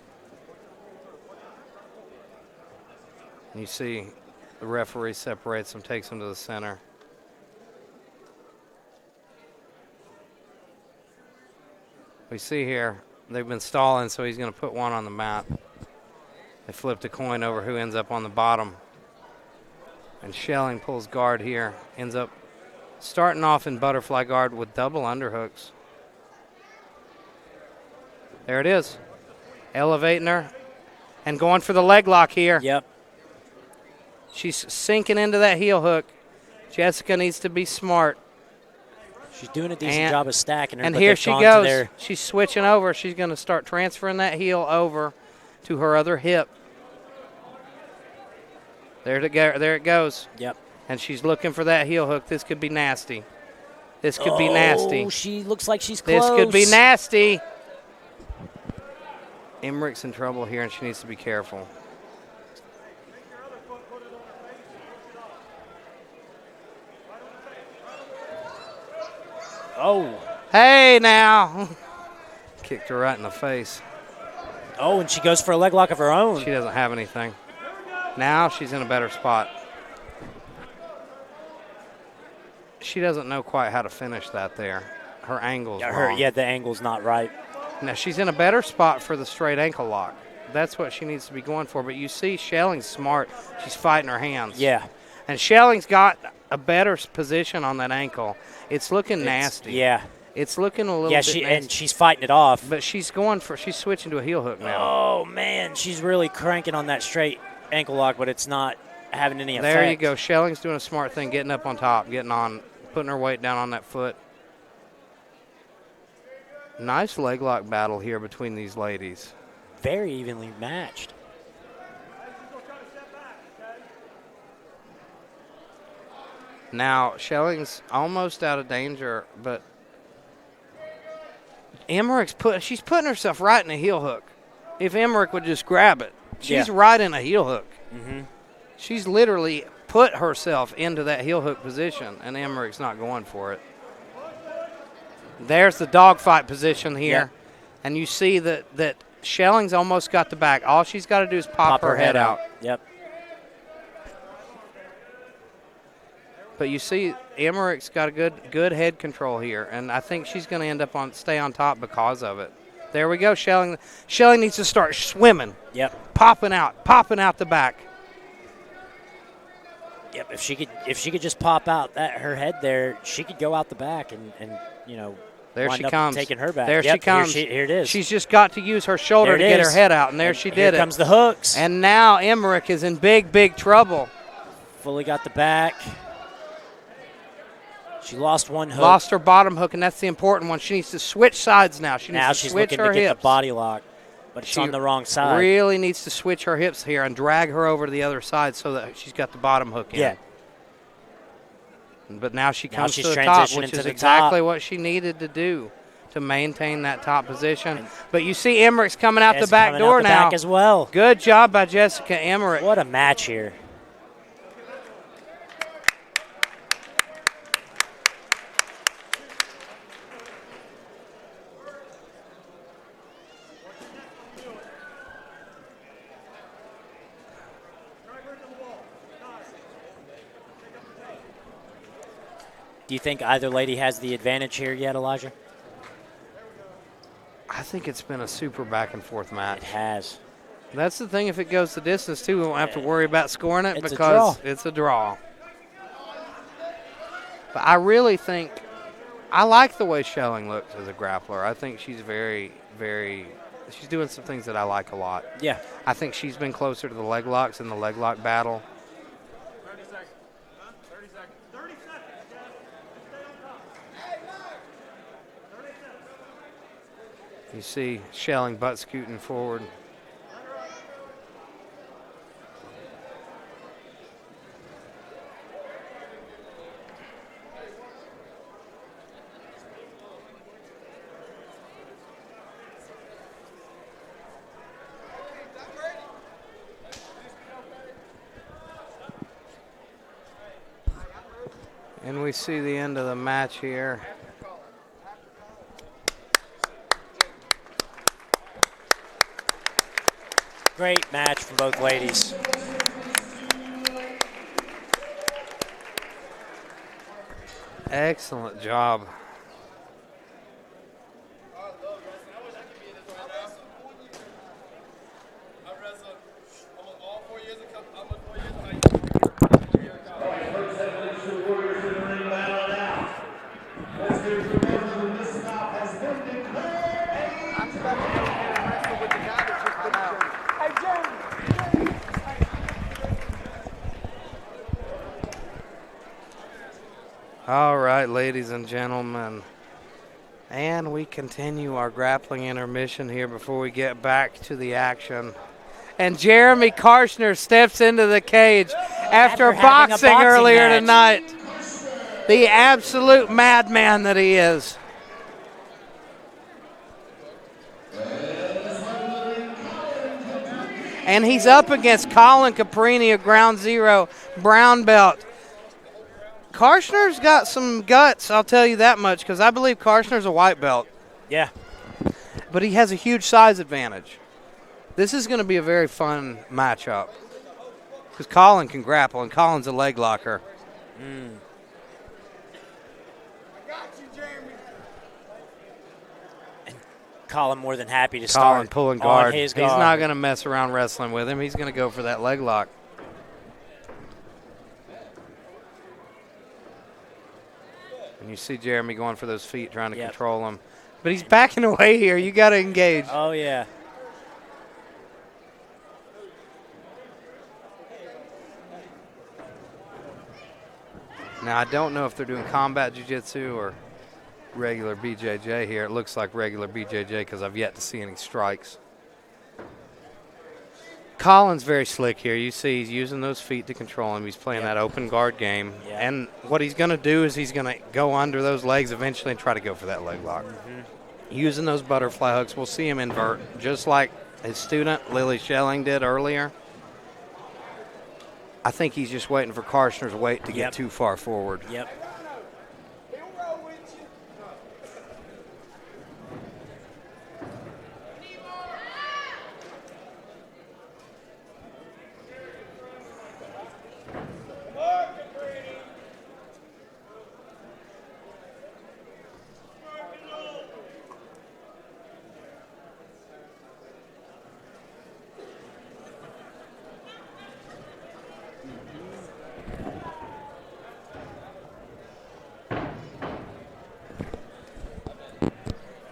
F: And you see the referee separates them, takes them to the center. We see here they've been stalling, so he's going to put one on the mat. They flipped a coin over who ends up on the bottom. And Schelling pulls guard here. Ends up starting off in butterfly guard with double underhooks. There it is. Elevating her and going for the leg lock here.
C: Yep.
F: She's sinking into that heel hook. Jessica needs to be smart.
C: She's doing a decent job of stacking her.
F: And
C: but
F: here
C: they've
F: she
C: gone to
F: goes.
C: their-
F: She's switching over. She's going to start transferring that heel over to her other hip. There it goes.
C: Yep.
F: And she's looking for that heel hook. This could be nasty. This could be nasty.
C: Oh, she looks like she's close.
F: This could be nasty. Emmerich's in trouble here, and she needs to be careful.
C: Oh.
F: Hey, now. Kicked her right in the face.
C: Oh, and she goes for a leg lock of her own.
F: She doesn't have anything. Now she's in a better spot. She doesn't know quite how to finish that there. Her angle's wrong.
C: The angle's not right.
F: Now she's in a better spot for the straight ankle lock. That's what she needs to be going for. But you see Schelling's smart. She's fighting her hands.
C: Yeah.
F: And Schelling's got a better position on that ankle. It's looking nasty.
C: Yeah.
F: It's looking a little bit nasty.
C: And she's fighting it off.
F: But she's switching to a heel hook now.
C: Oh, man. She's really cranking on that straight ankle lock, but it's not having any effect.
F: There you go. Schelling's doing a smart thing, getting up on top, putting her weight down on that foot. Nice leg lock battle here between these ladies.
C: Very evenly matched.
F: Now, Schelling's almost out of danger, but Emmerich's she's putting herself right in a heel hook. If Emmerich would just grab it, she's right in a heel hook.
C: Mm-hmm.
F: She's literally put herself into that heel hook position, and Emmerich's not going for it. There's the dogfight position here,
C: Yep.
F: and you see that Schelling's almost got the back. All she's got to do is pop her head out.
C: Yep.
F: But you see, Emmerich's got a good head control here, and I think she's going to end up stay on top because of it. There we go, Schelling. Schelling needs to start swimming.
C: Yep.
F: Popping out the back.
C: Yep. If she could just pop out her head there, she could go out the back and
F: there
C: wind
F: she
C: up
F: comes.
C: taking her back.
F: There
C: Yep,
F: she comes.
C: Here it is.
F: She's just got to use her shoulder to get her head out, and there she did it.
C: Here comes the hooks.
F: And now Emmerich is in big trouble.
C: Fully got the back. She lost one hook.
F: Lost her bottom hook, and that's the important one. She needs to switch sides now. She needs to
C: she's
F: switch
C: looking
F: her
C: to get
F: hips.
C: the body lock, but it's on the wrong side.
F: Really needs to switch her hips here and drag her over to the other side so that she's got the bottom hook in.
C: Yeah.
F: But now she
C: Now
F: comes
C: she's
F: to the top,
C: transitioning
F: which
C: to
F: is
C: the
F: exactly
C: top.
F: what she needed to do to maintain that top position. But you see Emmerich's coming out the
C: It's
F: back
C: coming
F: door
C: out the
F: now.
C: back as well.
F: Good job by Jessica Emmerich.
C: What a match here. Do you think either lady has the advantage here yet, Elijah?
F: I think it's been a super back and forth match.
C: It has.
F: That's the thing. If it goes the distance, too, we won't have to worry about scoring it
C: It's a
F: because
C: draw.
F: it's a draw. But I really think I like the way Schelling looks as a grappler. I think she's very, very – she's doing some things that I like a lot.
C: Yeah.
F: I think she's been closer to the leg locks in the leg lock battle.
G: 30 seconds. 30 seconds. 30 seconds.
F: You see Schelling butt scooting forward. And we see the end of the match here.
C: Great match from both ladies.
F: Excellent job. All right, ladies and gentlemen. And we continue our grappling intermission here before we get back to the action. And Jeremy Karchner steps into the cage after
C: having a
F: boxing
C: boxing
F: earlier
C: match.
F: tonight. The absolute madman that he is. And he's up against Colin Caprini, a ground zero brown belt. Karchner's got some guts, I'll tell you that much, because I believe Karchner's a white belt.
C: Yeah.
F: But he has a huge size advantage. This is going to be a very fun matchup because Colin can grapple, and Colin's a leg locker.
C: Colin more than happy to
F: Colin
C: start
F: pulling
C: on
F: guard.
C: his
F: He's
C: guard.
F: not going to mess around wrestling with him. He's going to go for that leg lock. And you see Jeremy going for those feet, trying to control him. But he's backing away here. You got to engage.
C: Oh, yeah.
F: Now, I don't know if they're doing combat jiu-jitsu or regular BJJ here. It looks like regular BJJ because I've yet to see any strikes. Colin's very slick here. You see he's using those feet to control him. He's playing that open guard game. And what he's going to do is he's going to go under those legs eventually and try to go for that leg lock. Using those butterfly hooks, we'll see him invert, just like his student, Lily Schelling, did earlier. I think he's just waiting for Karchner's weight to get too far forward.
C: Yep.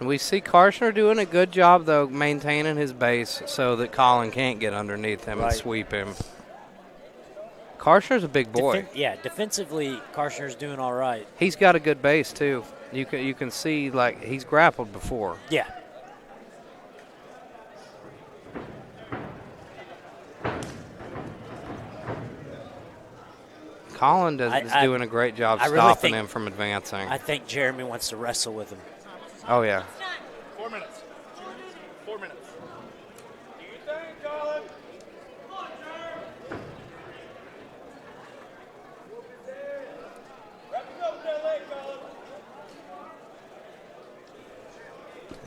F: We see Karchner doing a good job, though, maintaining his base so that Colin can't get underneath him and sweep him. Karchner's a big boy.
C: Defensively, Karchner's doing all right.
F: He's got a good base, too. You can see, like, he's grappled before.
C: Yeah.
F: Colin is doing a great job stopping him from advancing.
C: I think Jeremy wants to wrestle with him.
F: Oh, yeah.
E: 4 minutes. 4 minutes. Do you think, Colin?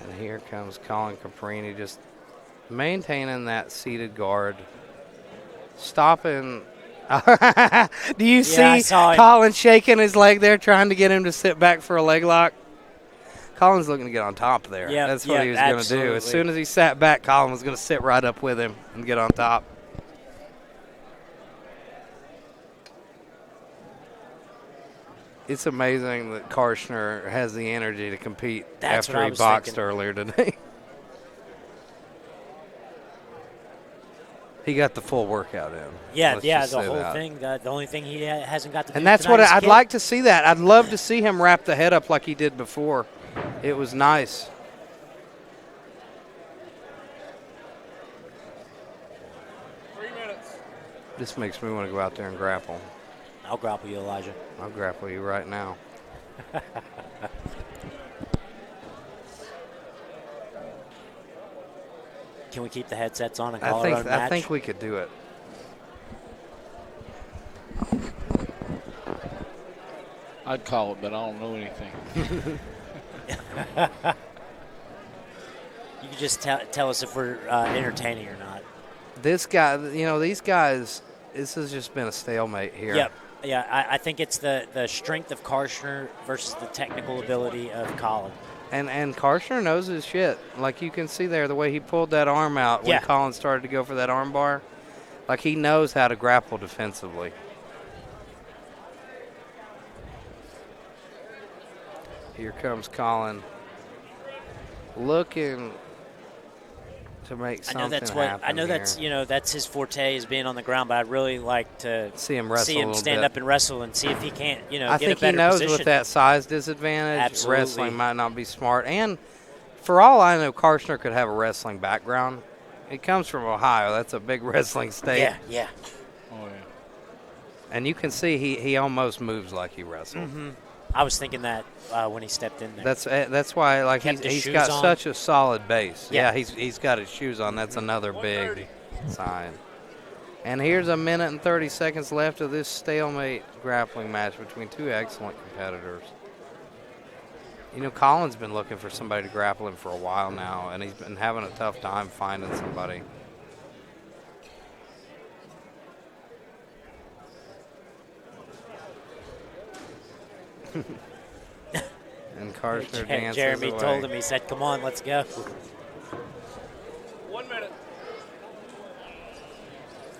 F: And here comes Colin Caprini just maintaining that seated guard. Stopping. Do you see Colin shaking his leg there, trying to get him to sit back for a leg lock? Colin's looking to get on top there. That's what he was going to do. As soon as he sat back, Colin was going to sit right up with him and get on top. It's amazing that Karchner has the energy to compete after he boxed earlier today. He got the full workout in.
C: The whole thing. The only thing he hasn't got to do.
F: And that's what I'd like to see that. I'd love to see him wrap the head up like he did before. It was nice. This makes me want to go out there and grapple.
C: I'll grapple you, Elijah.
F: I'll grapple you right now.
C: Can we keep the headsets on and call it our match?
F: I think we could do it.
A: I'd call it, but I don't know anything.
C: You can just tell us if we're entertaining or not.
F: This guy, these guys, this has just been a stalemate here.
C: Yep. Yeah, I think it's the strength of Karchner versus the technical ability of Colin.
F: And Karchner knows his shit. Like you can see there, the way he pulled that arm out when Colin started to go for that arm bar. Like he knows how to grapple defensively. Here comes Colin. Looking to make something happen.
C: I know
F: here.
C: that's that's his forte is being on the ground, but I'd really like to
F: see him wrestle.
C: See him stand up and wrestle and see if he can't
F: I
C: get a better
F: think he knows
C: position.
F: with that size disadvantage,
C: Absolutely.
F: wrestling might not be smart. And for all I know, Karchner could have a wrestling background. He comes from Ohio. That's a big wrestling state.
C: Yeah.
A: Oh yeah.
F: And you can see he almost moves like he wrestled.
C: Mm-hmm. I was thinking that when he stepped in there.
F: That's why like
C: Kept his
F: he's
C: shoes
F: got
C: on.
F: such a solid base.
C: Yeah.
F: He's got his shoes on. That's another big sign. And here's a minute and 30 seconds left of this stalemate grappling match between two excellent competitors. Colin's been looking for somebody to grapple him for a while now, and he's been having a tough time finding somebody. And Karchner dances
C: Jeremy
F: away.
C: told him, he said, "Come on, let's go."
E: 1 minute.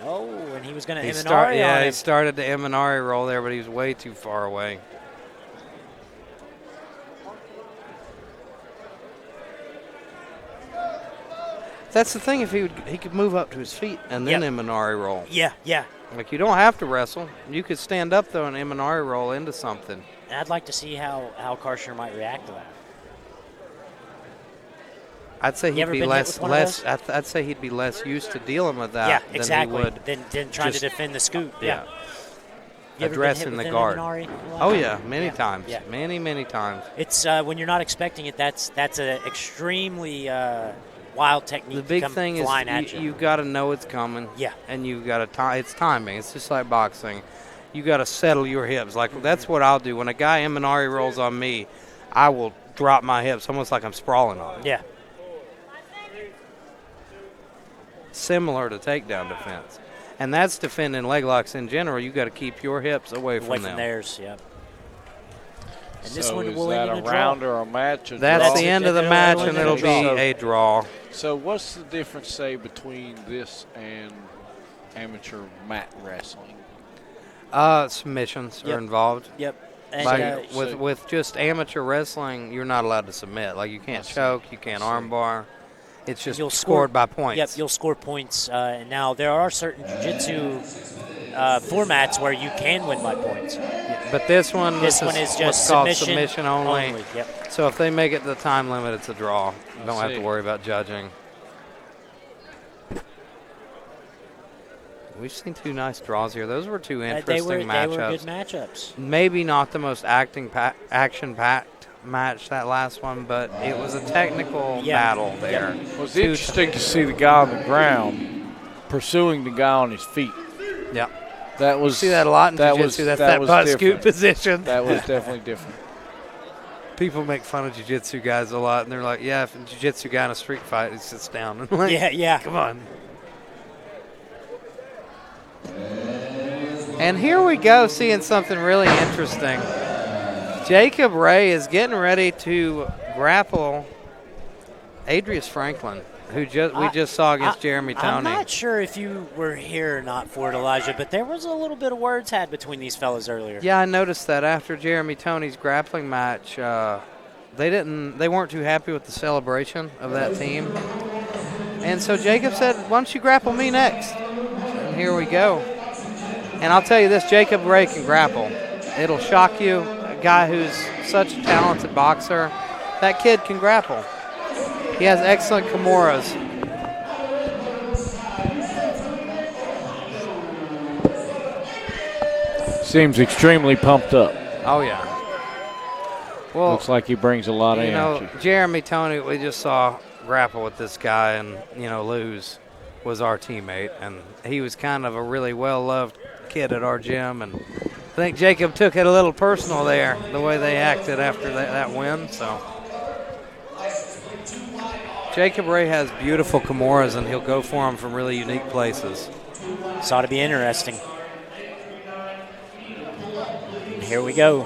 C: Oh, and he was going to
F: He
C: Eminari on him.
F: he started the Eminari roll there, but he was way too far away. That's the thing. If he could move up to his feet and then Eminari roll.
C: Yeah.
F: Like, you don't have to wrestle. You could stand up though and Eminari roll into something.
C: And I'd like to see how Karchner might react to that.
F: I'd say
C: You
F: he'd
C: ever
F: be
C: been hit
F: less
C: with one of those?
F: I'd say he'd be less used to dealing with that
C: Yeah,
F: than
C: exactly.
F: he would
C: Than trying to
F: just-
C: defend the scoop.
F: yeah.
C: You ever been
F: addressing
C: hit
F: the
C: with an
F: guard.
C: Eminari?
F: Oh yeah, many times.
C: Yeah.
F: Many times.
C: It's when you're not expecting it. That's an extremely wild technique.
F: The big
C: to come
F: thing is
C: flying at you.
F: you got to know it's coming.
C: Yeah.
F: And you've got to time. It's timing. It's just like boxing. You got to settle your hips. Like that's what I'll do when a guy Eminari rolls on me. I will drop my hips, almost like I'm sprawling on him.
C: Yeah.
F: Similar to takedown defense, and that's defending leg locks in general. You got to keep your hips away from them.
C: theirs. Yeah. And this
A: So
C: one
A: is
C: will
A: that
C: end in
A: a
C: a
A: round
C: draw.
A: or a match?
F: That's
A: draw?
F: the end of the match, and it'll be a draw.
A: So what's the difference, say, between this and amateur mat wrestling?
F: Submissions
C: Yep.
F: are involved.
C: Yep. And,
F: Like with just amateur wrestling, you're not allowed to submit. Like you can't choke, you can't armbar. It's just
C: you'll
F: scored by points.
C: Yep, you'll score points. And now there are certain jiu-jitsu formats where you can win by points.
F: But this one
C: is
F: what's
C: just
F: called
C: submission
F: only.
C: Yep.
F: So if they make it the time limit, it's a draw. You don't have to worry about judging. We've seen two nice draws here. Those were two interesting matchups.
C: They were good matchups.
F: Maybe not the most action-packed match, that last one, but it was a technical battle there.
A: It was interesting to see the guy on the ground pursuing the guy on his feet.
F: Yeah.
A: That was,
F: you see that a lot in jiu-jitsu. That's that butt scoot position.
A: That was definitely different.
F: People make fun of jiu-jitsu guys a lot, and they're like, yeah, if a jiu-jitsu guy in a street fight, he sits down. And like,
C: yeah.
F: Come on. And here we go, seeing something really interesting. Jacob Ray is getting ready to grapple Adrius Franklin, who we just saw against Jeremy Toney.
C: I'm not sure if you were here or not for it, Elijah, but there was a little bit of words had between these fellas earlier.
F: Yeah, I noticed that after Jeremy Toney's grappling match, they weren't too happy with the celebration of that team. And so Jacob said, why don't you grapple me next? And here we go. And I'll tell you this, Jacob Ray can grapple. It'll shock you. A guy who's such a talented boxer, that kid can grapple. He has excellent Kimuras.
A: Seems extremely pumped up.
F: Oh, yeah. Well,
A: looks like he brings a lot of energy.
F: Jeremy Toney, we just saw grapple with this guy and, lose, was our teammate. And he was kind of a really well-loved kid at our gym. And I think Jacob took it a little personal there, the way they acted after that win. So Jacob Ray has beautiful Kimuras, and he'll go for them from really unique places.
C: This ought to be interesting. And here we go.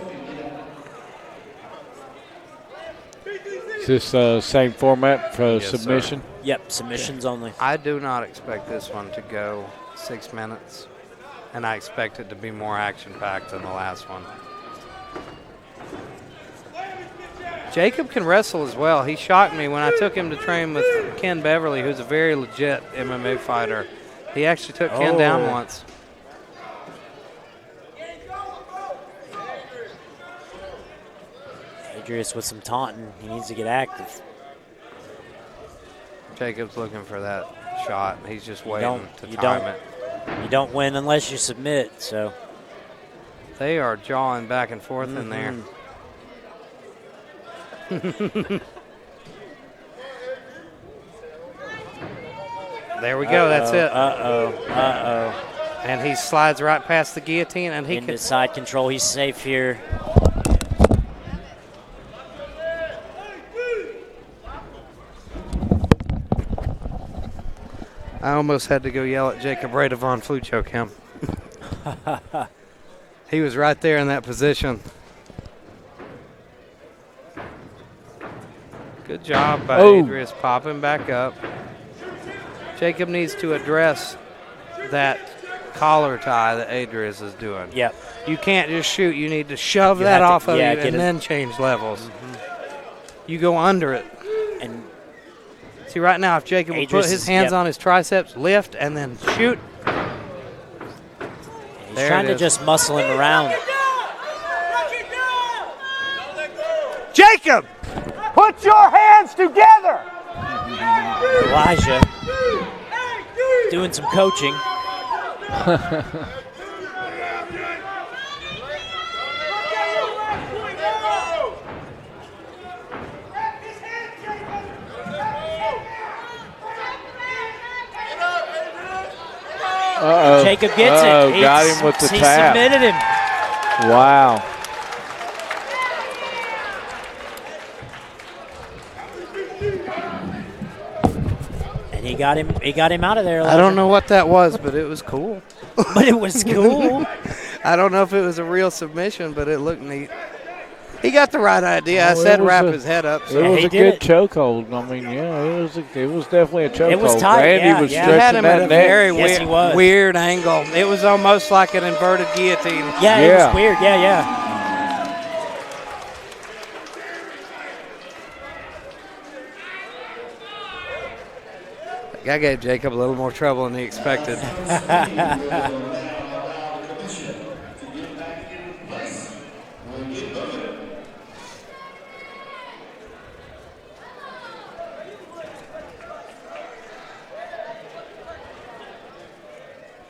A: Is this same format for
F: Yes,
A: submission?
F: sir.
C: Yep, submissions only.
F: I do not expect this one to go 6 minutes, and I expect it to be more action-packed than the last one. Jacob can wrestle as well. He shocked me when I took him to train with Ken Beverly, who's a very legit MMA fighter. He actually took Ken down once.
C: Adrius with some taunting. He needs to get active.
F: Jacob's looking for that shot. He's just waiting to time it.
C: You don't win unless you submit, so.
F: They are jawing back and forth in there. There we go. That's it. And he slides right past the guillotine, and he
C: into side control. He's safe here.
F: I almost had to go yell at Jacob Ray to Von Flu choke him. He was right there in that position. Good job by Adrius popping back up. Jacob needs to address that collar tie that Adrius is doing.
C: Yep.
F: You can't just shoot. You need to shove that off of you and then change levels. You go under it. And see, right now, if Jacob would put his hands on his triceps, lift, and then shoot.
C: He's trying to just muscle him around.
F: Jacob, put your hands together.
C: Elijah doing some coaching. Jacob gets it.
A: Got him with the
C: he
A: tap.
C: He submitted him.
A: Wow.
C: And he got him out of there.
F: I don't know what that was, but it was cool.
C: But it was cool.
F: I don't know if it was a real submission, but it looked neat. He got the right idea. I said wrap his head up. So.
A: It was a good chokehold. I mean, yeah, it was definitely a chokehold.
C: It was tight.
A: Randy was
F: He
A: stretching
F: had him
A: that
F: at a
A: neck.
F: very
C: Yes,
F: weird angle. It was almost like an inverted guillotine.
C: Yeah, it was weird. Yeah.
F: I gave Jacob a little more trouble than he expected.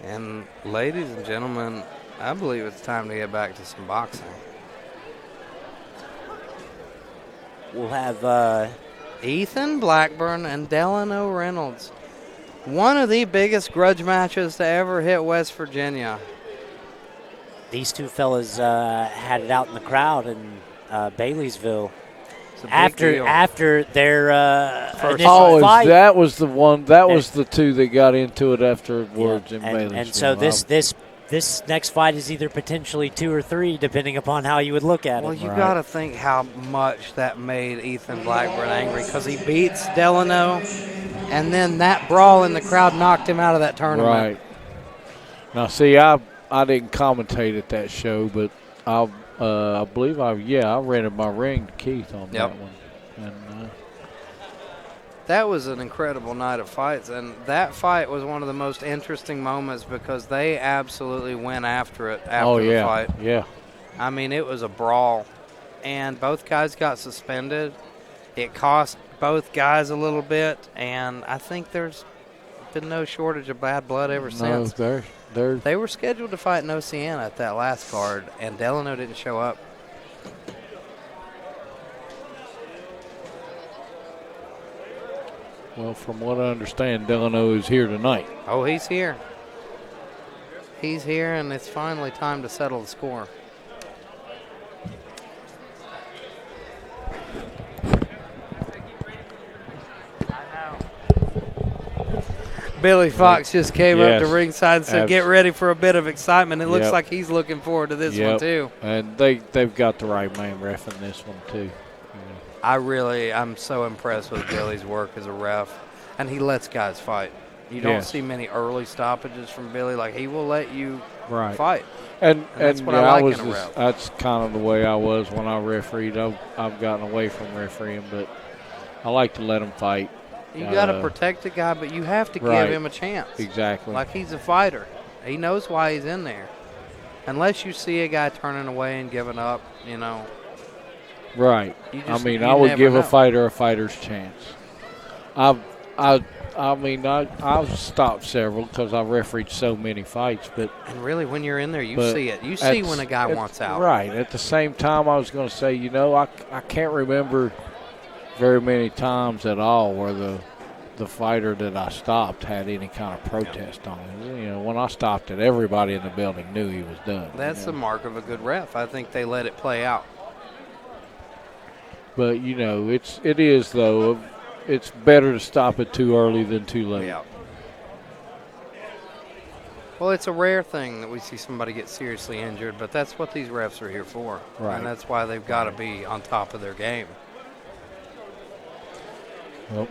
F: And ladies and gentlemen, I believe it's time to get back to some boxing.
C: We'll have
F: Ethan Blackburn and Delano Reynolds. One of the biggest grudge matches to ever hit West Virginia.
C: These two fellas had it out in the crowd in Baileysville after their initial fight.
A: That was the one. That was the two that got into it afterwards in Baileysville.
C: And so this next fight is either potentially 2 or 3, depending upon how you would look at it.
F: Well, you got to think how much that made Ethan Blackburn angry because he beats Delano, and then that brawl in the crowd knocked him out of that tournament.
A: Right. Now, see, I didn't commentate at that show, but I believe I rented my ring to Keith on that one. And
F: that was an incredible night of fights, and that fight was one of the most interesting moments because they absolutely went after it after the fight.
A: Yeah.
F: I mean, it was a brawl, and both guys got suspended. It cost both guys a little bit, and I think there's been no shortage of bad blood ever since. They were scheduled to fight in Oceana at that last card, and Delano didn't show up.
A: Well, from what I understand, Delano is here tonight.
F: Oh, he's here. He's here, and it's finally time to settle the score. Billy Fox just came up to ringside and said, get ready for a bit of excitement. It looks like he's looking forward to this one, too.
A: And they've got the right man reffing this one, too.
F: I'm so impressed with Billy's work as a ref, and he lets guys fight. You don't see many early stoppages from Billy. Like, he will let you fight.
A: And
F: that's what I
A: yeah,
F: like
A: was
F: in a
A: just,
F: ref.
A: that's kind of the way I was when I refereed. I've gotten away from refereeing, but I like to let them fight.
F: You got to protect the guy, but you have to give him a chance.
A: Exactly.
F: Like he's a fighter. He knows why he's in there. Unless you see a guy turning away and giving up, you know.
A: Right.
F: I
A: I would give a fighter a fighter's chance. I've stopped several because I've refereed so many fights, but
F: and really when you're in there, you see it. You see when a guy wants out.
A: Right. At the same time, I was going to say, I can't remember very many times at all where the fighter that I stopped had any kind of protest on it. When I stopped it, everybody in the building knew he was done.
F: That's the mark of a good ref. I think they let it play out.
A: But it is though. It's better to stop it too early than too late.
F: Yeah. Well, it's a rare thing that we see somebody get seriously injured, but that's what these refs are here for.
A: Right.
F: And that's why they've got to be on top of their game.
A: Well,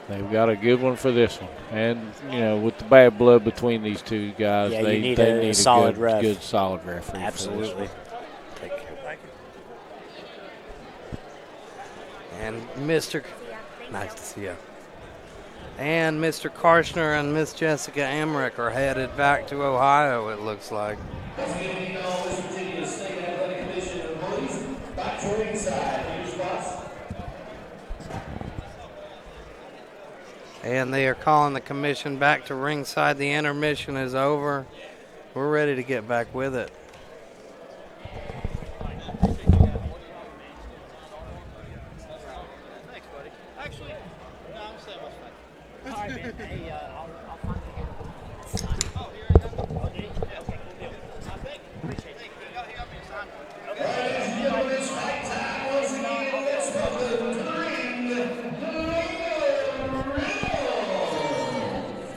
A: they've got a good one for this one. And, with the bad blood between these two guys, they need a
C: solid
A: good solid referee.
C: Absolutely.
F: And nice to see you. And Mr. Karchner and Miss Jessica Emmerich are headed back to Ohio, it looks like. And they are calling the commission back to ringside. The intermission is over. We're ready to get back with it.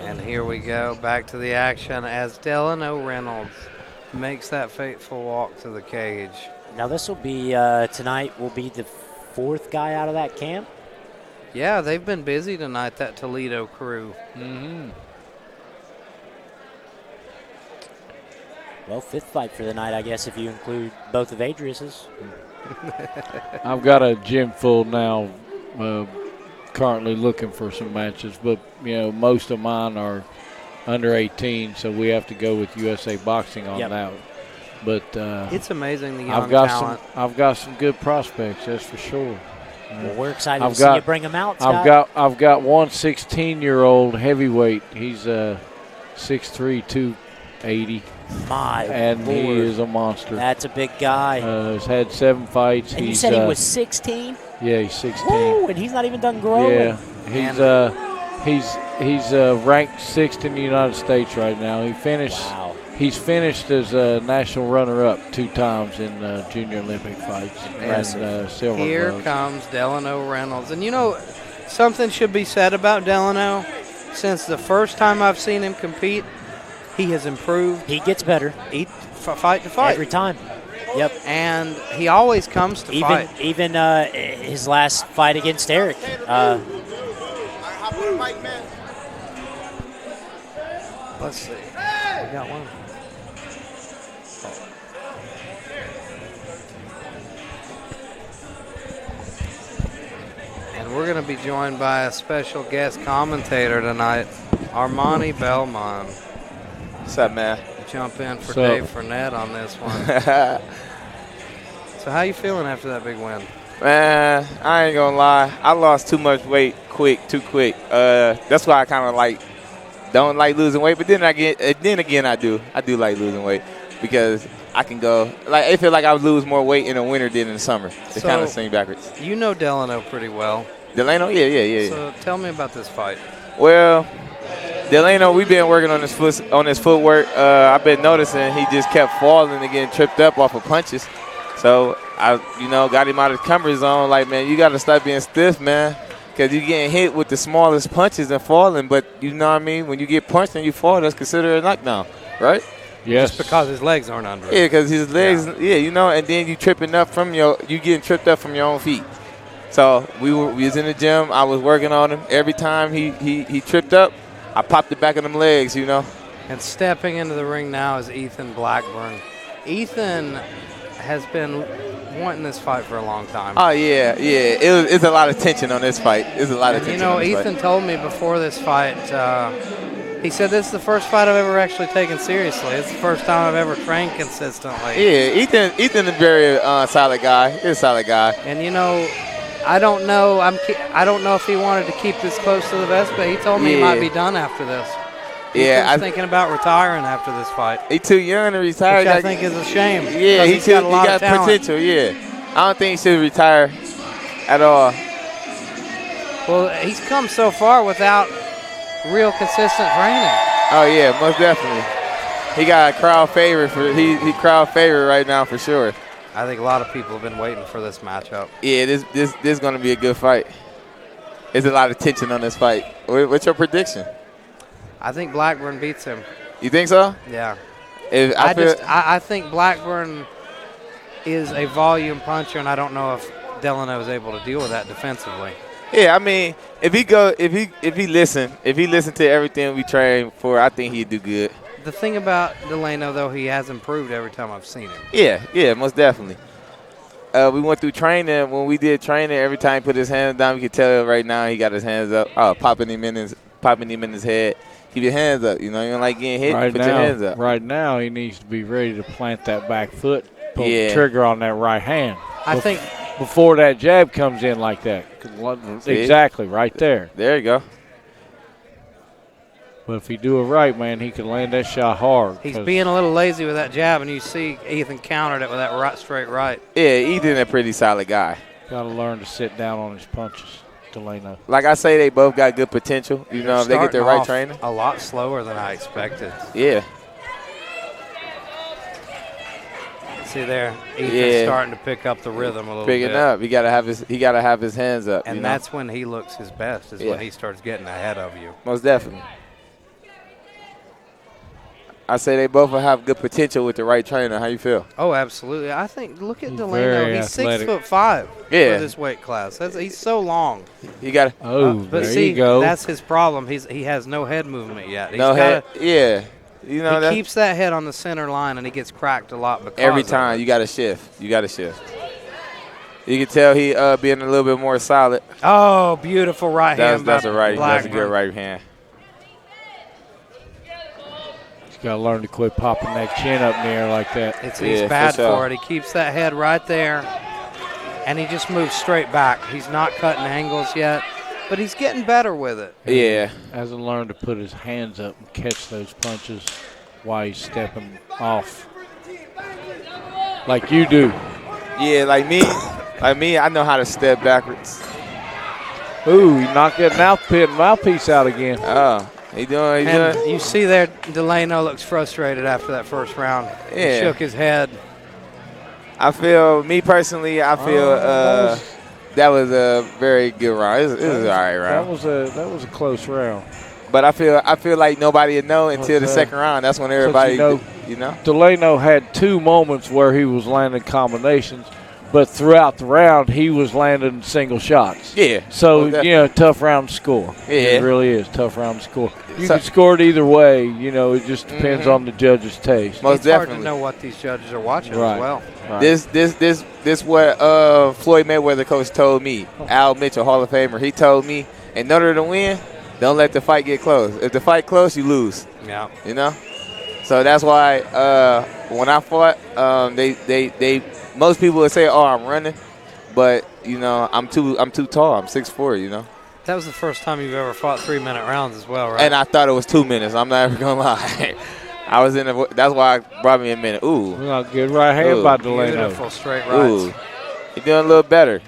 F: And here we go, back to the action as Delano Reynolds makes that fateful walk to the cage.
C: Now this will be, tonight will be the fourth guy out of that camp.
F: Yeah, they've been busy tonight, that Toledo crew.
A: Mm-hmm.
C: Well, fifth fight for the night, I guess, if you include both of Adrius's.
A: I've got a gym full now, currently looking for some matches, but most of mine are under 18, so we have to go with USA Boxing on that one. But
F: it's amazing the young talent.
A: I've got some good prospects, that's for sure.
C: Well, we're excited to see you bring them out, Scott.
A: I've got one 16-year-old heavyweight. He's 6'3", 280.
C: And
A: Lord. He is a monster.
C: That's a big guy.
A: He's had 7 fights.
C: And you said he was 16?
A: Yeah, he's 16.
C: Woo, and he's not even done growing.
A: Yeah, he's ranked 6th in the United States right now. He's finished as a national runner-up 2 times in junior Olympic fights. And silver
F: Here
A: gloves.
F: comes Delano Reynolds. And something should be said about Delano. Since the first time I've seen him compete, he has improved.
C: He gets better.
F: Fight to fight.
C: Every time. Yep.
F: And he always comes to fight.
C: Even his last fight against Eric.
F: Let's see. We got one. And we're going to be joined by a special guest commentator tonight, Armani Bellman.
H: What's up, man?
F: Jump in for Dave Fournette on this one. So how you feeling after that big win?
H: Man, I ain't gonna lie. I lost too much weight too quick. That's why I kind of don't like losing weight. But then again, I do like losing weight because I can go. I feel like I would lose more weight in the winter than in the summer. It's kind of seems backwards.
F: You know Delano pretty well.
H: Delano, yeah.
F: So tell me about this fight.
H: Well, Delano, we've been working on his footwork. I've been noticing he just kept falling and getting tripped up off of punches. So I, got him out of his comfort zone. Like, man, you got to stop being stiff, man, because you're getting hit with the smallest punches and falling. But you know what I mean? When you get punched and you fall, that's considered a knockdown, right?
A: Yes.
F: Just because his legs aren't under it.
H: Yeah, because his legs, and then you getting tripped up from your own feet. So we was in the gym. I was working on him. Every time he tripped up, I popped the back of them legs,
F: And stepping into the ring now is Ethan Blackburn. Ethan has been wanting this fight for a long time.
H: Oh, yeah. It's a lot of tension on this fight. It's a lot of tension on this
F: Ethan
H: fight.
F: told me before this fight, he said this is the first fight I've ever actually taken seriously. It's the first time I've ever trained consistently.
H: Yeah, Ethan is a very solid guy. He's a solid guy.
F: And, I don't know. I don't know if he wanted to keep this close to the vest, but he told me he might be done after this. He's thinking about retiring after this fight.
H: He's too young to retire.
F: Which I think is a shame.
H: Yeah,
F: he's got a lot of talent.
H: potential. Yeah, I don't think he should retire at all.
F: Well, he's come so far without real consistent training.
H: Oh yeah, most definitely. He got a crowd favorite he crowd favorite right now for sure.
F: I think a lot of people have been waiting for this matchup.
H: Yeah, this is going to be a good fight. There's a lot of tension on this fight. What's your prediction?
F: I think Blackburn beats him.
H: You think so?
F: Yeah.
H: I
F: think Blackburn is a volume puncher, and I don't know if Delano is able to deal with that defensively.
H: Yeah, I mean, if he listen to everything we train for, I think he'd do good.
F: The thing about Delano, though, he has improved every time I've seen him.
H: Yeah, most definitely. We went through training. When we did training, every time he put his hands down, we could tell right now he got his hands up. Popping him in his head. Keep your hands up. You don't like getting hit. Put your hands up.
A: Right now, he needs to be ready to plant that back foot, pull the trigger on that right hand.
F: I think
A: before that jab comes in like that. Exactly, right there.
H: There you go.
A: But if he do it right, man, he can land that shot hard.
F: He's being a little lazy with that jab, and you see Ethan countered it with that straight right.
H: Yeah, Ethan's a pretty solid guy.
A: Got to learn to sit down on his punches. Delano.
H: Like I say, they both got good potential. If they get their right training.
F: A lot slower than I expected.
H: Yeah.
F: See there, Ethan's starting to pick up the rhythm a little bit.
H: Picking up. He gotta have his hands up.
F: And that's when he looks his best, is when he starts getting ahead of you.
H: Most definitely. I say they both will have good potential with the right trainer. How you feel?
F: Oh, absolutely. I think, look at Delano. He's 6'5" for this weight class. He's so long.
H: He got.
F: But
A: there
F: see,
A: you go.
F: that's his problem. He has no head movement yet.
H: No head. Yeah.
F: He keeps that head on the center line, and he gets cracked a lot because
H: every time. You got to shift. You can tell he being a little bit more solid.
F: Oh, beautiful right hand.
H: That's a good right hand.
A: Got to learn to quit popping that chin up in the air like that.
F: He's bad for it. He keeps that head right there, and he just moves straight back. He's not cutting angles yet, but he's getting better with it.
H: Yeah.
A: Hasn't learned to put his hands up and catch those punches while he's stepping off. Like you do.
H: Yeah, like me, I know how to step backwards.
A: Ooh, he knocked that mouthpiece out again.
H: Oh. He doing.
F: You see there, Delano looks frustrated after that first round.
H: Yeah.
F: He shook his head.
H: Me personally, that was a very good round. It was an all right round.
A: That was a close round.
H: But I feel like nobody would know until the second round. That's when everybody,
A: Delano had 2 moments where he was landing combinations, but throughout the round he was landing single shots.
H: Yeah.
A: So tough round to score.
H: Yeah.
A: It really is tough round to score. You can score it either way. It just depends on the judge's taste.
H: Most
F: it's
H: definitely.
F: hard to know what these judges are watching as well.
A: Right.
H: This what Floyd Mayweather coach told me. Al Mitchell, Hall of Famer. He told me, in order to win, don't let the fight get close. If the fight close, you lose.
F: Yeah.
H: So that's why when I fought, they most people would say, "Oh, I'm running," but I'm too tall. I'm 6'4".
F: That was the first time you've ever fought 3-minute rounds as well, right?
H: And I thought it was 2 minutes. I'm not ever gonna lie. I was that's why it brought me a minute. Ooh.
A: Good right hand by Delano.
F: Beautiful straight rights.
H: Ooh. He's doing a little better.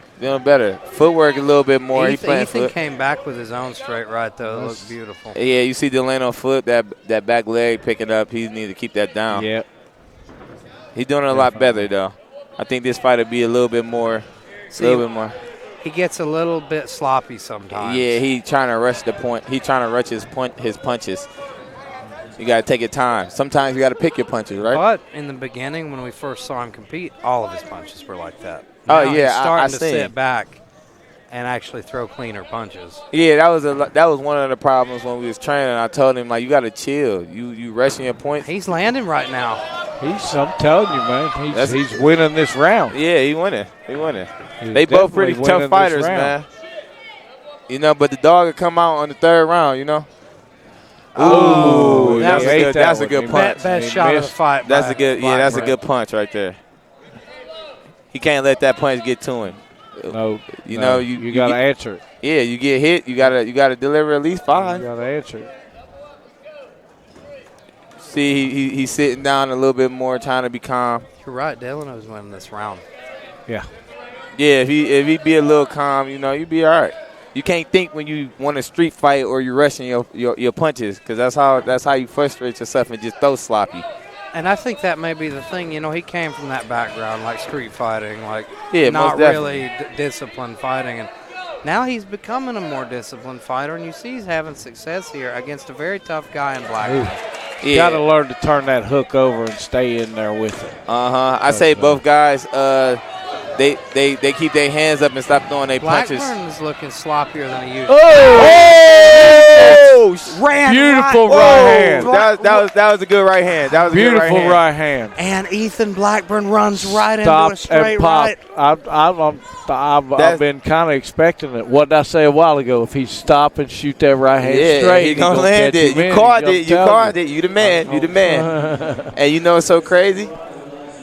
H: Footwork a little bit more.
F: Ethan came back with his own straight right, though. It looks beautiful.
H: Yeah, you see Delano flip that back leg picking up. He needs to keep that down.
A: Yep.
H: He's doing a lot better, though. I think this fight will be a little bit more.
F: He gets a little bit sloppy sometimes.
H: Yeah, he trying to rush the point. He trying to rush his punches. You got to take your time. Sometimes you got to pick your punches, right?
F: But in the beginning, when we first saw him compete, all of his punches were like that.
H: Now
F: he's starting to sit back and actually throw cleaner punches.
H: Yeah, that was one of the problems when we was training. I told him, like, you got to chill. You rushing your points.
F: He's landing right now.
A: I'm telling you, man, he's winning this round.
H: Yeah, he winning. He winning.
A: He's
H: They both pretty
A: definitely winning
H: tough fighters,
A: this round.
H: man. You know, but the dog will come out on the third round, you know.
F: Ooh,
H: that's a good punch.
F: Best shot of the fight.
H: That's a good punch right there. He can't let that punch get to him.
A: No,
H: you
A: got to answer it.
H: Yeah, you get hit, you gotta deliver at least 5.
A: You got to answer it.
H: See, he's sitting down a little bit more, trying to be calm.
F: You're right. Delano's winning this round.
A: Yeah.
H: Yeah, if he be a little calm, you'd be all right. You can't think when you want a street fight or you're rushing your punches, because that's how you frustrate yourself and just throw sloppy.
F: And I think that may be the thing. He came from that background, like street fighting, like
H: most
F: not really disciplined fighting. And now he's becoming a more disciplined fighter, and you see he's having success here against a very tough guy in Blackburn.
A: You got to learn to turn that hook over and stay in there with it.
H: I say both guys, they keep their hands up and stop throwing their punches.
F: Blackburn is looking sloppier than he used to.
A: Beautiful right hand.
H: That was a good right hand. That was
A: beautiful
H: a good
A: right hand.
F: And Ethan Blackburn runs right into a straight right.
A: I've been kind of expecting it. What did I say a while ago? If he stop and shoot that right hand straight,
H: he gonna land it. You caught it. You caught it. You the man. You the man. And you know what's so crazy?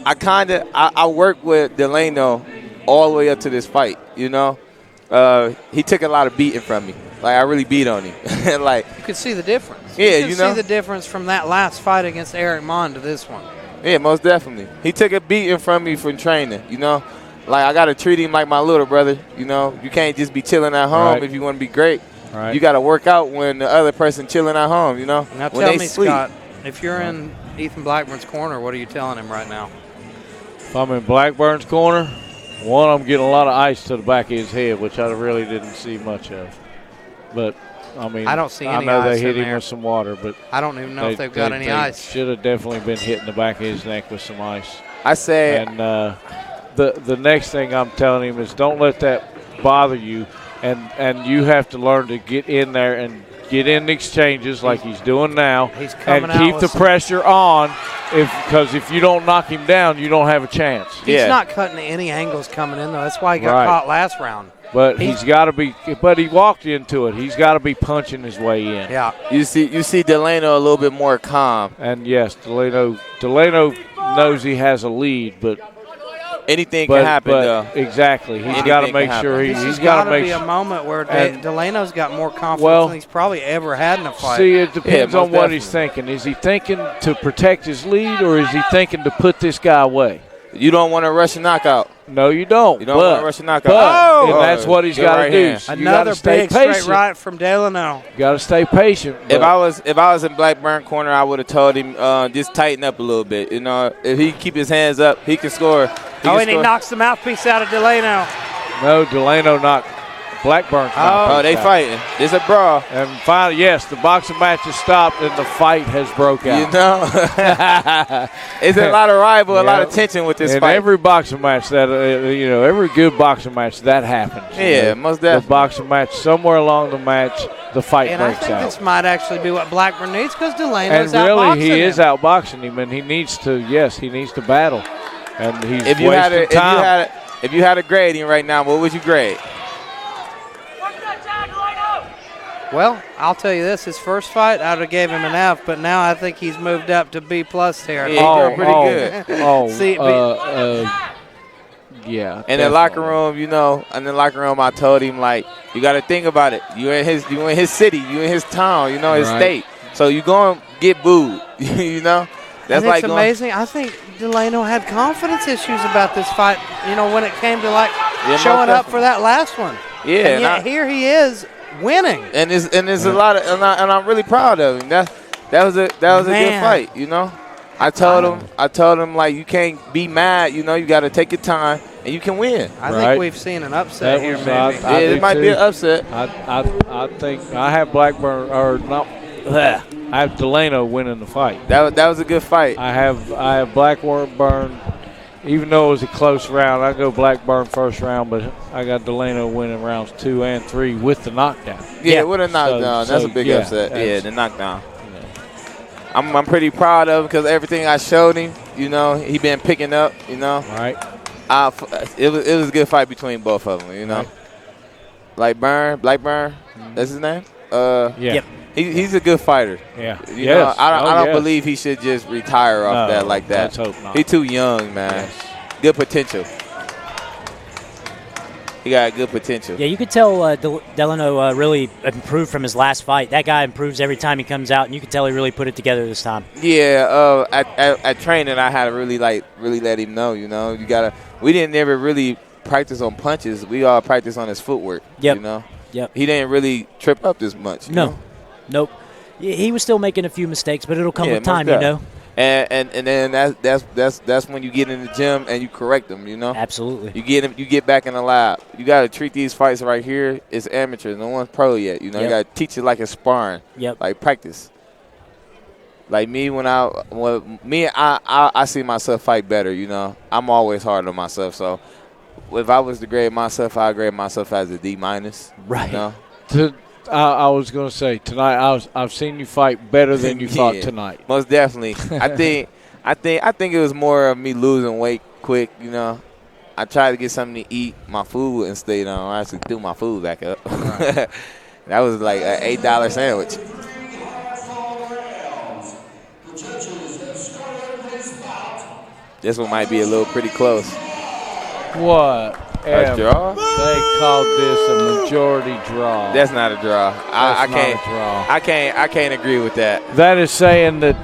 H: I worked with Delano all the way up to this fight. He took a lot of beating from me. Like, I really beat on him.
F: You could see the difference.
H: Yeah,
F: you see the difference from that last fight against Eric Mon to this one.
H: Yeah, most definitely. He took a beating from me from training, Like, I got to treat him like my little brother, You can't just be chilling at home if you want to be great.
A: Right.
H: You got to work out when the other person chilling at home,
F: Now
H: when
F: tell
H: they
F: me,
H: sleep.
F: Scott, if you're in Ethan Blackburn's corner, what are you telling him right now?
A: If I'm in Blackburn's corner, one, I'm getting a lot of ice to the back of his head, which I really didn't see much of. But, I
F: don't see any
A: I know
F: ice
A: they hit
F: in
A: him
F: there.
A: with some water, but
F: I don't even know if they've got any ice.
A: Should have definitely been hitting the back of his neck with some ice.
H: I say,
A: and the next thing I'm telling him is don't let that bother you, and you have to learn to get in there and get in exchanges like he's doing now, and keep the pressure on. Because if you don't knock him down, you don't have a chance.
F: He's not cutting any angles coming in, though. That's why he got caught last round.
A: But he's got to be. But he walked into it. He's got to be punching his way in.
F: Yeah.
H: You see Delano a little bit more calm.
A: And yes, Delano knows he has a lead, but
H: anything can happen. Though.
A: Exactly. He's got to make sure he's got to make.
F: Be a moment where Delano's got more confidence than he's probably ever had in a fight.
A: See, it depends on what he's thinking. Is he thinking to protect his lead, or is he thinking to put this guy away?
H: You don't want to rush a knockout.
A: No, you don't.
H: You don't want to rush a knockout.
A: And that's what he's got to do.
F: Another big straight right from Delano.
A: You got to stay patient.
H: If I was in Blackburn corner, I would have told him just tighten up a little bit. If he keep his hands up, he can score.
F: He knocks the mouthpiece out of Delano.
A: No, Delano knocked Blackburn.
H: Oh, they fighting. It's a brawl.
A: And finally, yes, the boxing match has stopped and the fight has broke out.
H: It's a lot of rival, a lot of tension with this fight.
A: Every boxing match every good boxing match that happens.
H: Yeah, most definitely.
A: The boxing match, somewhere along the match, the fight breaks out.
F: And I think this might actually be what Blackburn needs because Delano's
A: outboxing him. And really, he is
F: outboxing
A: outboxing him, and he needs to battle. And he's wasting time.
H: If you had a grading right now, what would you grade?
F: Well, I'll tell you this: his first fight, I would have gave him an F, but now I think he's moved up to B+ territory.
H: Yeah, he's doing pretty good.
F: See,
A: yeah.
H: In the locker room, I told him, like, you got to think about it. You in his city, you in his town, his state. So you going to get booed, That's
F: and it's amazing. I think Delano had confidence issues about this fight, when it came to showing up for that last one.
H: Yeah,
F: and yet here he is winning.
H: And there's a lot of, and I'm really proud of him. That was a good fight, I told him like you can't be mad, you got to take your time and you can win.
F: I think we've seen an upset here, maybe.
H: It might be an upset.
A: I think I have Blackburn or not. I have Delano winning the fight.
H: That was a good fight.
A: I have Blackburn even though it was a close round, I go Blackburn first round, but I got Delano winning rounds 2 and 3 with the knockdown.
H: Yeah, with a knockdown. That's a big upset. Yeah, the knockdown. I'm pretty proud of him because everything I showed him, you know, he been picking up, you know.
A: Right.
H: It was a good fight between both of them, you know.
A: Right.
H: Blackburn, that's his name?
C: Yep.
H: He's a good fighter.
A: Yeah.
H: You know, I don't believe he should just retire off that like that.
A: Let's hope not.
H: He's too young, man.
A: Yes.
H: Good potential. He got good potential.
C: Yeah, you could tell Delano really improved from his last fight. That guy improves every time he comes out, and you could tell he really put it together this time.
H: Yeah, at training, I had to really let him know. You know, we didn't ever really practice on punches. We all practice on his footwork.
C: Yep.
H: You know.
C: Yep.
H: He didn't really trip up this much. You know?
C: Nope. He was still making a few mistakes, but it'll come with time, you know.
H: And then that's when you get in the gym and you correct them, you know.
C: Absolutely.
H: You get back in the lab. You got to treat these fights right here. It's amateur. No one's pro yet. You know. You got to teach it like it's sparring.
C: Yep.
H: Like practice. Like me I see myself fight better. You know. I'm always hard on myself. So if I was to grade myself, I'd grade myself as a D-.
C: Right.
H: You know?
A: I was going to say tonight. I've seen you fight better than you fought tonight.
H: Most definitely. I think it was more of me losing weight quick. You know, I tried to get something to eat. My food wouldn't stay down. I actually threw my food back up. That was like an $8 sandwich. This one might be a little pretty close.
A: What?
H: A draw?
A: They called this a majority draw.
H: That's not a draw. I can't.
A: Not a draw.
H: I can't agree with that.
A: That is saying that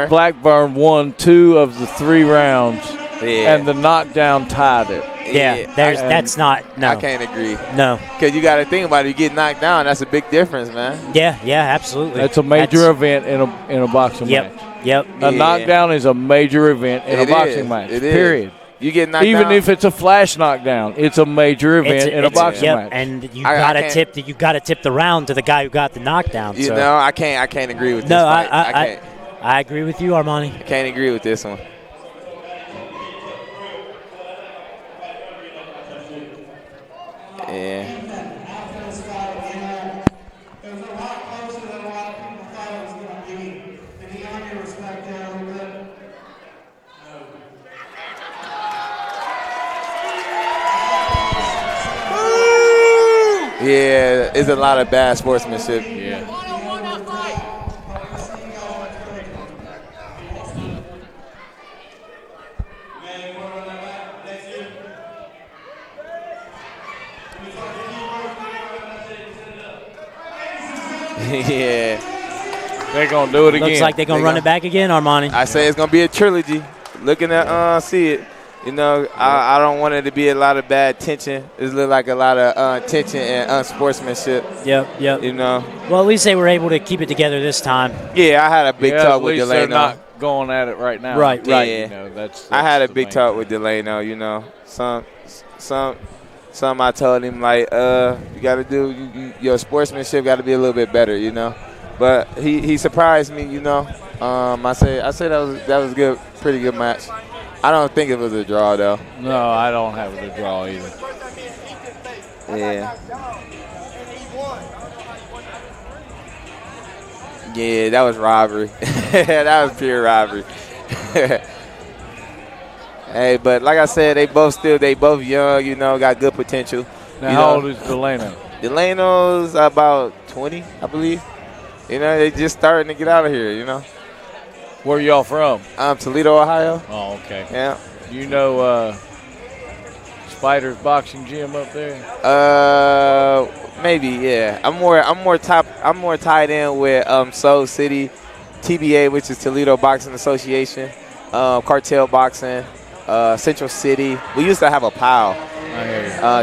A: Blackburn won 2 of the 3 rounds, and the knockdown tied it.
C: Yeah, that's not. No,
H: I can't agree.
C: No,
H: because you got to think about it. You get knocked down. That's a big difference, man.
C: Yeah, absolutely.
A: That's a major event in a boxing match.
C: Yep.
A: A knockdown is a major event in a boxing match. Period.
H: You get knocked
A: even
H: down.
A: if it's a flash knockdown, it's a major event in a boxing match.
C: And you got to tip the round to the guy who got the knockdown.
H: You know, I can't agree with this.
C: No,
H: fight.
C: I agree with you, Armani.
H: I can't agree with this one. Yeah. Yeah, it's a lot of bad sportsmanship.
A: Yeah.
H: Yeah.
A: They're going to do it again.
C: Looks like they're going to run it back again, Armani.
H: I say it's going to be a trilogy. Looking at see it. You know, I don't want it to be a lot of bad tension. It look like a lot of tension and unsportsmanship.
C: Yep.
H: You know.
C: Well, at least they were able to keep it together this time.
H: Yeah, I had a big talk with
A: Delano.
H: Delano.
A: They're not going at it right now.
C: Right.
H: Yeah.
A: You know, that's
H: I had a
A: the
H: big
A: main
H: talk
A: thing.
H: with Delano. You know, some I told him like, you got to do your sportsmanship got to be a little bit better. You know, but he surprised me. You know, I say that was good, pretty good match. I don't think it was a draw though.
A: No, I don't have it a draw either.
H: Yeah. Yeah, that was robbery. That was pure robbery. Hey, but like I said, they both young, you know, got good potential.
A: Now, how old is Delano?
H: Delano's about 20, I believe. You know, they just starting to get out of here, you know.
A: Where y'all from?
H: Toledo, Ohio.
A: Oh, okay.
H: Yeah.
A: You know Spider's boxing gym up there?
H: Maybe, yeah. I'm more tied in with Soul City, TBA, which is Toledo Boxing Association, Cartel Boxing, Central City. We used to have a POW,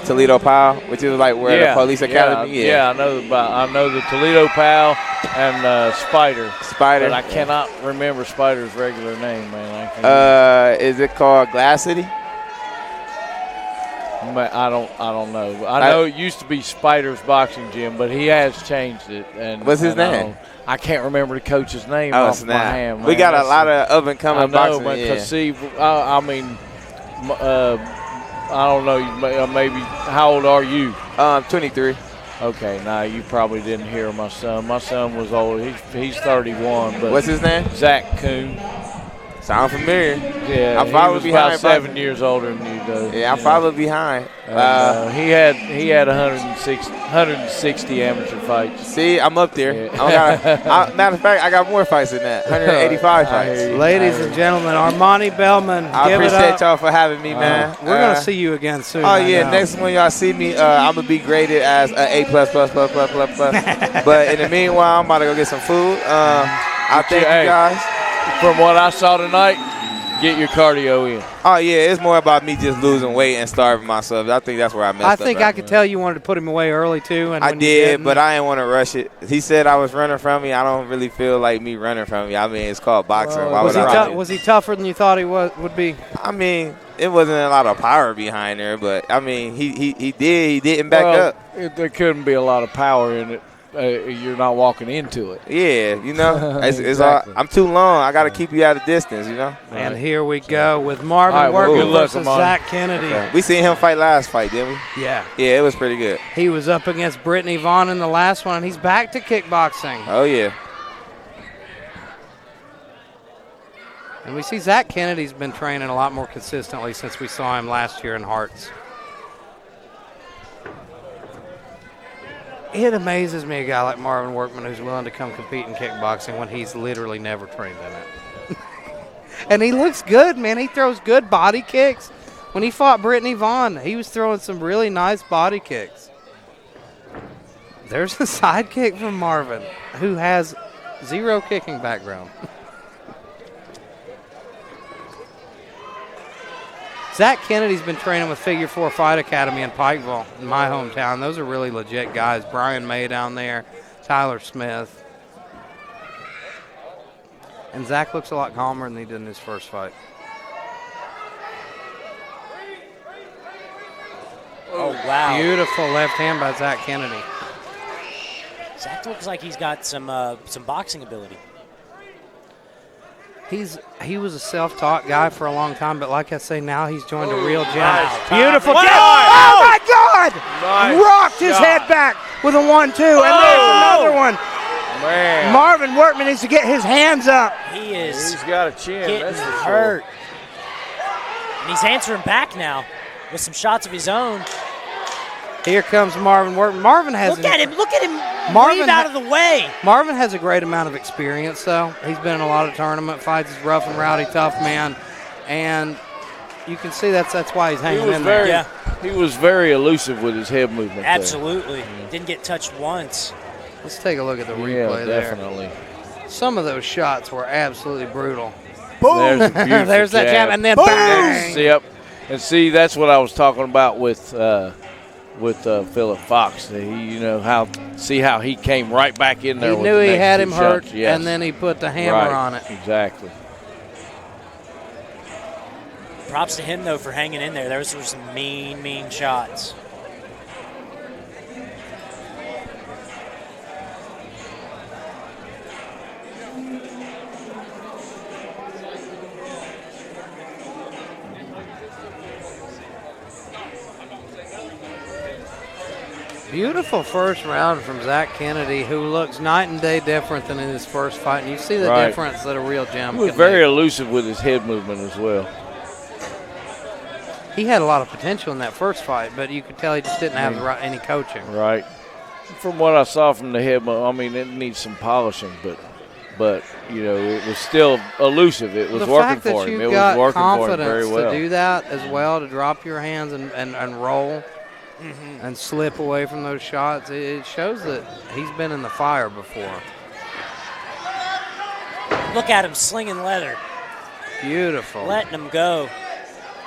H: Toledo POW, which is like where the police academy.
A: Yeah, I know the Toledo POW and Spider. But I cannot remember Spider's regular name, man.
H: Is it called Glass City?
A: I don't know. I know it used to be Spider's Boxing Gym, but he has changed it. And
H: what's his name?
A: I can't remember the coach's name
H: Oh,
A: off my
H: snap.
A: hand. Man.
H: We got a lot of up and coming boxing.
A: I know,
H: Yeah.
A: because see, I mean, I don't know. Maybe how old are you?
H: 23.
A: Okay, nah, you probably didn't hear my son. My son was old. He's 31. But
H: what's his name?
A: Zach Kuhn.
H: Sound familiar?
A: Yeah,
H: I'm probably
A: he was about
H: behind
A: 7 years older than you, though.
H: Yeah, I'm probably behind.
A: He had 160 amateur fights.
H: See, I'm up there.
A: Yeah.
H: Matter of fact, I got more fights than that. 185 fights.
F: Ladies and gentlemen, Armani Bellman.
H: I
F: give
H: appreciate
F: it up.
H: y'all for having me, man.
F: We're gonna see you again soon.
H: Oh
F: I
H: yeah,
F: know.
H: next one y'all see me, I'm gonna be graded as an A+++++++. But in the meanwhile, I'm about to go get some food. I thank you guys.
A: From what I saw tonight, get your cardio in.
H: Oh yeah, it's more about me just losing weight and starving myself. I think that's where I messed up.
F: I think I could tell you wanted to put him away early too. And
H: I
F: when you
H: did,
F: didn't-
H: but I didn't want to rush it. He said I was running from me. I don't really feel like me running from me. I mean, it's called boxing. Why
F: was
H: would
F: he
H: I?
F: was he tougher than you thought he would be?
H: I mean, it wasn't a lot of power behind there, but I mean, he didn't back up.
A: There couldn't be a lot of power in it. You're not walking into it.
H: Yeah, you know, it's
A: Exactly.
H: I'm too long. I got to keep you at a distance, you know.
F: And here we go with Marvin
A: All right, well,
F: Workman
A: good luck,
F: versus
A: Armani.
F: Zach Kennedy.
H: Okay. We seen him fight last fight, didn't we?
F: Yeah.
H: Yeah, it was pretty good.
F: He was up against Brittany Vaughn in the last one, and he's back to kickboxing.
H: Oh yeah.
F: And we see Zach Kennedy's been training a lot more consistently since we saw him last year in Harts. It amazes me a guy like Marvin Workman who's willing to come compete in kickboxing when he's literally never trained in it. And he looks good, man. He throws good body kicks. When he fought Brittany Vaughn, he was throwing some really nice body kicks. There's a side kick from Marvin, who has zero kicking background. Zach Kennedy's been training with Figure 4 Fight Academy in Pikeville, in my hometown. Those are really legit guys. Brian May down there, Tyler Smith. And Zach looks a lot calmer than he did in his first fight.
C: Oh, wow.
F: Beautiful left hand by Zach Kennedy.
C: Zach looks like he's got some boxing ability.
F: He was a self-taught guy for a long time, but like I say, now he's joined a real gym.
A: nice.
F: Beautiful
A: Wow.
F: kick. Oh, my God!
A: Nice
F: Rocked his
A: shot.
F: head back with a 1-2, and there's another one.
A: Man,
F: Marvin Workman needs to get his hands up.
C: He is
A: he's got a chin.
C: getting
A: That's for
C: hurt. And he's answering back now with some shots of his own.
F: Here comes Marvin Workman. Marvin has
C: Look at him
F: Marvin
C: weave out of the way.
F: Marvin has a great amount of experience, though. He's been in a lot of tournament fights. He's rough and rowdy, tough man, and you can see that's why he's hanging in there.
C: Yeah.
A: He was very elusive with his head movement.
C: Absolutely. Didn't get touched once.
F: Let's take a look at the
A: There.
F: replay
A: Yeah,
F: there.
A: definitely.
F: Some of those shots were absolutely brutal.
A: There's a beautiful
F: There's that jab, and then
A: Boom!
F: bang.
A: Yep. And see, that's what I was talking about with Philip Fox. How he came right back in there.
F: He
A: with
F: knew
A: the
F: he
A: next
F: had
A: two
F: him hurt,
A: shots. Yes.
F: and then he put the hammer
A: Right.
F: on it.
A: Exactly.
C: Props to him, though, for hanging in there. Those were some mean shots.
F: Beautiful first round from Zach Kennedy, who looks night and day different than in his first fight. And you see the
A: Right.
F: difference that a real gem
A: He was
F: can
A: very
F: make.
A: elusive with his head movement as well.
F: He had a lot of potential in that first fight, but you could tell he just didn't have any coaching.
A: Right. From what I saw from the head, I mean, it needs some polishing, but it was still elusive. It was
F: The
A: working
F: fact that
A: for him.
F: you've
A: It
F: got
A: was working for him
F: confidence
A: very well.
F: to do that as well, to drop your hands and roll and slip away from those shots, it shows that he's been in the fire before.
C: Look at him slinging leather,
F: Beautiful.
C: letting him go.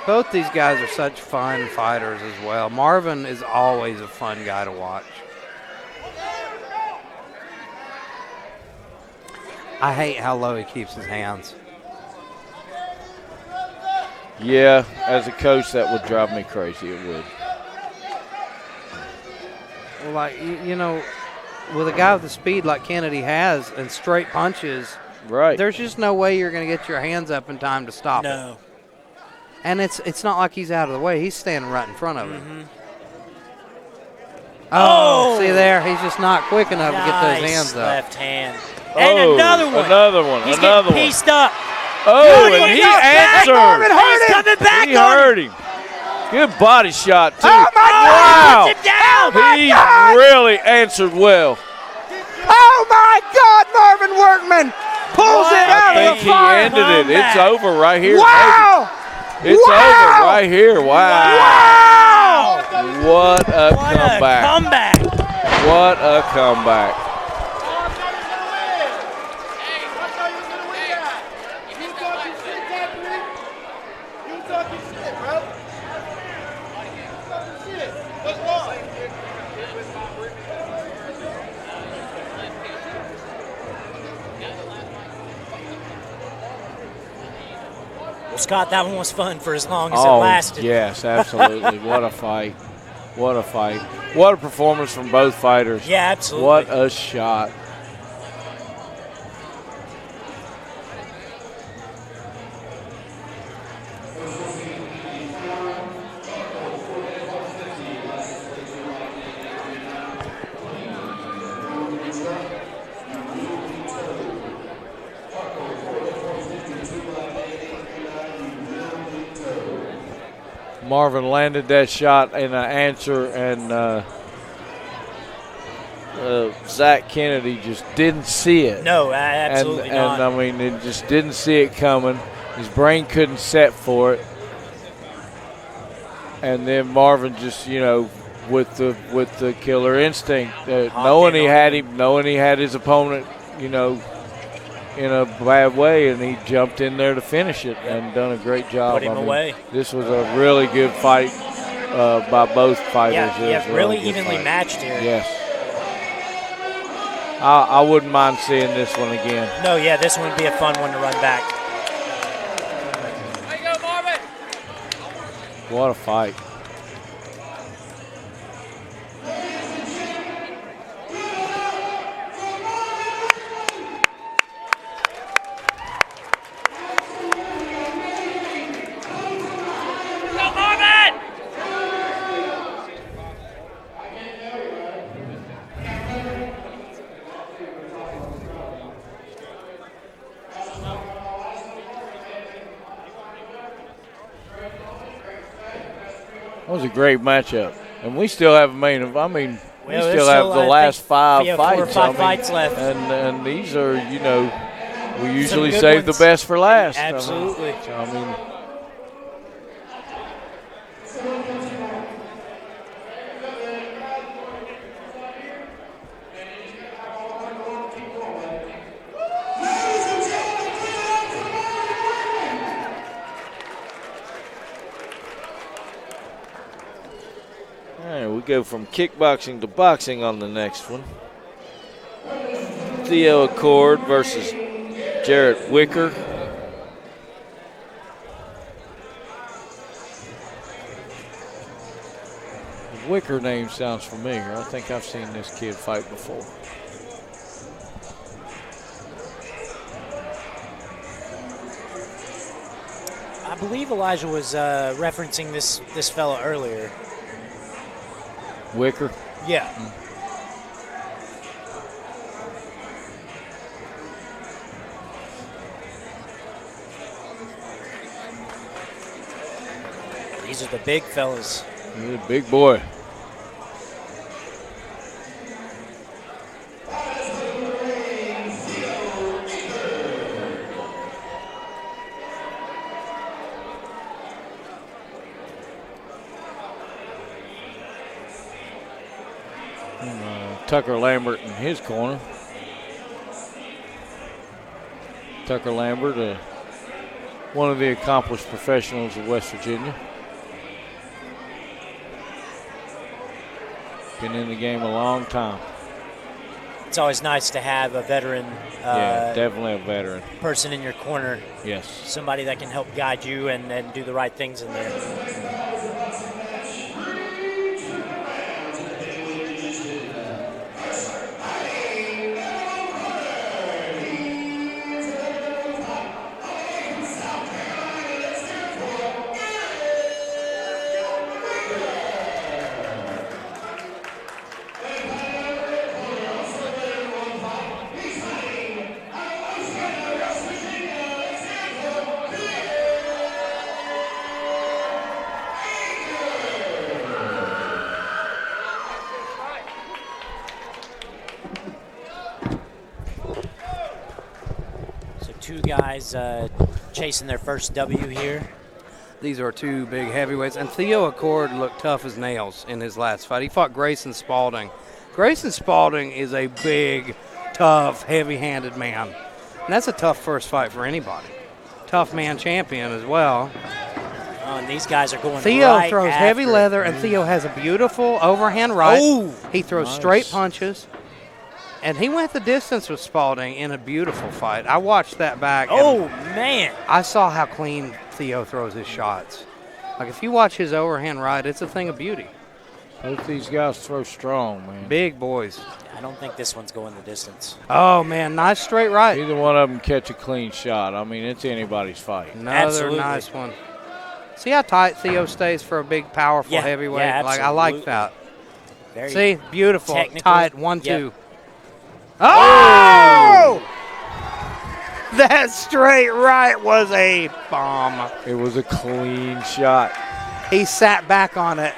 F: Both these guys are such fun fighters as well. Marvin is always a fun guy to watch. I hate how low he keeps his hands.
A: Yeah, as a coach, that would drive me crazy. It would.
F: like, you know, with a guy with the speed like Kennedy has and straight punches,
A: Right.
F: there's just no way you're going to get your hands up in time to stop it.
C: No.
F: And it's not like he's out of the way. He's standing right in front of him.
C: Mm-hmm.
F: Oh, see there? He's just not quick enough to get those hands up.
C: Left hand. And another one.
A: Another one.
C: He's
A: another
C: getting
A: one.
C: pieced up.
A: Oh,
C: Dude,
A: and he
C: back.
A: answered.
C: He's coming back
A: He
C: on
A: hurt him. Good body shot, too.
F: Oh, my God.
A: Wow.
C: Puts him down.
A: He really answered well.
F: Oh, my God, Marvin Workman pulls it out
A: I
F: of
A: think
F: the
A: he
F: fire.
A: ended it. It's
C: Comeback.
A: over right here.
F: Wow.
A: Baby. It's
F: Wow.
A: over right here. Wow.
F: Wow.
A: What a
C: What
A: comeback.
C: a comeback.
A: What a comeback.
C: Well, Scott, that one was fun for as long as
A: Oh,
C: it lasted.
A: yes, absolutely. What a fight. What a fight. What a performance from both fighters.
C: Yeah, absolutely.
A: What a shot. Marvin landed that shot in an answer, and Zach Kennedy just didn't see it.
C: No, absolutely not.
A: And I mean, it just didn't see it coming. His brain couldn't set for it. And then Marvin just, you know, with the killer instinct, knowing he had him, knowing he had his opponent, you know, in a bad way, and he jumped in there to finish it and done a great job.
C: Put him away.
A: This was a really good fight by both fighters.
C: Yeah, really
A: good
C: evenly
A: fight.
C: matched here.
A: Yes. I wouldn't mind seeing this one again.
C: No, yeah, this one would be a fun one to run back.
B: There you go, Marvin.
A: What a fight.
B: Go, Marvin.
A: That was a great matchup. And we still have we
C: Well, there's
A: still have the
C: I
A: last
C: think,
A: five
C: 4
A: fights.
C: or 5 fights left.
A: And these are, you know, we usually
C: good
A: save
C: ones.
A: the best for last.
C: Absolutely.
A: So, I mean, all right, we go from kickboxing to boxing on the next one. Theo Accord versus Jarrett Wicker. The Wicker name sounds familiar. I think I've seen this kid fight before.
C: I believe Elijah was referencing this fella earlier.
A: Wicker.
C: Yeah. These are the big fellas.
A: He's a big boy. Tucker Lambert in his corner. Tucker Lambert, one of the accomplished professionals of West Virginia. Been in the game a long time.
C: It's always nice to have a veteran
A: Yeah, definitely a veteran.
C: person in your corner.
A: Yes.
C: Somebody that can help guide you and do the right things in there. two guys chasing their first W here.
F: These are two big heavyweights, and Theo Accord looked tough as nails in his last fight. He fought Grayson Spalding. Grayson Spalding is a big, tough, heavy-handed man, and that's a tough first fight for anybody. Tough man champion as well.
C: Oh, and these guys are going
F: Theo
C: right
F: throws
C: after
F: heavy
C: it.
F: leather, and Theo has a beautiful overhand right.
C: Oh,
F: he throws
A: nice.
F: straight punches, and he went the distance with Spalding in a beautiful fight. I watched that back. and
C: Oh, man.
F: I saw how clean Theo throws his shots. Like, if you watch his overhand right, it's a thing of beauty.
A: Both these guys throw strong, man.
F: Big boys.
C: I don't think this one's going the distance.
F: Oh, man, nice straight right.
A: Either one of them catch a clean shot. I mean, it's anybody's fight.
F: Another
C: Absolutely.
F: nice one. See how tight Theo stays for a big, powerful
C: Yeah,
F: heavyweight?
C: yeah,
F: like, I like
C: absolutely.
F: that.
C: Very
F: See, beautiful,
C: technical.
F: tight, 1-2.
C: Yep.
F: Oh! That straight right was a bomb.
A: It was a clean shot.
F: He sat back on it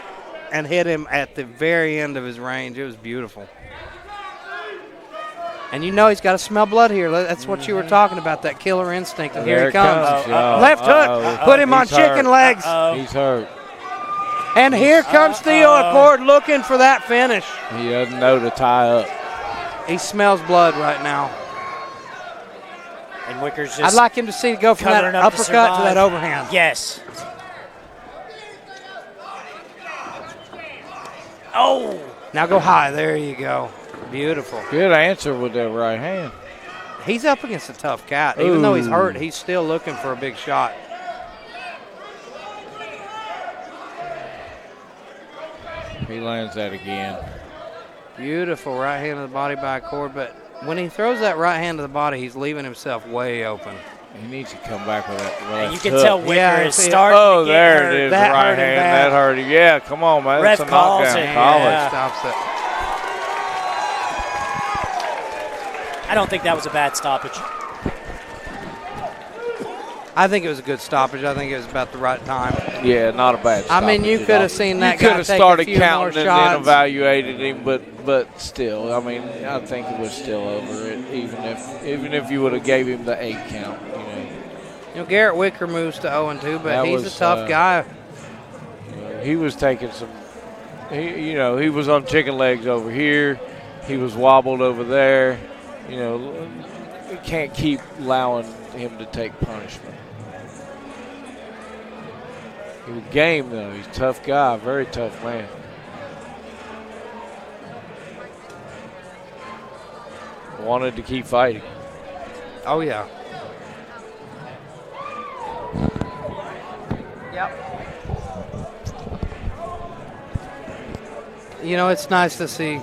F: and hit him at the very end of his range. It was beautiful. And you know he's got to smell blood here. That's what you were talking about, that killer instinct. And here
A: There
F: he
A: it
F: comes.
A: comes.
F: Left hook. Put him on
A: He's
F: chicken
A: hurt.
F: legs.
A: He's hurt.
F: And here comes Theo Accord looking for that finish.
A: He doesn't know to tie up.
F: He smells blood right now.
C: And Wicker's just
F: I'd like him to see go from that
C: covering up to
F: uppercut to that
C: survive.
F: overhand.
C: Yes. Oh.
F: Now go high. There you go. Beautiful.
A: Good answer with that right hand.
F: He's up against a tough cat. Even though he's
A: Ooh.
F: hurt, he's still looking for a big shot.
A: He lands that again.
F: Beautiful right hand to the body by Accord, but when he throws that right hand to the body, he's leaving himself way open.
A: He needs to come back with that left
C: And you can
A: hook.
C: tell Wicker
F: Yeah,
C: is
F: see,
C: starting
A: Oh,
C: to get
A: there
C: hurt.
A: it is.
F: That
A: The right
F: hurt him
A: hand.
F: bad.
A: That hurt him. Yeah, come on, man.
C: Ref
A: That's a
C: calls
A: knockdown.
C: it.
A: Call
C: Yeah.
A: it.
F: Stops it.
C: I don't think that was a bad stoppage.
F: I think it was a good stoppage. I think it was about the right time.
A: Yeah, not a bad
F: I mean,
A: stoppage
F: you
A: at
F: could
A: all.
F: have seen that
A: You
F: guy
A: could have
F: take
A: started
F: a few more
A: counting and then
F: shots.
A: evaluated him, but still, I mean, I think it was still over it, even if you would have gave him the 8 count.
F: You know, Garrett Wicker moves to 0-2, but
A: That
F: he's
A: was,
F: a tough guy.
A: He was taking some. He was on chicken legs over here. He was wobbled over there. You can't keep allowing him to take punishment. He was game though. He's a tough guy, very tough man. Wanted to keep fighting.
F: Oh, yeah. Yep. You know, it's nice to see.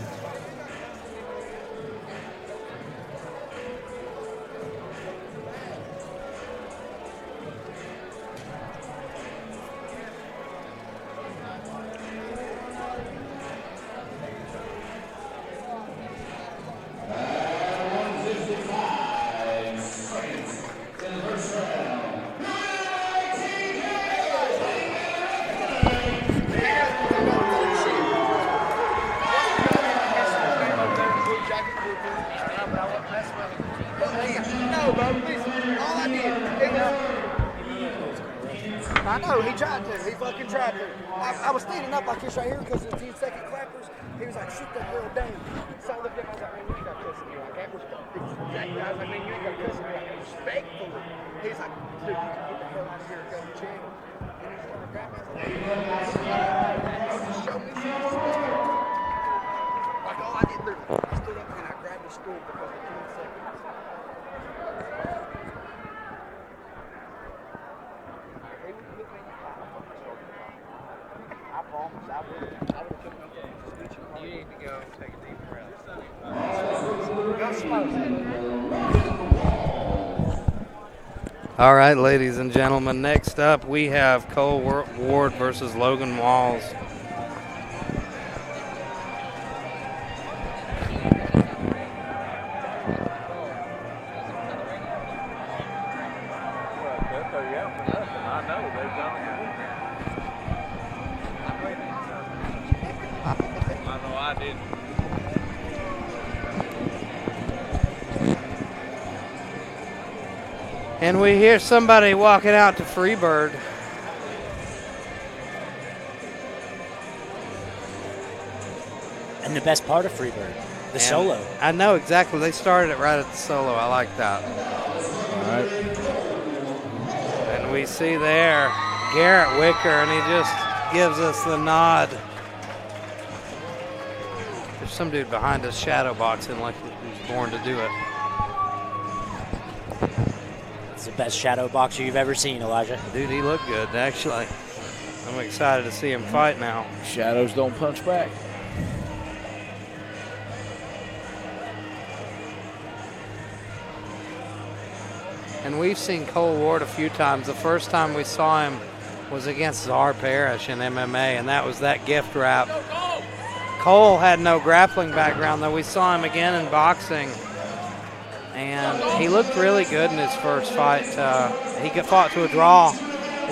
I: I know, he tried to. He fucking tried to. I was standing up like this right here because of the 10-second clappers. He was like, shoot that girl down. So I looked at him, I was like, man, you ain't got to cuss at me like that. Exactly. I was like, man, you ain't got to cuss at me like that. Respectfully. He's like, dude, you can get the hell out of here and go to jail. And he started grabbing me. I was like, show me some respect. Like, all I did, literally, I stood up and I grabbed the stool because of 10 seconds. I promise I would have come up with a
B: You need to go take a deep breath.
F: All right, ladies and gentlemen, next up we have Cole Ward versus Logan Walls. And we hear somebody walking out to Freebird.
C: And the best part of Freebird, the solo.
F: I know exactly. They started it right at the solo. I like that.
A: All right.
F: And we see there Garrett Wicker, and he just gives us the nod. There's some dude behind us shadow boxing like he's born to do it.
C: It's the best shadow boxer you've ever seen, Elijah.
F: Dude, he looked good, actually. I'm excited to see him fight now.
A: Shadows don't punch back.
F: And we've seen Cole Ward a few times. The first time we saw him was against Czar Parish in MMA, and that was that gift wrap. Cole had no grappling background, though. We saw him again in boxing, and he looked really good in his first fight. He fought to a draw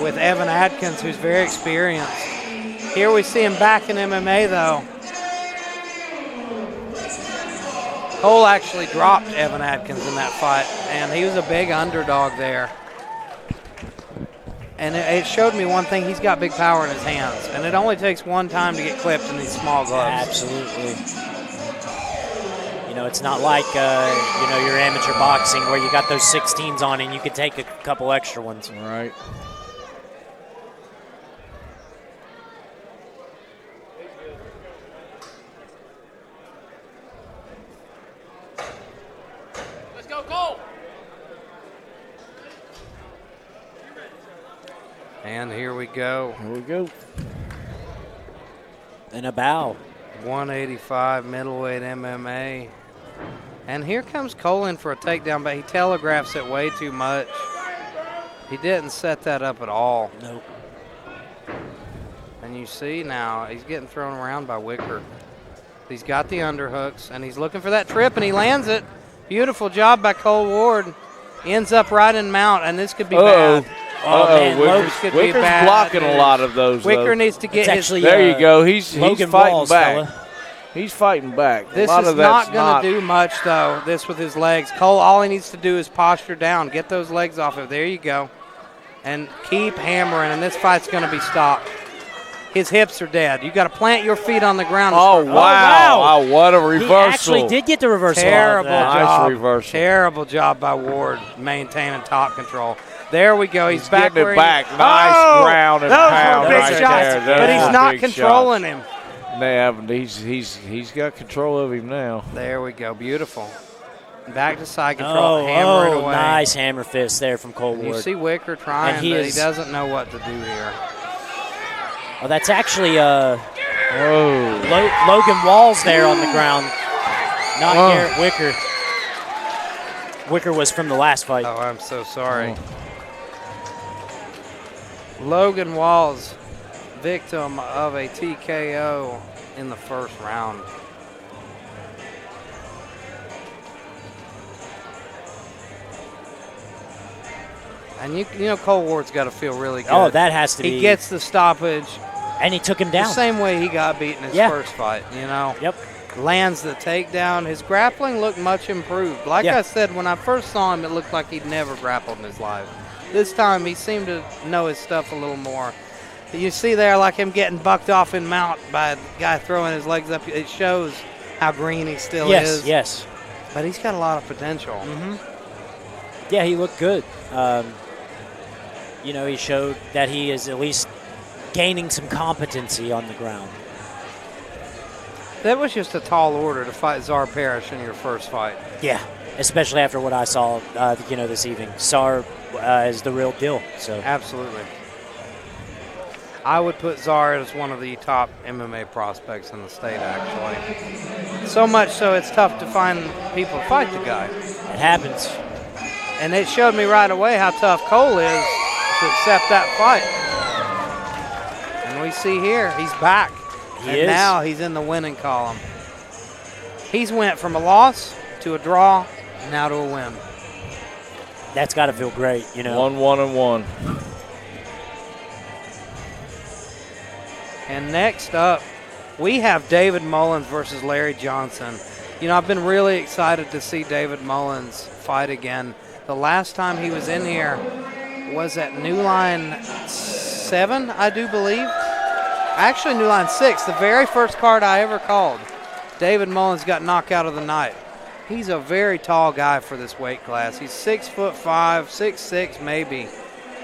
F: with Evan Adkins, who's very experienced. Here we see him back in MMA, though. Cole actually dropped Evan Adkins in that fight, and he was a big underdog there. And it showed me one thing: he's got big power in his hands, and it only takes one time to get clipped in these small gloves.
C: Absolutely. You know, it's not like, your amateur boxing where you got those 16s on and you could take a couple extra ones.
A: Right.
B: Let's go, Cole.
F: And here we go.
A: Here we go.
C: And a bow.
F: 185 middleweight MMA. And here comes Cole in for a takedown, but he telegraphs it way too much. He didn't set that up at all.
C: Nope.
F: And you see now he's getting thrown around by Wicker. He's got the underhooks, and he's looking for that trip, and he lands it. Beautiful job by Cole Ward. Ends up right in mount, and this could be bad.
C: Oh, man,
A: Wicker's blocking a lot of those.
F: Wicker needs to get his.
A: There you go. He's fighting
C: Walls,
A: back.
C: fella.
A: He's fighting back.
F: This
A: a lot
F: is
A: of
F: not
A: that's
F: going to do much, though, this with his legs. Cole, all he needs to do is posture down. Get those legs off of. There you go. And keep hammering, and this fight's going to be stopped. His hips are dead. You got to plant your feet on the ground.
A: Oh, wow. Oh, what a reversal.
C: He actually did get the reversal.
F: Terrible job.
A: Nice reversal.
F: Terrible job by Ward maintaining top control. There we go. He's back
A: getting
F: where
A: it back. Nice ground and pound
F: big
A: right
F: shots,
A: there.
F: but he's not
A: big
F: controlling
A: shots.
F: him.
A: They haven't. He's got control of him now.
F: There we go. Beautiful. Back to side control. Hammer it away.
C: Nice hammer fist there from Cole Ward.
F: You see Wicker trying, but he doesn't know what to do here.
C: Oh, that's actually Logan Walls there on the ground. Not Garrett Wicker. Wicker was from the last fight.
F: Oh, I'm so sorry. Logan Walls, victim of a TKO in the first round. And you know Cole Ward's got to feel really good.
C: Oh, that has to be.
F: He gets the stoppage.
C: And he took him down.
F: The same way he got beat in his first fight, you know.
C: Yep.
F: Lands the takedown. His grappling looked much improved. Like I said, when I first saw him, it looked like he'd never grappled in his life. This time, he seemed to know his stuff a little more. You see there, like him getting bucked off in mount by a guy throwing his legs up. It shows how green he still is.
C: Yes.
F: But he's got a lot of potential.
C: Yeah, he looked good. He showed that he is at least gaining some competency on the ground.
F: That was just a tall order to fight Czar Parish in your first fight.
C: Yeah, especially after what I saw, this evening. Czar is the real deal. So
F: absolutely. I would put Czar as one of the top MMA prospects in the state, actually. So much so it's tough to find people to fight the guy.
C: It happens.
F: And it showed me right away how tough Cole is to accept that fight. And we see here, he's back. And now he's in the winning column. He's went from a loss to a draw, now to a win.
C: That's got to feel great,
A: 1-1-1.
F: And next up, we have David Mullins versus Larry Johnson. I've been really excited to see David Mullins fight again. The last time he was in here was at New Line 7, I do believe. Actually, New Line 6, the very first card I ever called. David Mullins got knocked out of the night. He's a very tall guy for this weight class. He's 6'5", 6'6", maybe,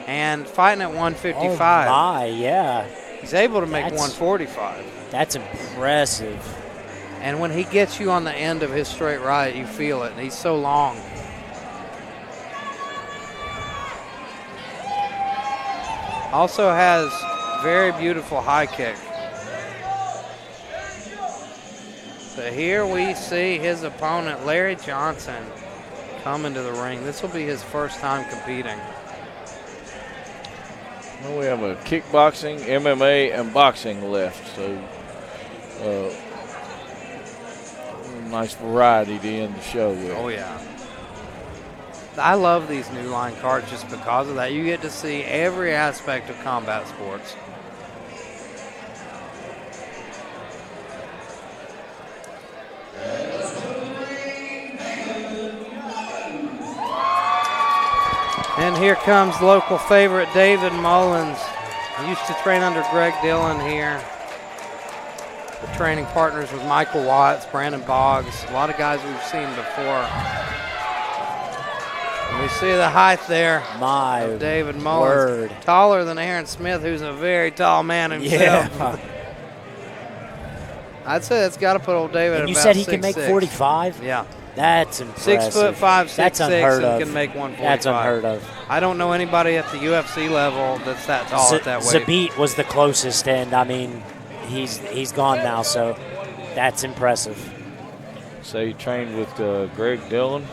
F: and fighting at 155.
C: Oh my, yeah.
F: He's able to make 145.
C: That's impressive.
F: And when he gets you on the end of his straight right, you feel it. And he's so long. Also has very beautiful high kick. But here we see his opponent, Larry Johnson, come into the ring. This will be his first time competing.
A: Well, we have a kickboxing, MMA, and boxing left. So, nice variety to end the show with.
F: Oh, yeah. I love these New Line cards just because of that. You get to see every aspect of combat sports. And here comes local favorite David Mullins. He used to train under Greg Dillon here. The training partners with Michael Watts, Brandon Boggs, a lot of guys we've seen before. And we see the height there.
C: My
F: of David Mullins.
C: word.
F: Taller than Aaron Smith, who's a very tall man himself.
C: Yeah.
F: I'd say that's got to put old David
C: And
F: at
C: you
F: about
C: said he can make
F: 6'6".
C: 45?
F: Yeah.
C: That's impressive.
F: 6'5", 6'6",
C: That's unheard
F: and
C: of.
F: can make 145.
C: That's unheard of.
F: I don't know anybody at the UFC level that's that tall at that weight.
C: Zabit was the closest, and I mean, he's gone now, so that's impressive.
A: So you trained with Greg Dillon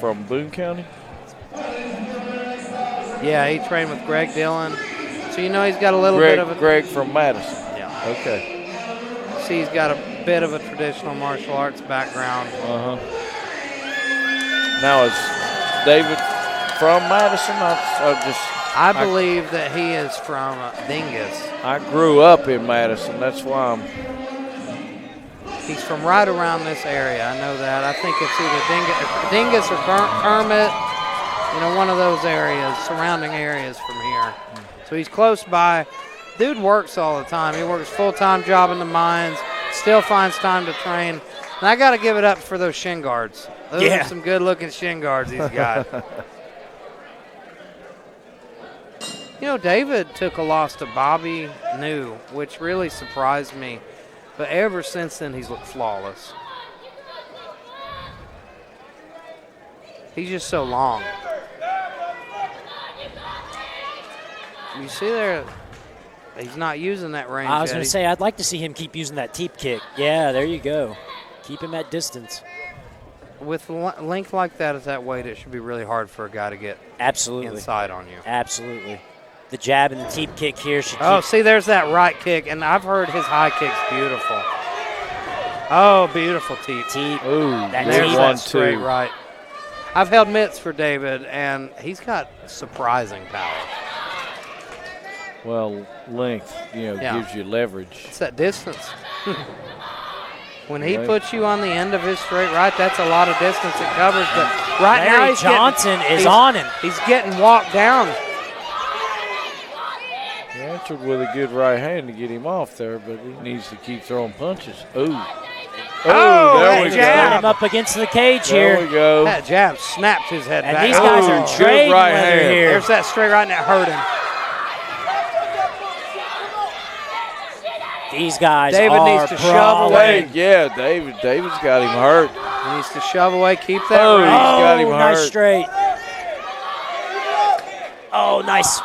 A: from Boone County?
F: Yeah, he trained with Greg Dillon. So you know he's got a little bit of a...
A: Greg from Madison.
F: Yeah.
A: Okay.
F: See, he's got a bit of a traditional martial arts background.
A: Uh-huh. Now, is David from Madison?
F: I believe that he is from Dingus.
A: I grew up in Madison. That's why I'm...
F: He's from right around this area. I know that. I think it's either Dingus or Kermit. You know, one of those areas, surrounding areas from here. So he's close by. Dude works all the time. He works full-time job in the mines, still finds time to train. And I got to give it up for those shin guards. Those are some good-looking shin guards he's got. You know, David took a loss to Bobby New, which really surprised me. But ever since then, he's looked flawless. He's just so long. You see there, he's not using that range.
C: I was going to say, I'd like to see him keep using that teep kick. Yeah, there you go. Keep him at distance.
F: With length like that at that weight, it should be really hard for a guy to get inside on you.
C: Absolutely. The jab and the teep kick here should
F: see, there's that right kick, and I've heard his high kick's beautiful. Oh, beautiful teep.
A: Ooh,
F: there's one straight right. I've held mitts for David, and he's got surprising power.
A: Well, length, gives you leverage.
F: It's that distance. When he puts you on the end of his straight right, that's a lot of distance it covers. But right now
C: Johnson is on him.
F: He's getting walked down.
A: He answered with a good right hand to get him off there, but he needs to keep throwing punches. Ooh.
C: Oh,
A: there we
C: got
A: go.
C: him up against the cage here.
A: There we go.
F: That jab snapped his head
C: and
F: back.
C: These guys are trading
A: right
C: leather
A: hand.
C: here.
F: There's that straight right, and it hurt him.
C: These guys
F: David needs to shove away.
A: Yeah, David's got him hurt.
F: He needs to shove away, keep that
A: Oh,
F: range.
A: he's got him
C: nice
A: hurt.
C: straight. Oh, nice.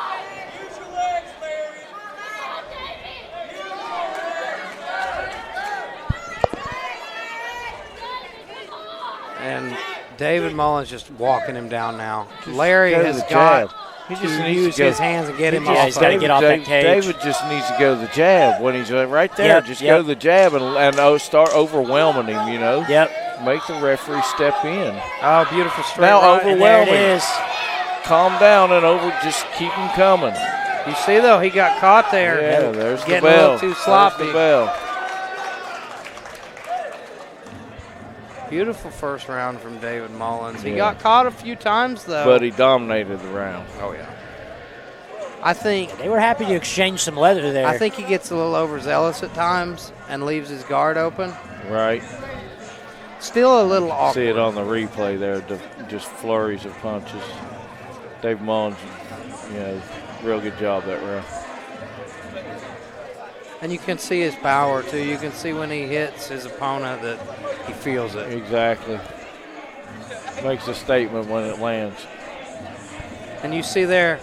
F: And David Mullins just walking him down now. Larry
A: go to
F: has
A: the
F: got
A: jab. He just
F: to
A: needs
F: use
A: to go.
F: his hands and get him
C: Yeah,
F: off.
C: he's got to get off that cage.
A: David just needs to go to the jab when he's right there.
C: Yep,
A: Just
C: yep.
A: go to the jab and start overwhelming him,
C: Yep.
A: Make the referee step in.
F: Oh, beautiful straight
A: Now
F: right.
C: And there it
A: overwhelming.
C: is.
A: Calm down and just keep him coming.
F: You see, though, he got caught there.
A: Yeah, there's the
F: getting
A: bell.
F: a little too sloppy.
A: There's the bell.
F: Beautiful first round from David Mullins. He got caught a few times, though.
A: But he dominated the round.
F: Oh, yeah. I think
C: They were happy to exchange some leather there.
F: I think he gets a little overzealous at times and leaves his guard open.
A: Right.
F: Still a little awkward.
A: See it on the replay there, just flurries of punches. Dave Mullins, real good job that round.
F: And you can see his power, too. You can see when he hits his opponent that he feels it.
A: Exactly. Makes a statement when it lands.
F: And you see there,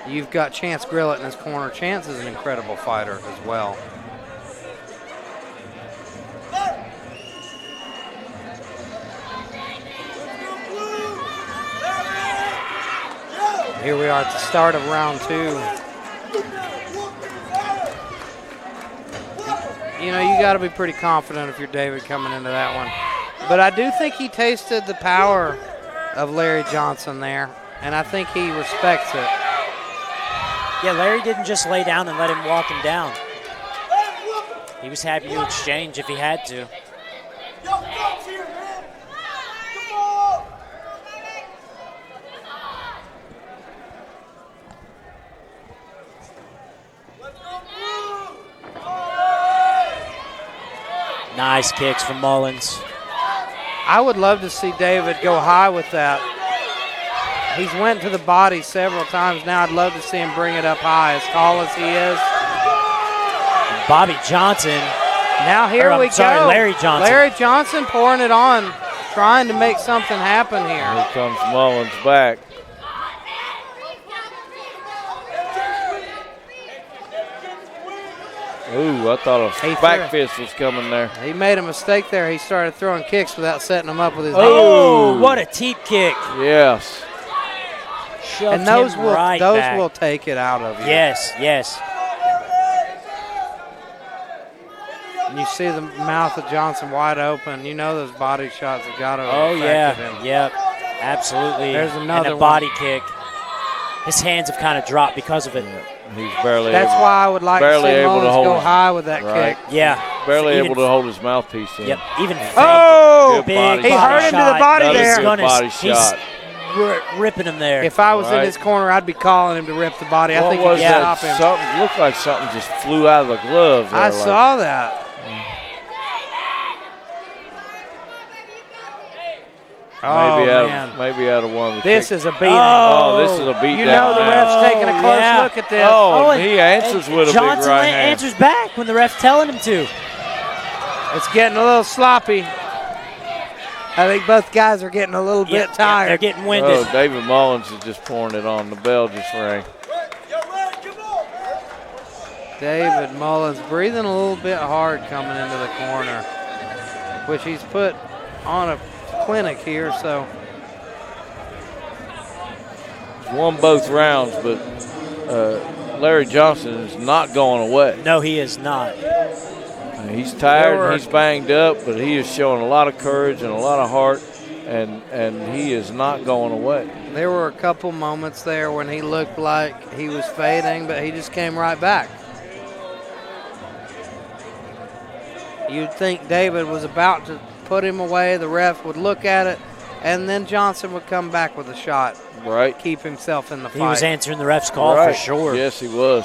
F: you've got Chance Grillett in his corner. Chance is an incredible fighter as well. Here we are at the start of round 2. You know, you got to be pretty confident if you're David coming into that one. But I do think he tasted the power of Larry Johnson there, and I think he respects it.
C: Yeah, Larry didn't just lay down and let him walk him down. He was happy to exchange if he had to. Nice kicks from Mullins.
F: I would love to see David go high with that. He's went to the body several times now. I'd love to see him bring it up high, as tall as he is.
C: Bobby Johnson.
F: Now here we go.
C: Larry Johnson.
F: Larry Johnson pouring it on, trying to make something happen here.
A: Here comes Mullins back. Ooh, I thought a back fist was coming there.
F: He made a mistake there. He started throwing kicks without setting them up with his
C: Oh, what a teep kick.
A: Yes.
C: Shoved
F: and those
C: him
F: will
C: right
F: those
C: back.
F: will take it out of you.
C: Yes, yes.
F: And you see the mouth of Johnson wide open. You know those body shots have got to have
C: Oh, yeah.
F: affected him.
C: Yep. Absolutely.
F: There's another
C: and a body kick. His hands have kind of dropped because of it.
A: He's barely
F: That's
A: able,
F: why I would like to
A: barely
F: see
A: able
F: Mullins
A: to hold
F: go
A: his-
F: high with that
A: right.
F: kick.
C: Yeah.
A: Barely
C: Even-
A: able to hold his mouthpiece in.
C: Yep. Even
F: Oh,
A: Good
C: big
A: body
F: he
A: shot.
F: hurt him to the body
A: Another
F: there.
A: good body shot.
C: Ripping him there.
F: If I was in
A: Right.
F: his corner, I'd be calling him to rip the body. I
A: What
F: think he
A: was
F: could
A: that?
F: stop him.
A: Something looked like something just flew out of the glove.
F: I
A: there, like-
F: saw that.
A: Maybe out of one of the
F: This
A: kicks.
F: is a beating.
A: Oh, this is a beatdown.
F: You know the ref's taking a close
C: yeah.
F: look at this.
A: Oh, and he answers with a big
C: Johnson
A: right hand.
C: answers back when the ref's telling him to.
F: It's getting a little sloppy. I think both guys are getting a little bit tired.
C: They're getting winded.
A: Oh, David Mullins is just pouring it on. The bell just rang.
F: David Mullins breathing a little bit hard coming into the corner, which he's put on a clinic here, so.
A: He's won both rounds, but Larry Johnson is not going away.
C: No, he is not.
A: He's tired and he's banged up, but he is showing a lot of courage and a lot of heart, and he is not going away.
F: There were a couple moments there when he looked like he was fading, but he just came right back. You'd think David was about to put him away, the ref would look at it, and then Johnson would come back with a shot.
A: Right.
F: Keep himself in the fight.
C: He was answering the ref's call
A: Right.
C: for sure.
A: Yes, he was.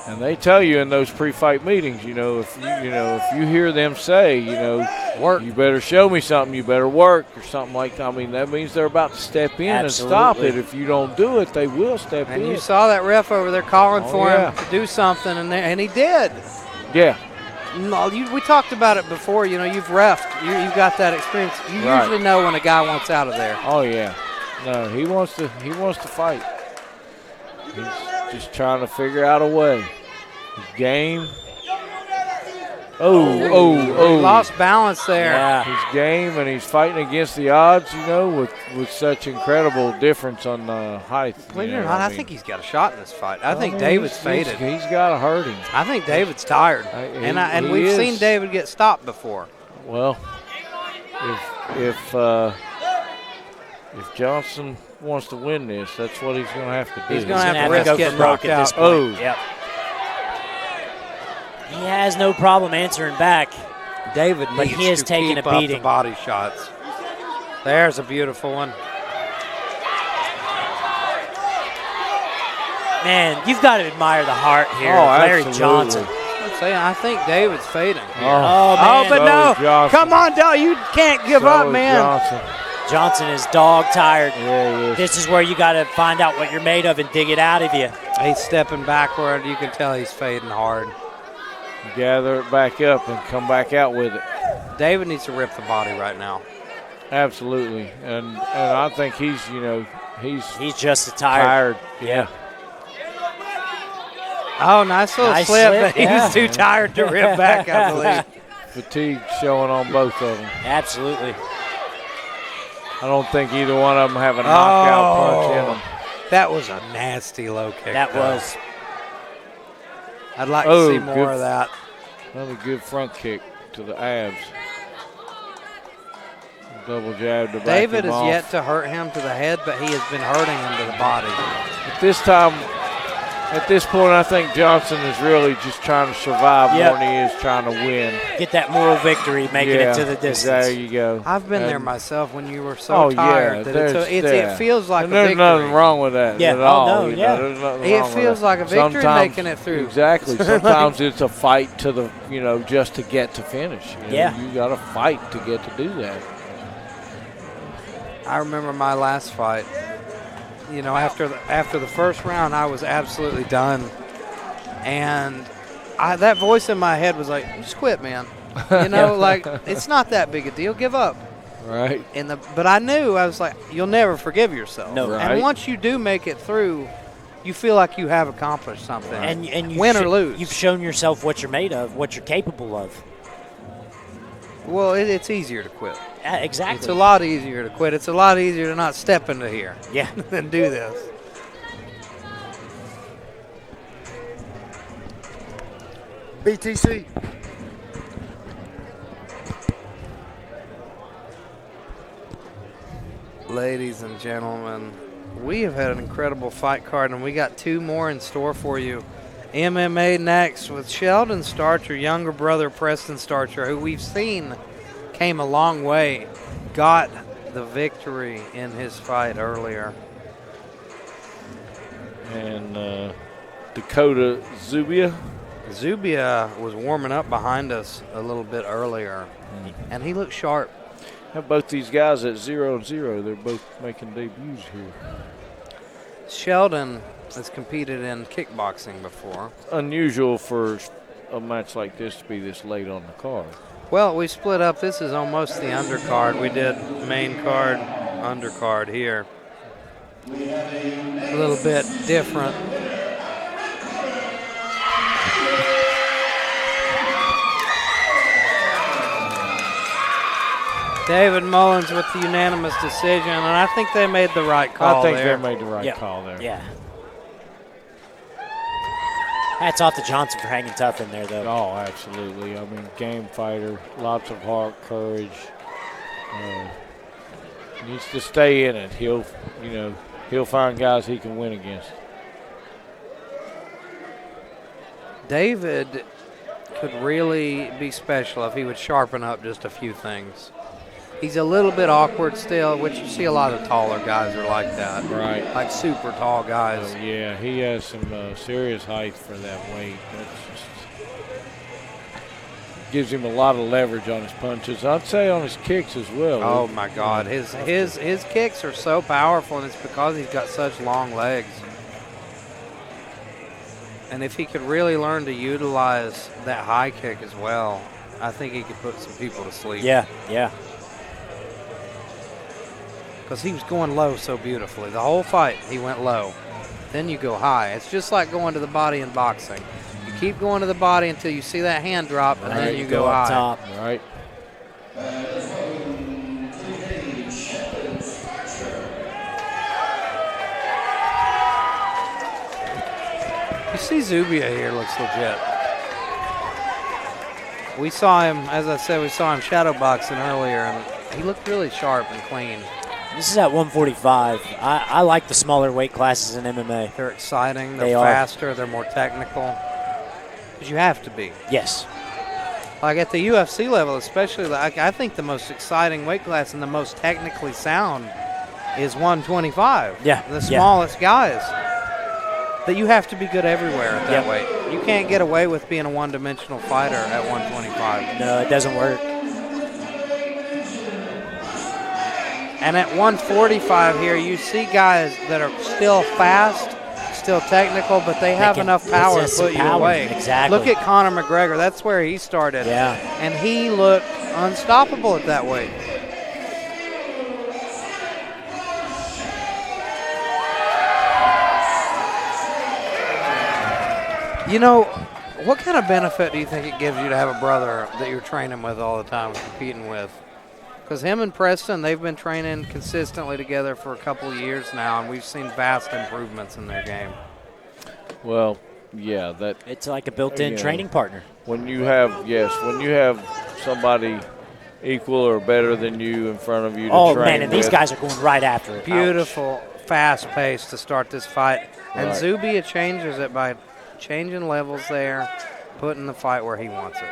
A: And they tell you in those pre-fight meetings, if you hear them say, work, you better show me something, you better work, or something like that. I mean, that means they're about to step in and stop it. If you don't do it, they will step in.
F: And you saw that ref over there calling for him to do something, and he did.
A: Yeah.
F: We talked about it before. You've reffed. You've got that experience. You usually know when a guy wants out of there.
A: Oh yeah. No, he wants to fight. He's just trying to figure out a way. He's game.
F: He lost balance there.
C: Yeah.
A: He's game, and he's fighting against the odds, with such incredible difference on height.
F: Believe it or not, I think he's got a shot in this fight. I think David's faded.
A: He's got to hurt him.
F: I think David's tired. And we've seen David get stopped before.
A: Well, if Johnson wants to win this, that's what he's going to have to do.
F: He's going to have to risk getting knocked out.
C: Oh. Yep. He has no problem answering back.
F: David
C: But
F: needs
C: he is
F: to
C: taking
F: keep
C: a
F: up
C: beating.
F: the body shots. There's a beautiful one.
C: Man, you've got to admire the heart here
A: Oh,
C: of Larry
A: absolutely.
C: Johnson.
F: I'm saying, I think David's fading. Here.
C: Oh, man.
F: but no.
A: Johnson.
F: Come on, dog. You can't give
A: So
F: up,
A: is
F: man.
A: Johnson.
C: Johnson is dog tired.
A: Yeah, he is.
C: This is where you got to find out what you're made of and dig it out of you.
F: He's stepping backward. You can tell he's fading hard.
A: Gather it back up and come back out with it.
F: David needs to rip the body right now.
A: Absolutely, and I think he's
C: He's just tired.
A: Yeah.
F: Oh, nice little
C: Nice
F: slip,
C: slip,
F: but he
C: yeah.
F: was too tired to rip back, I believe.
A: Fatigue showing on both of them.
C: Absolutely.
A: I don't think either one of them have a knockout punch in them.
F: That was a nasty low kick.
C: That
F: though.
C: was.
F: I'd like to see more
A: good.
F: of that.
A: Another good front kick to the abs. Double jab to back
F: David
A: him
F: has
A: off.
F: yet to hurt him to the head, but he has been hurting him to the body.
A: At this point, I think Johnson is really just trying to survive
C: Yep.
A: more than he is trying to win.
C: Get that moral victory, making it to the distance.
A: There you go.
F: I've been there
A: And-
F: myself when you were so tired that it feels like
A: and
F: a
A: there's
F: victory.
A: nothing wrong with that
C: Yeah.
A: at
C: Oh,
A: all.
C: no,
A: you know,
C: yeah.
A: there's nothing
F: It
A: wrong with
F: feels
A: that.
F: like a victory
A: Sometimes-
F: making it through.
A: Exactly. Sometimes it's a fight to the, just to get to finish.
C: Yeah.
A: You got to fight to get to do that.
F: I remember my last fight. After the first round, I was absolutely done, and that voice in my head was like, "Just quit, man." Like it's not that big a deal. Give up.
A: Right.
F: But I knew, I was like, you'll never forgive yourself.
C: No.
A: Right.
F: And once you do make it through, you feel like you have accomplished something.
C: And you
F: win or lose.
C: You've shown yourself what you're made of, what you're capable of.
F: Well, it's easier to quit.
C: Exactly.
F: It's a lot easier to quit. It's a lot easier to not step into here
C: Yeah.
F: than do this.
I: BTC.
F: Ladies and gentlemen, we have had an incredible fight card, and we got two more in store for you. MMA next with Sheldon Starcher, younger brother Preston Starcher, who we've seen came a long way, got the victory in his fight earlier.
A: And Dakota Zubia.
F: Zubia was warming up behind us a little bit earlier, and he looked sharp.
A: Have both these guys at 0-0. They're both making debuts here.
F: Sheldon has competed in kickboxing before.
A: Unusual for a match like this to be this late on the card.
F: Well, we split up. This is almost the undercard. We did main card, undercard here. A little bit different. David Mullins with the unanimous decision, and I think they made the right call
A: I think
F: there.
A: they made the right call there.
C: Yeah. Hats off to Johnson for hanging tough in there, though.
A: Oh, absolutely. I mean, game fighter, lots of heart, courage. Needs to stay in it. He'll find guys he can win against.
F: David could really be special if he would sharpen up just a few things. He's a little bit awkward still, which you see a lot of taller guys are like that.
A: Right.
F: Like super tall guys.
A: Yeah, he has some serious height for that weight. That's just gives him a lot of leverage on his punches. I'd say on his kicks as well.
F: Oh my God, his kicks are so powerful, and it's because he's got such long legs. And if he could really learn to utilize that high kick as well, I think he could put some people to sleep.
C: Yeah, yeah.
F: Because he was going low so beautifully. The whole fight, he went low. Then you go high. It's just like going to the body in boxing. You keep going to the body until you see that hand drop, and then you go
C: up
F: high.
C: top.
A: Right.
F: You see Zubia here looks legit. We saw him, as I said, we saw him shadow boxing earlier, and he looked really sharp and clean.
C: This is at 145. I like the smaller weight classes in MMA.
F: They're exciting.
C: They
F: They're
C: are.
F: faster. They're more technical. But you have to be.
C: Yes.
F: Like at the UFC level, especially, like I think the most exciting weight class and the most technically sound is 125.
C: Yeah.
F: The smallest guys. That you have to be good everywhere at that
C: Yep.
F: weight. You can't get away with being a one-dimensional fighter at 125.
C: No, it doesn't work.
F: And at 145 here, you see guys that are still fast, still technical, but they have enough power to put you away.
C: Exactly.
F: Look at Conor McGregor. That's where he started.
C: Yeah.
F: And he looked unstoppable at that weight. You know, what kind of benefit do you think it gives you to have a brother that you're training with all the time, competing with? Because him and Preston, they've been training consistently together for a couple of years now, and we've seen vast improvements in their game.
A: Well, yeah, that
C: it's like a built-in training partner.
A: When you have somebody equal or better than you in front of you to train
C: man, and these
A: with.
C: guys are going right after it.
F: Beautiful, fast pace to start this fight. And
A: Right.
F: Zubia changes it by changing levels there, putting the fight where he wants it.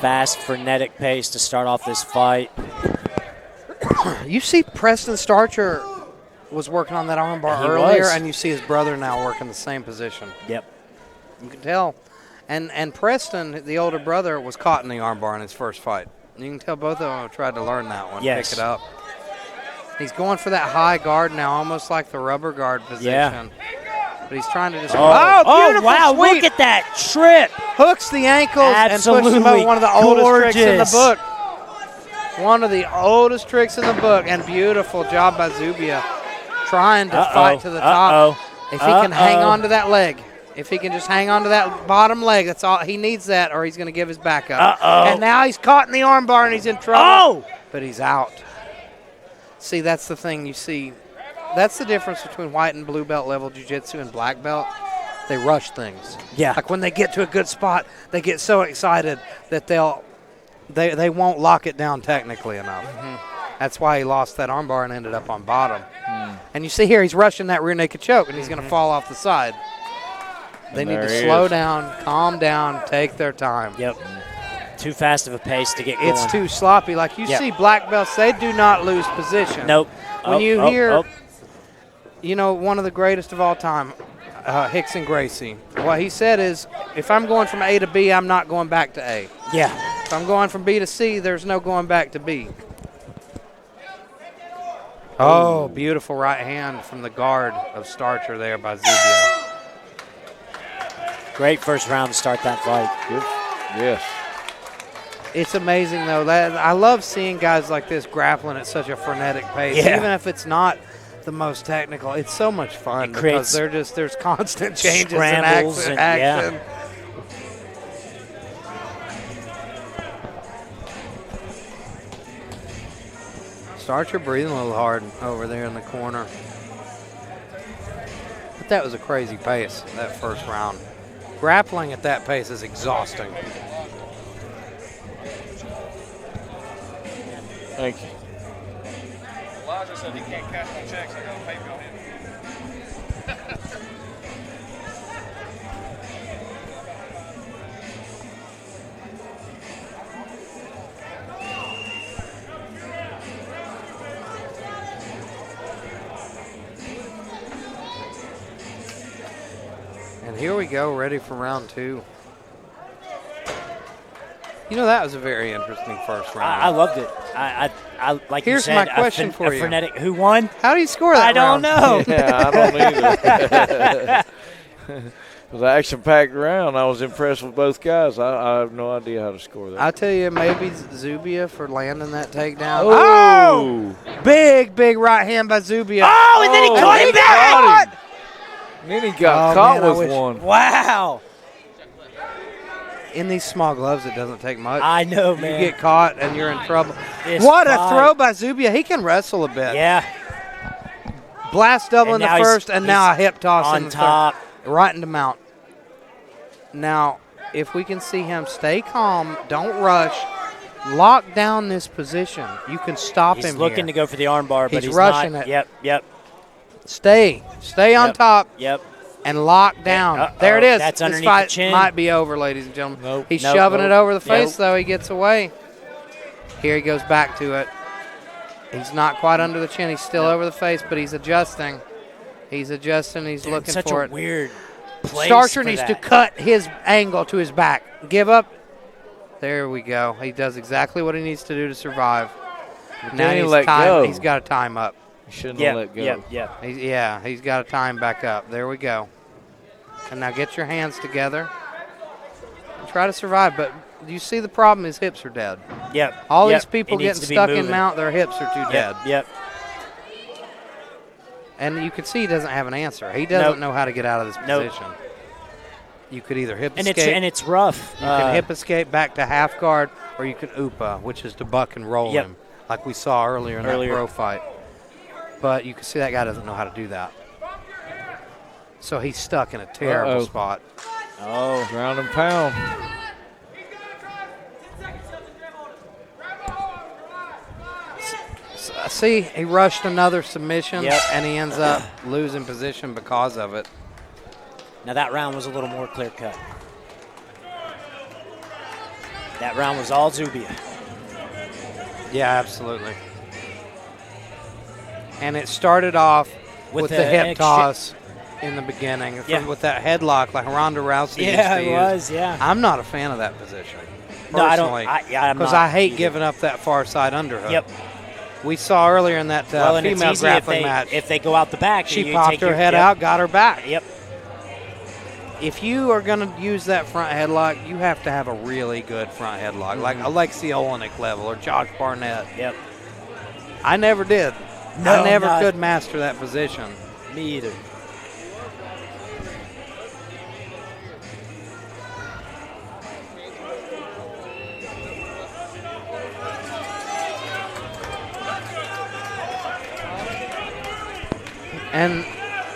C: Fast, frenetic pace to start off this fight.
F: You see Preston Starcher was working on that armbar earlier, and you see his brother now working the same position.
C: Yep.
F: You can tell. And Preston, the older brother, was caught in the armbar in his first fight. You can tell both of them have tried to learn that one,
C: Yes.
F: pick it up. He's going for that high guard now, almost like the rubber guard position.
C: Yeah.
F: But he's trying to just
C: Oh, wow,
F: sweep.
C: look at that trip.
F: Hooks the ankles and pushes him up. One of the oldest tricks in the book. One of the oldest tricks in the book, and beautiful job by Zubia trying to fight to the top. If he can hang on to that leg, if he can just hang on to that bottom leg, that's all he needs, that, or he's going to give his back up. And now he's caught in the armbar and he's in trouble. But he's out. See, that's the thing you see. That's the difference between white and blue belt level jiu-jitsu and black belt. They rush things.
C: Yeah.
F: Like when they get to a good spot, they get so excited that they won't lock it down technically enough. That's why he lost that armbar and ended up on bottom. And you see here, he's rushing that rear naked choke, and he's going to fall off the side. They need to slow down, calm down, take their time.
C: Yep. Too fast of a pace to get going.
F: It's too sloppy. Like you see black belts, they do not lose position.
C: Nope.
F: When you hear, you know, one of the greatest of all time, Hickson Gracie, what he said is, if I'm going from A to B, I'm not going back to A.
C: Yeah.
F: If I'm going from B to C, there's no going back to B. Oh, beautiful right hand from the guard of Starcher there by Zubia.
C: Great first round to start that fight.
A: Good. Yes.
F: It's amazing, though. I love seeing guys like this grappling at such a frenetic pace.
C: Yeah.
F: Even if it's not the most technical, it's so much fun
C: creates
F: because there's constant changes
C: scrambles
F: and
C: and
F: action.
C: yeah.
F: Starcher breathing a little hard over there in the corner. But that was a crazy pace, that first round. Grappling at that pace is exhausting.
A: Thank you.
E: Elijah said he can't cash my checks. I got to pay on him.
F: And here we go, ready for round two. You know, that was a very interesting first round.
C: I loved it. I like
F: Here's
C: you said,
F: my question for you.
C: Frenetic. Who won?
F: How do you score that
C: I don't
F: round?
C: know.
A: Yeah, I don't either. It was an action-packed round. I was impressed with both guys. I have no idea how to score that.
F: I tell you, maybe Zubia for landing that takedown.
A: Oh!
F: Big right hand by Zubia.
C: Oh, and then he caught him back.
A: And then he got caught with one.
C: Wow.
F: In these small gloves, it doesn't take much.
C: I know, man.
F: You get caught and you're in trouble.
C: This
F: What a
C: fight.
F: throw by Zubia. He can wrestle a bit.
C: Yeah.
F: Blast double in
C: And
F: the
C: now he's-
F: first, and now a hip toss
C: on
F: in the
C: top.
F: third. Right into mount. Now, if we can see him stay calm, don't rush, lock down this position, you can stop
C: He's
F: him
C: looking to
F: here.
C: go for the armbar, but
F: He's
C: he's
F: rushing
C: not.
F: it.
C: Yep.
F: Stay on top.
C: Yep.
F: and locked down.
C: Uh-oh,
F: there it is.
C: that's
F: this
C: underneath
F: fight
C: the chin.
F: might be over, ladies and gentlemen.
A: Nope.
F: He's
C: Nope,
F: shoving
C: nope,
F: it over the face,
C: nope.
F: though. He gets away. Here he goes back to it. He's not quite under the chin. He's still over the face, but he's adjusting. He's adjusting. He's looking
C: such
F: for
C: a
F: it.
C: weird place
F: Starcher
C: for
F: needs
C: that.
F: to cut his angle to his back. Give up. There we go. He does exactly what he needs to do to survive. Now
A: he
F: he's
A: let go.
F: He's got to time up.
A: He shouldn't have let go.
F: He's got to time back up. There we go. And now get your hands together. And try to survive, but you see the problem, his hips are dead.
C: Yep.
F: All
C: yep.
F: these people
C: It needs
F: getting
C: to be
F: stuck in
C: moving.
F: mount, their hips are too dead.
C: Yep.
F: And you can see he doesn't have an answer. He doesn't know how to get out of this
C: Nope.
F: position. You could either hip
C: And
F: escape.
C: it's rough.
F: You can hip escape back to half guard, or you can upa, which is to buck and roll
C: Yep.
F: him, like we saw earlier in that pro fight. But you can see that guy doesn't know how to do that. So he's stuck in a terrible spot.
C: Oh.
A: Ground and pound.
F: See, he rushed another submission,
C: Yep.
F: and he ends up losing position because of it.
C: Now that round was a little more clear cut. That round was all Zubia.
F: Yeah, absolutely. And it started off with the hip toss in the beginning, with that headlock like Ronda Rousey used to use.
C: it was, yeah.
F: I'm not a fan of that position,
C: No, I don't.
F: personally,
C: I'm
F: because
C: not
F: I hate
C: either.
F: giving up that far side underhook.
C: Yep.
F: We saw earlier in that
C: Well, and it's
F: female
C: easy if
F: grappling
C: they,
F: match,
C: if they go out the back.
F: she
C: you
F: popped
C: take
F: her
C: your-
F: head
C: yep.
F: out, got her back.
C: Yep.
F: If you are going to use that front headlock, you have to have a really good front headlock, like Alexei Olenek level or Josh Barnett.
C: Yep.
F: I never did.
C: No,
F: I never
C: not-
F: could master that position.
C: Me either.
F: And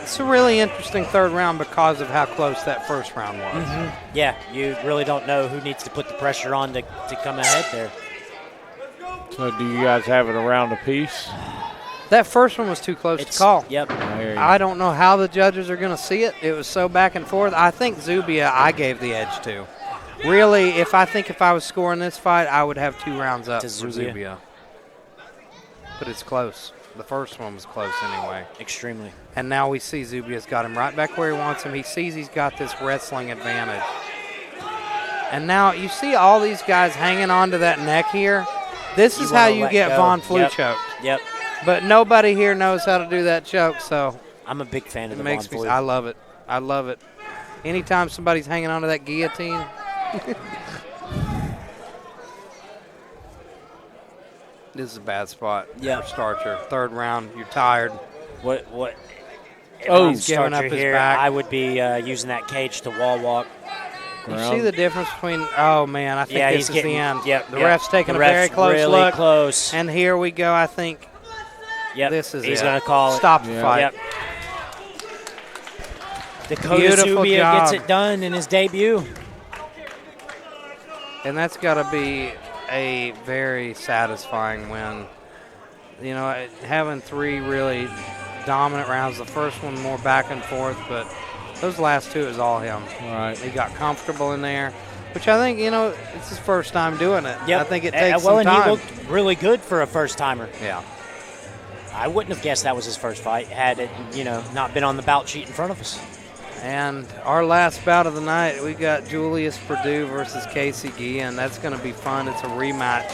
F: it's a really interesting third round because of how close that first round was.
C: Yeah, you really don't know who needs to put the pressure on to come ahead there.
A: So do you guys have it around a piece?
F: That first one was too close to call.
C: Yep.
F: I don't know how the judges are going to see it. It was so back and forth. I think Zubia I gave the edge to. Really, if I was scoring this fight, I would have 2 rounds up
C: To
F: for
C: Zubia.
F: Zubia. But it's close. The first one was close anyway.
C: Extremely.
F: And now we see Zubia's got him right back where he wants him. He sees he's got this wrestling advantage. And now you see all these guys hanging on to that neck here. This is how
C: wanna
F: you
C: let
F: get
C: go.
F: Von Flue
C: Yep.
F: choked.
C: Yep.
F: But nobody here knows how to do that choke, so
C: I'm a big fan of
F: it
C: the
F: makes
C: Von
F: me.
C: Flue.
F: I love it. I love it. Anytime somebody's hanging on to that guillotine. This is a bad spot
C: Yep.
F: for Starcher. Third round, you're tired.
C: What? If
F: Oh,
C: I'm
F: he's giving up
C: Starcher
F: his
C: here,
F: back.
C: I would be using that cage to wall walk.
F: You see the difference between, oh man, I think
C: Yeah,
F: this
C: he's
F: is
C: getting-
F: the end.
C: yep,
F: The
C: yep.
F: ref's taking
C: The
F: a very
C: ref's
F: close
C: really
F: look.
C: close.
F: And here we go, I think.
C: Yep.
F: This is
C: He's
F: it.
C: going to call it.
F: Stop the fight.
C: Yep. Dakota
F: Beautiful
C: Zubia
F: job.
C: gets it done in his debut.
F: And that's got to be a very satisfying win. You know, having 3 really dominant rounds. The first one more back and forth, but those last 2 is all him.
A: Right.
F: He got comfortable in there, which I think, you know, it's his first time doing it.
C: Yep.
F: I think it takes
C: well,
F: some
C: and
F: time.
C: he looked really good for a first timer.
F: Yeah.
C: I wouldn't have guessed that was his first fight had it, not been on the bout sheet in front of us.
F: And our last bout of the night, we got Julius Perdue versus Casey Guillen. That's going to be fun. It's a rematch.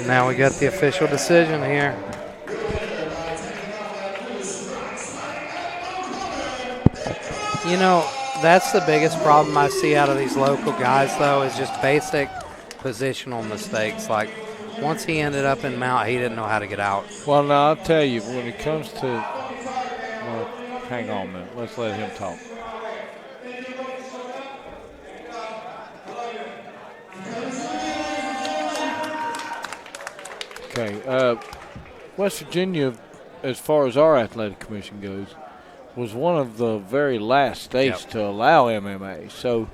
F: Now we got the official decision here. You know, That's the biggest problem I see out of these local guys, though, is just basic positional mistakes. Like, once he ended up in mount, he didn't know how to get out.
A: Well, now, I'll tell you, when it comes to, well, hang on a minute. Let's let him talk. Okay. West Virginia, as far as our athletic commission goes, was one of the very last states to allow MMA. So,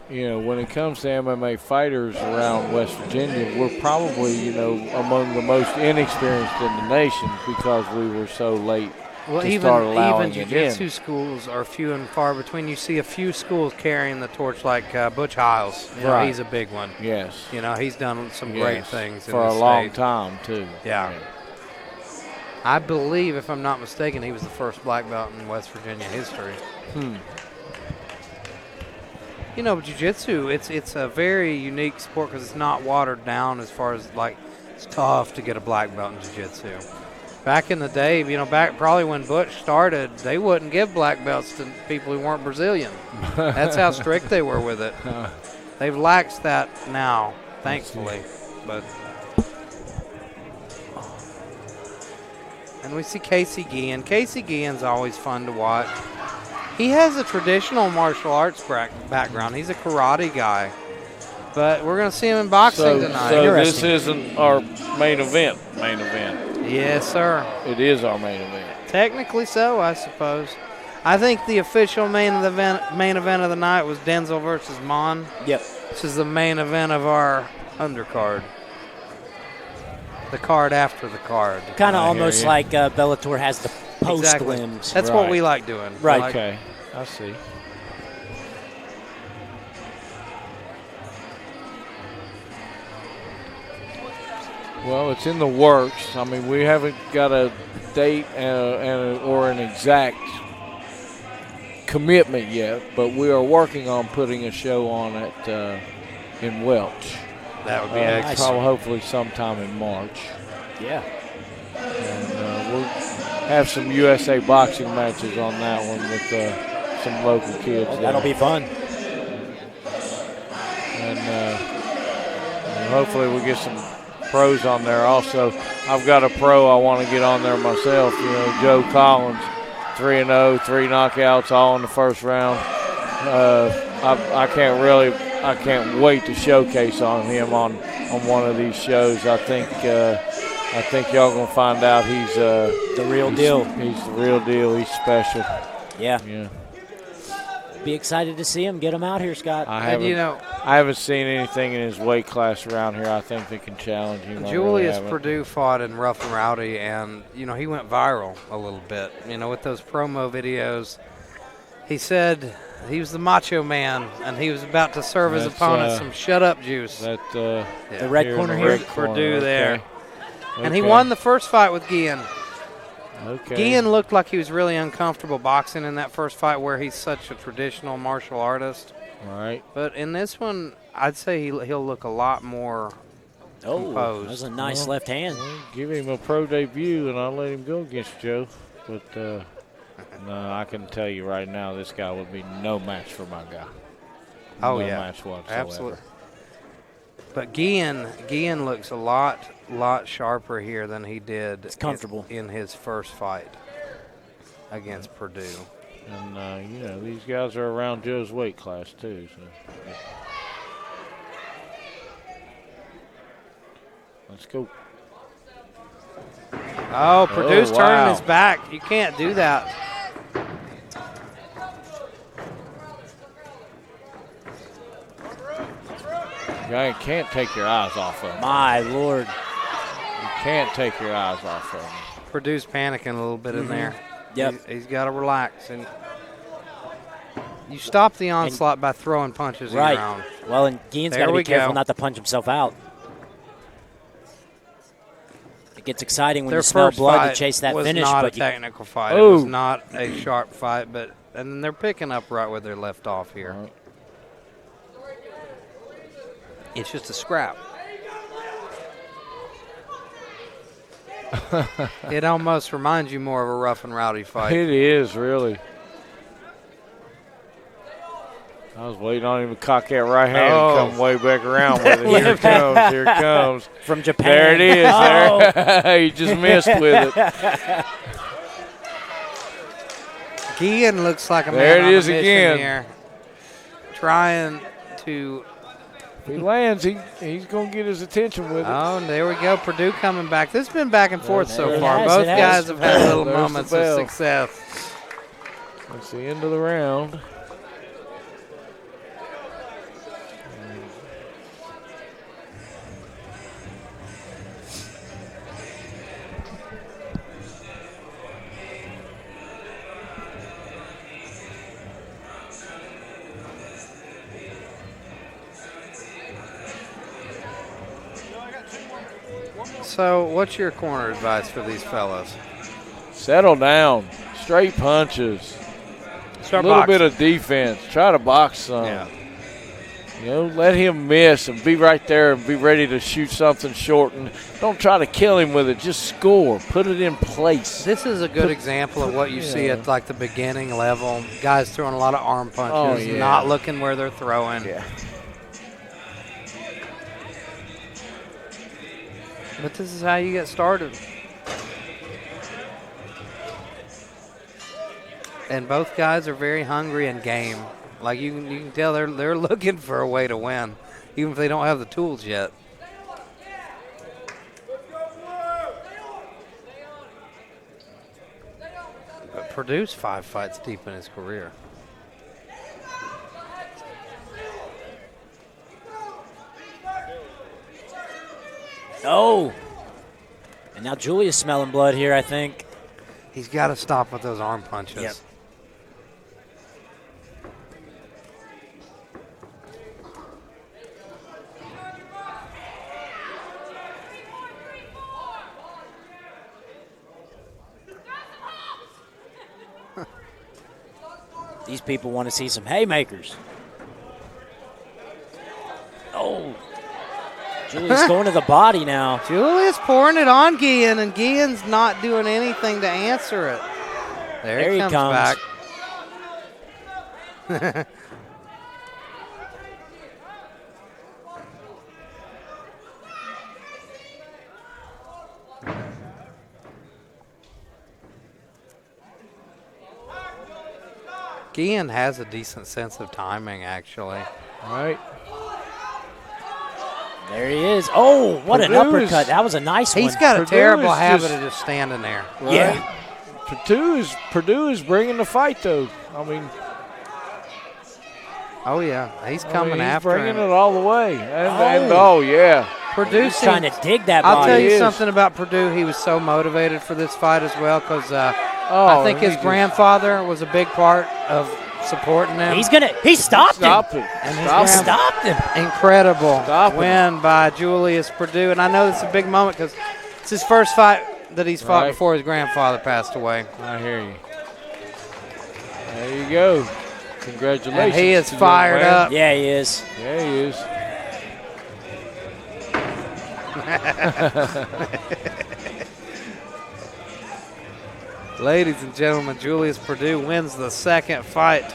A: you know, when it comes to MMA fighters around West Virginia, we're probably, you know, among the most inexperienced in the nation because we were so late to start allowing
F: even
A: it
F: jiu-jitsu
A: in.
F: schools are few and far between. You see a few schools carrying the torch, like Butch Hiles. You know, he's a big one.
A: Yes.
F: You know, he's done some great things
A: for
F: in
A: a
F: the
A: long
F: state.
A: time too.
F: Yeah. I believe, if I'm not mistaken, he was the first black belt in West Virginia history. You know, jiu-jitsu, it's a very unique sport because it's not watered down as far as, like, it's tough to get a black belt in jiu-jitsu. Back in the day, you know, back probably when Butch started, they wouldn't give black belts to people who weren't Brazilian. That's how strict they were with it. They've laxed that now, thankfully. But and we see Casey Guillen. Casey Guillen's always fun to watch. He has a traditional martial arts background. He's a karate guy. But we're going to see him in boxing tonight.
A: So this isn't our main event.
F: Yes, sir.
A: It is our main event.
F: Technically so, I suppose. I think the official main event of the night was Denzel versus Mon.
C: Yep.
F: This is the main event of our undercard. The card after the card.
C: Kind of almost like Bellator has the post
F: Exactly.
C: limbs.
F: That's what we like doing.
C: Right.
A: Okay, I see. Well, it's in the works. I mean, we haven't got a date or an exact commitment yet, but we are working on putting a show on it in Welch.
F: That would be excellent.
A: Probably, hopefully, sometime in March.
C: Yeah.
A: And we'll have some USA boxing matches on that one with some local kids.
C: That'll be fun.
A: And hopefully we'll get some pros on there also. I've got a pro I want to get on there myself. You know, Joe Collins, 3-0, 3 knockouts, all in the first round. I can't wait to showcase on him on one of these shows. I think y'all gonna find out he's
C: the real deal.
A: He's the real deal. He's special.
C: Yeah.
A: Yeah.
C: Be excited to see him. Get him out here, Scott.
A: I haven't seen anything in his weight class around here. I think they can challenge him.
F: Julius Perdue fought in Rough and Rowdy, and, you know, he went viral a little bit, you know, with those promo videos. He said he was the macho man, and he was about to serve his opponent some shut-up juice.
C: The red corner here.
F: Perdue there. And he won the first fight with Guillen.
A: Okay.
F: Guillen looked like he was really uncomfortable boxing in that first fight where he's such a traditional martial artist.
A: Right.
F: But in this one, I'd say he'll look a lot more composed.
C: That was a nice left hand.
A: Well, give him a pro debut, and I'll let him go against Joe. But no, I can tell you right now, this guy would be no match for my guy.
F: No
A: match whatsoever.
F: Absolutely. But Guillen looks a lot sharper here than he did.
C: It's comfortable
F: in his first fight against Perdue.
A: And you know, these guys are around Joe's weight class too. So let's go.
F: Oh, Perdue's turning his back. You can't do that.
A: You can't take your eyes off of him.
C: My Lord.
A: You can't take your eyes off of him.
F: Perdue's panicking a little bit in there.
C: Yep.
F: He's got to relax. And you stop the onslaught by throwing punches around.
C: Well, and Guillen's got to be careful not to punch himself out. It gets exciting when you smell blood to chase that finish.
F: It was not a technical fight. It was not a sharp fight, and they're picking up right where they left off here.
A: Right.
F: It's just a scrap. It almost reminds you more of a rough and rowdy fight.
A: It is, really. I was waiting on him to cock that right hand
F: Oh.
A: and come way back around with it. Here it comes. Here it comes.
C: From Japan.
A: There it is.
C: Oh.
A: There. He just missed with it.
F: Guillen looks like a
A: There
F: man
A: it
F: on
A: is
F: a mission
A: again.
F: here. Trying to.
A: If he lands, he's going to get his attention with it.
F: Oh, and there we go. Perdue coming back. This has been back and forth so
C: it
F: far.
C: has,
F: Both
C: it has.
F: guys have had little
A: There's the
F: moments of
A: bell.
F: success.
A: That's the end of the round.
F: So, what's your corner advice for these fellas?
A: Settle down. Straight punches.
F: Start
A: A little
F: boxing.
A: bit of defense. Try to box some.
F: Yeah.
A: You know, let him miss and be right there and be ready to shoot something short. And don't try to kill him with it. Just score. Put it in place.
F: This is a good example of what you see at like the beginning level. Guys throwing a lot of arm punches,
A: Oh, yeah.
F: not looking where they're throwing.
A: Yeah.
F: But this is how you get started. And both guys are very hungry and game. Like you can tell they're looking for a way to win, even if they don't have the tools yet. But Perdue's 5 fights deep in his career.
C: Oh. And now Julia's smelling blood here, I think.
F: He's got to stop with those arm punches.
C: Yep. These people want to see some haymakers. Oh. Julia's going to the body now.
F: Julia's pouring it on Guillen, and Guillen's not doing anything to answer it. There he comes back. Guillen has a decent sense of timing, actually.
A: All right.
C: There he is. Oh, what an
A: Perdue is-
C: uppercut. That was a nice one.
F: He's got a
A: Perdue
F: terrible
A: is
F: habit
A: just-
F: of just standing there.
A: Right?
C: Yeah.
A: Perdue is bringing the fight, though. I mean,
F: Oh, yeah. He's coming
A: he's
F: after
A: bringing
F: him.
A: it all the way. And oh, yeah.
F: Perdue
C: He's trying to dig that
F: I'll
C: body.
F: tell you
A: He is.
F: something about Perdue. He was so motivated for this fight as well because
A: Oh,
F: I think
A: he
F: his
A: just-
F: grandfather was a big part of supporting him.
C: He stopped him.
A: Stop it.
F: And his
A: Stop it.
F: grand-
C: Stopped him.
F: Incredible
A: Stop it.
F: win by Julius Perdue. And I know it's a big moment because it's his first fight that he's fought
A: Right.
F: before his grandfather passed away.
A: I hear you. There you go. Congratulations.
F: And he is
A: to young
F: fired
A: man.
F: up.
C: Yeah, he is.
A: Yeah, he is.
F: Ladies and gentlemen, Julius Perdue wins the second fight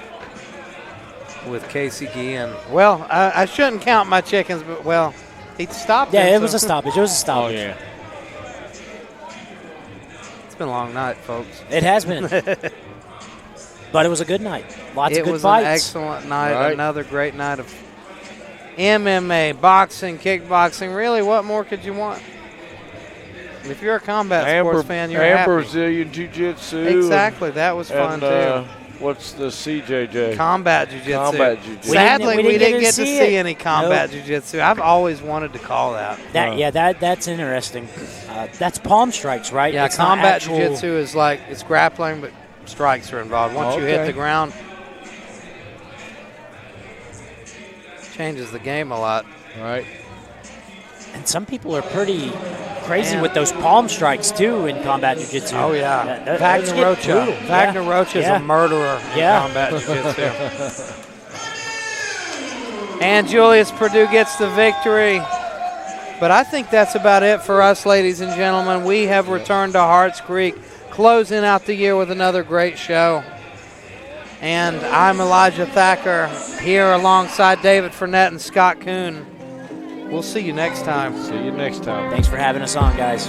F: with Casey Guillen. Well, I shouldn't count my chickens, but, well, he stopped
C: Yeah,
F: him,
C: it was
F: so-
C: a stoppage. It was a
A: Oh,
C: stoppage.
A: yeah.
F: It's been a long night, folks.
C: It has been. But it was a good night. Lots
F: It
C: of good
F: was
C: fights.
F: an excellent night,
A: Right.
F: another great night of MMA, boxing, kickboxing. Really, what more could you want? If you're a combat sports fan, you're
A: and
F: happy.
A: Brazilian Jiu-Jitsu.
F: Exactly, that was fun
A: and,
F: too.
A: what's the CJJ?
F: Combat jiu-jitsu.
A: Combat jiu-jitsu.
F: Sadly, we didn't get to
C: see
F: see
C: it.
F: any combat
C: Nope.
F: jiu-jitsu. I've always wanted to call that.
C: That's interesting. That's palm strikes, right?
F: Yeah,
C: It's not
F: combat
C: actual-
F: jiu-jitsu is like it's grappling, but strikes are involved. Once you hit
A: Okay.
F: the ground, changes the game a lot.
A: Right.
C: And some people are pretty crazy
F: Man.
C: with those palm strikes too in combat jiu-jitsu.
F: Oh yeah,
C: Those
F: Wagner
C: get
F: Rocha.
C: brutal.
F: Wagner
C: Yeah.
F: Rocha is
C: Yeah.
F: a murderer in
C: Yeah.
F: combat jiu-jitsu. And Julius Perdue gets the victory. But I think that's about it for us, ladies and gentlemen. We have returned to Harts Creek, closing out the year with another great show. And I'm Elijah Thacker here alongside David Fournette and Scott Kuhn. We'll see you next time.
A: See you next time.
C: Thanks for having us on, guys.